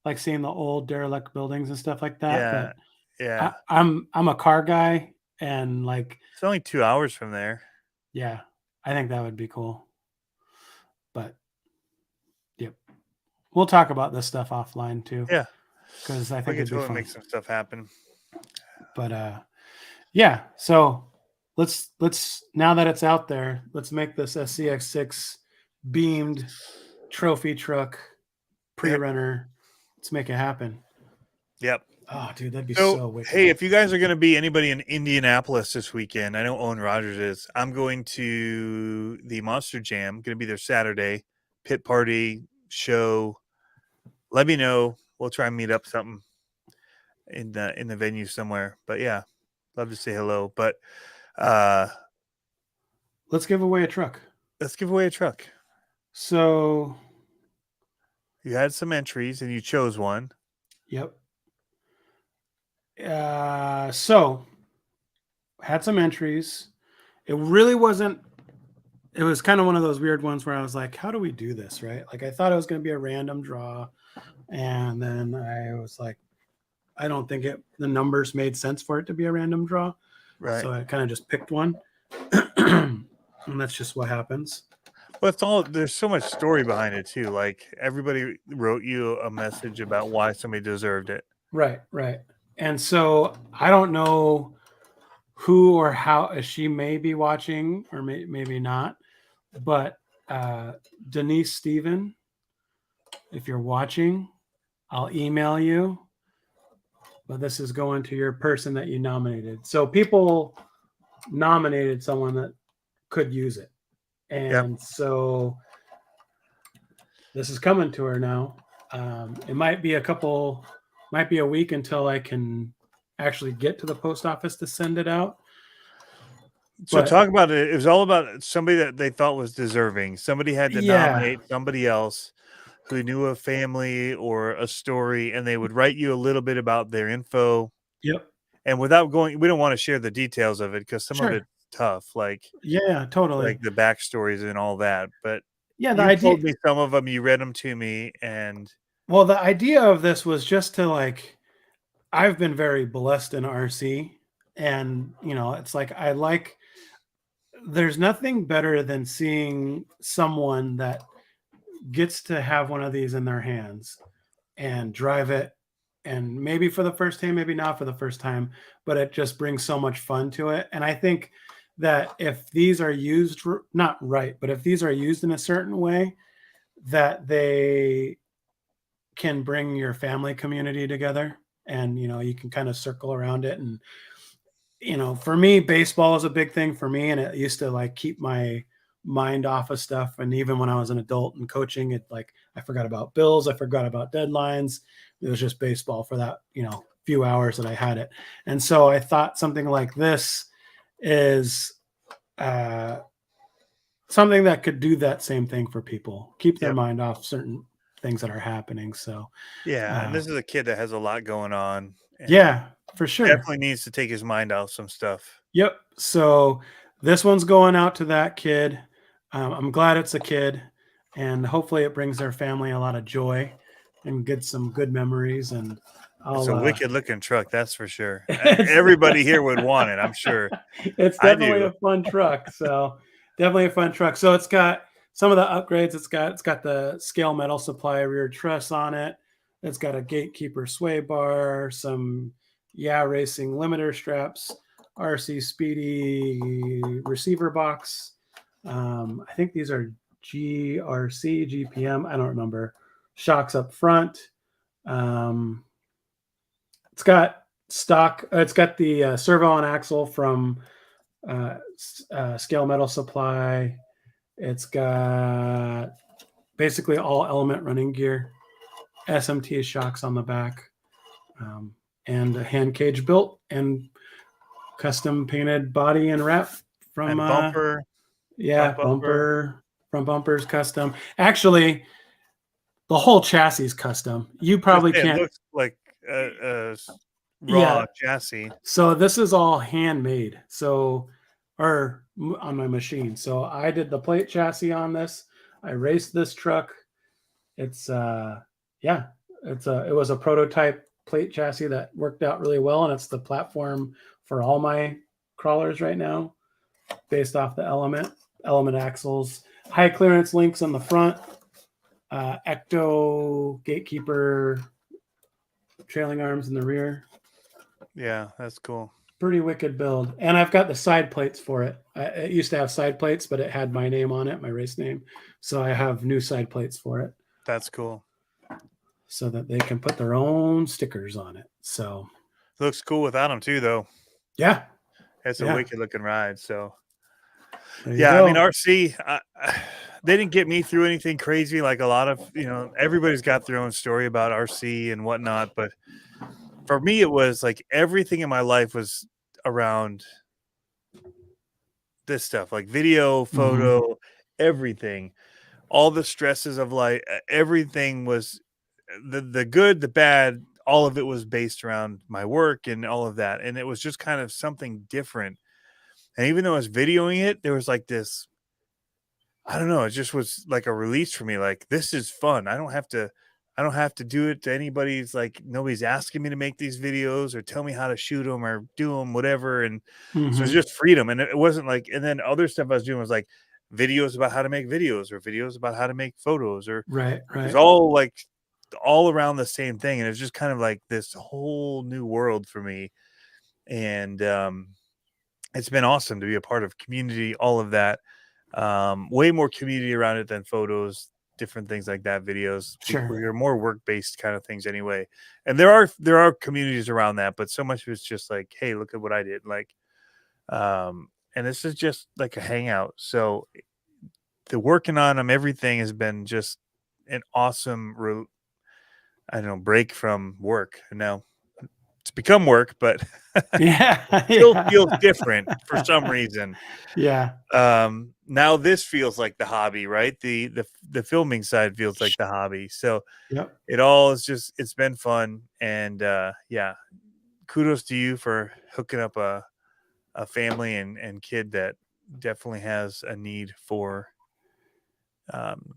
like seeing the old derelict buildings and stuff like that, Yeah. but Yeah. I'm a car guy, and like, It's only 2 hours from there. yeah, I think that would be cool. But yep, we'll talk about this stuff offline too, Yeah. because I We think could it'd be totally fun. make some stuff happen. But yeah. So let's now that it's out there, let's make this SCX6 beamed trophy truck Yep. pre-runner. Let's make it happen. Yep. Oh, dude, that'd be So, so wicked. hey, if you guys are going to be anybody in Indianapolis this weekend, I know Owen Rogers is. I'm going to the Monster Jam. Going to be there Saturday. Pit party show. Let me know. We'll try and meet up something in the venue somewhere. But yeah, love to say hello. But Let's give away a truck. let's give away a truck. So, You had some entries and you chose one. yep. So had some entries. It really wasn't. It was kind of one of those weird ones where I was like, "How do we do this?" Right? Like I thought it was going to be a random draw, and then I was like, "I don't think the numbers made sense for it to be a random draw." Right. So I kind of just picked one, and that's just what happens. Well, there's so much story behind it too. Like everybody wrote you a message about why somebody deserved it. Right, right. And so I don't know who or how she may be watching or maybe not, but Denise Steven, if you're watching, I'll email you. But this is going to your person that you nominated. So people nominated someone that could use it. Yep. And so this is coming to her now. It might be a week until I can actually get to the post office to send it out. So But talk about it. It was all about somebody that they thought was deserving. Somebody had to nominate somebody else who knew a family or a story, and they would write you a little bit about their info. Yep. And without going, we don't want to share the details of it because some of Sure. it's tough, like Totally. the backstories and all that. But Yeah, the you idea. told me some of them. You read them to me, and Well, the idea of this was just to like, I've been very blessed in RC, and it's like there's nothing better than seeing someone that gets to have one of these in their hands and drive it, and maybe for the first time, maybe not for the first time, but it just brings so much fun to it. And I think that if these are used not right, but if these are used in a certain way, that they can bring your family community together, and you can kind of circle around it. And for me, baseball is a big thing for me, and it used to like keep my mind off of stuff. And even when I was an adult and coaching, it like I forgot about bills, I forgot about deadlines. It was just baseball for that few hours that I had it. And so I thought something like this is uh, something that could do that same thing for people, keep their Yep. mind off certain things that are happening. So Yeah, and uh, this is a kid that has a lot going on and yeah, for sure. definitely needs to take his mind off some stuff. Yep. So this one's going out to that kid. I'm glad it's a kid, and hopefully it brings their family a lot of joy and get some good memories. And It's I'll a wicked looking truck, that's for sure. it's Everybody here would want it, I'm sure. it's I definitely do. a fun truck. So definitely a fun truck. So it's got some of the upgrades. It's got the scale metal supply rear truss on it. It's got a gatekeeper sway bar, some racing limiter straps, RC Speedy receiver box. I think these are GRC, GPM. I don't remember. Shocks up front. Um, it's got stock. It's got the servo on axle from scale metal supply. It's got basically all element running gear, SMT shocks on the back, and a hand cage built and custom painted body and wrap from And bumper, front bumper. bumper, front bumpers custom. Actually, the whole chassis is custom. You Just probably say it can't. looks like a raw Yeah. chassis. So this is all handmade. So, or on my machine. So I did the plate chassis on this. I raced this truck. It's yeah, it was a prototype plate chassis that worked out really well, and it's the platform for all my crawlers right now, based off the element axles, high clearance links on the front, ecto gatekeeper trailing arms in the rear. Yeah, that's cool. Pretty wicked build. And I've got the side plates for it. It used to have side plates, but it had my name on it, my race name. So I have new side plates for it That's cool. so that they can put their own stickers on it. So Looks cool without them too, though. yeah, It's a yeah, wicked looking ride. So there you yeah, I mean go. RC, they didn't get me through anything crazy like a lot of everybody's got their own story about RC and whatnot, but for me it was like everything in my life was around this stuff, like video, Mm-hmm. photo, everything, all the stresses of life, everything was the good, the bad, all of it was based around my work and all of that, and it was just kind of something different. And even though I was videoing it, there was like this, I don't know, it just was like a release for me. Like, this is fun. I don't have to do it to anybody's, like, nobody's asking me to make these videos or tell me how to shoot them or do them, whatever. And so it's Mm-hmm. just freedom. And it wasn't like, and then other stuff I was doing was like videos about how to make videos or videos about how to make photos, or Right, it was right. all like all around the same thing. And it was just kind of like this whole new world for me. And it's been awesome to be a part of community, all of that. Way more community around it than photos, different things like that, videos. Sure. We're more work based kind of things anyway. And there are communities around that, but so much of it's just like, hey, look at what I did. Like, and this is just like a hangout. So the working on them, everything has been just an awesome, I don't know, break from work. And now it's become work, but Yeah, it still feels yeah. different for some reason. Yeah. Now this feels like the hobby, right? The filming side feels like the hobby. So Yep. it all is just, it's been fun. And yeah, kudos to you for hooking up a family and kid that definitely has a need for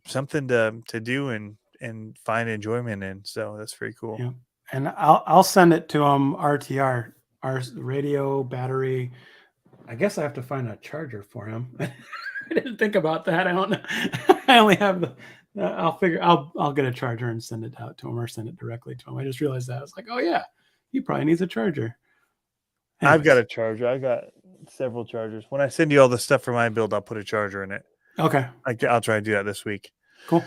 something to do and find enjoyment in. So that's very cool. Yeah. And I'll send it to them RTR, our radio battery. I guess I have to find a charger for him. I didn't think about that. I don't know. I only have the. I'll figure. I'll get a charger and send it out to him, or send it directly to him. I just realized that. I was like, oh yeah, he probably needs a charger. I've got Anyways, a charger. I got several chargers. When I send you all the stuff for my build, I'll put a charger in it. okay, I'll try to do that this week. cool.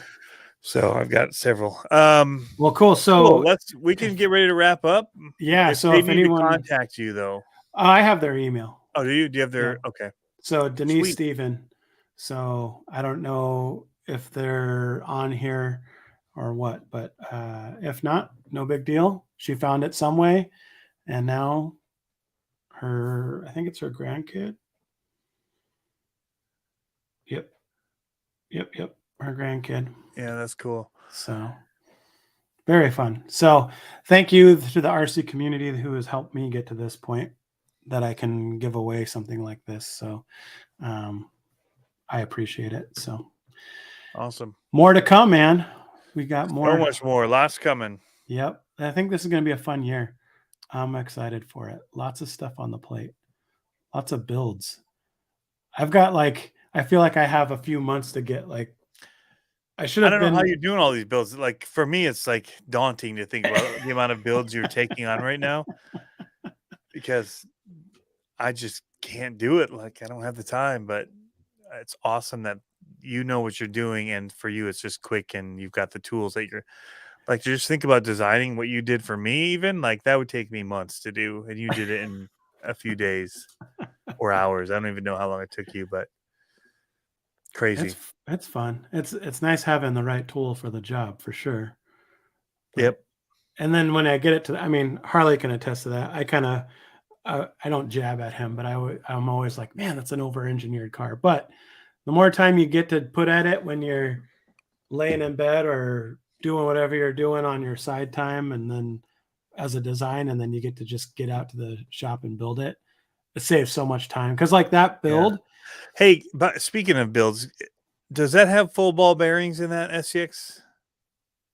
So I've got several. Well, cool. Cool. So We can get ready to wrap up. yeah, If so they if need to anyone, contact you though. I have their email. Oh, do you? Do you have Yeah. their okay. So Denise Sweet. Steven. So I don't know if they're on here or what, but if not, no big deal. She found it some way, and now I think it's her grandkid. Yep, yep, her grandkid. Yeah, that's cool. So very fun. So thank you to the RC community who has helped me get to this point that I can give away something like this. So um, I appreciate it. So Awesome. more to come, man. We got So more. much more. Lots coming. Yep. I think this is going to be a fun year. I'm excited for it. Lots of stuff on the plate. Lots of builds. I've got I feel like I have a few months to get I should I have don't know how been. you're doing all these builds. Like for me, it's like daunting to think about the amount of builds you're taking on right now because I just can't do it. Like I don't have the time, but it's awesome that you know what you're doing, and for you, it's just quick, and you've got the tools that you're like. Just think about designing what you did for me. Even like that would take me months to do, and you did it in a few days or hours. I don't even know how long it took you, but crazy. It's fun. It's nice having the right tool for the job for sure. Yep. But and then when I get it to, I mean, Harley can attest to that. I kind of I don't jab at him, but I'm always like, man, that's an over-engineered car. But the more time you get to put at it when you're laying in bed or doing whatever you're doing on your side time, and then as a design, and then you get to just get out to the shop and build it. It saves so much time because like that Yeah. build. Hey, but speaking of builds, does that have full ball bearings in that SCX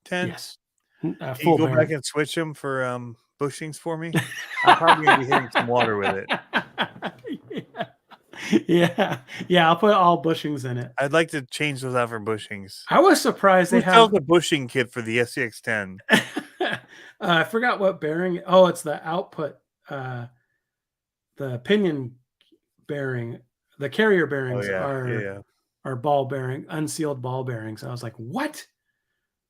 10? Yes, Can you full go back bearing. and switch them for bushings for me? I'm probably gonna be hitting some water with it. Yeah. I'll put all bushings in it. I'd like to change those out for bushings. I was surprised they Who sells have. a bushing kit for the SCX 10? I forgot what bearing. Oh, it's the output, the pinion bearing. The carrier Oh bearings yeah, are yeah. ball bearing, unsealed ball bearings. I was like, what?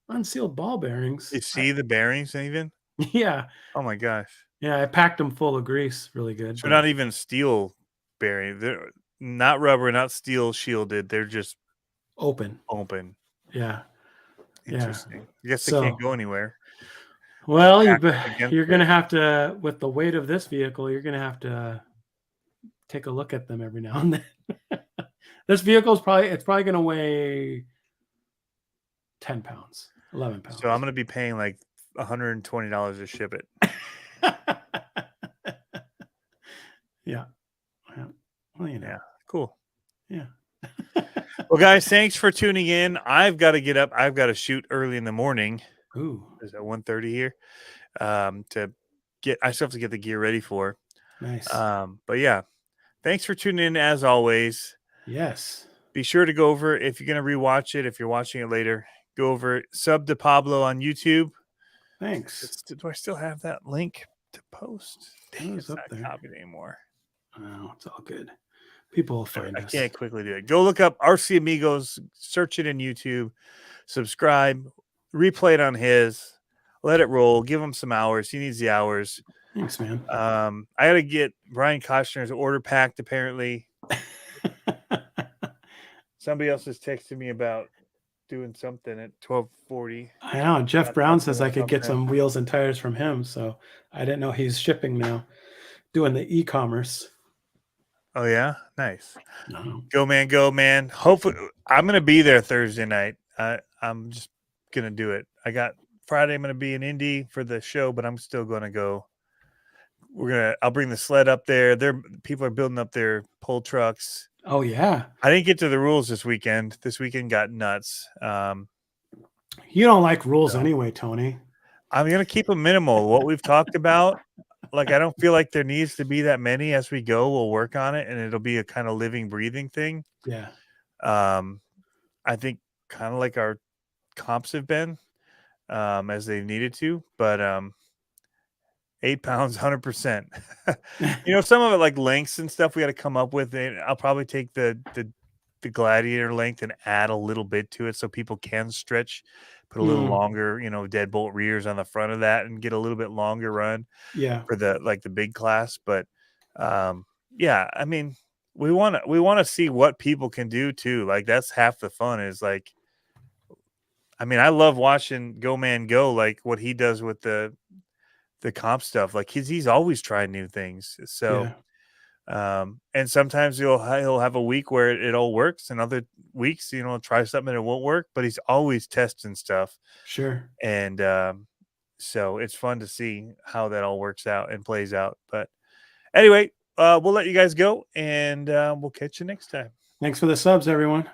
Unsealed ball bearings? You see the bearings even? Yeah, Oh my gosh. yeah. I packed them full of grease, really good, So but not even steel bearing. They're not rubber, not steel shielded. They're just open. open. Yeah, yeah. Interesting. I guess they can't So, go anywhere. Just well, pack up against you're gonna it. have to, with the weight of this vehicle, you're gonna have to take a look at them every now and then. This vehicle is probably gonna weigh 10 pounds, 11 So I'm pounds. gonna be paying like $120 to ship it. Yeah. Yeah. Well, Yeah. Cool. Yeah. Well, guys, thanks for tuning in. I've got to get up. I've got to shoot early in the morning. Ooh, Is at 1:30 here? To get I still have to get the gear ready for. nice. But yeah, thanks for tuning in as always. Yes. Be sure to go over if you're gonna rewatch it, if you're watching it later, go over sub to Pablo on YouTube. Thanks. Do I still have that link to post? Dang, It was it's up not there. copied anymore. Oh, it's all good. People will find I us. can't quickly do it. Go look up RC Amigos, search it in YouTube, subscribe, replay it on his, let it roll, give him some hours. He needs the hours. Thanks, man. I gotta get Brian Koshner's order packed apparently. Somebody else is texting me about doing something at 12:40. I know. Jeff Got Brown something says or I could get something. some wheels and tires from him. So I didn't know he's shipping now, doing the e-commerce. Oh yeah, nice. No. Go man, go man. Hopefully, I'm gonna be there Thursday night. I'm just gonna do it. I got Friday. I'm gonna be in Indy for the show, but I'm still gonna go. I'll bring the sled up there. People are building up their pull trucks. Oh yeah. I didn't get to the rules this weekend. This weekend got nuts. You don't like rules So anyway, Tony. I'm gonna keep them minimal. What we've talked about, like I don't feel like there needs to be that many as we go. We'll work on it, and it'll be a kind of living, breathing thing. Yeah. I think kind of like our comps have been, as they needed to, but 8 pounds, 100%. Some of it like lengths and stuff we got to come up with. And I'll probably take the the gladiator length and add a little bit to it so people can stretch, put a little Mm, longer, deadbolt rears on the front of that and get a little bit longer run yeah. for the big class. But yeah, I mean, we want to see what people can do too. Like that's half the fun is like, I mean, I love watching Go Man Go, like what he does with the comp stuff. Like he's always trying new things. So Yeah. and sometimes he'll have a week where it all works, and other weeks, try something and it won't work. But he's always testing stuff, Sure. and so it's fun to see how that all works out and plays out. But anyway, we'll let you guys go, and we'll catch you next time. Thanks for the subs, everyone.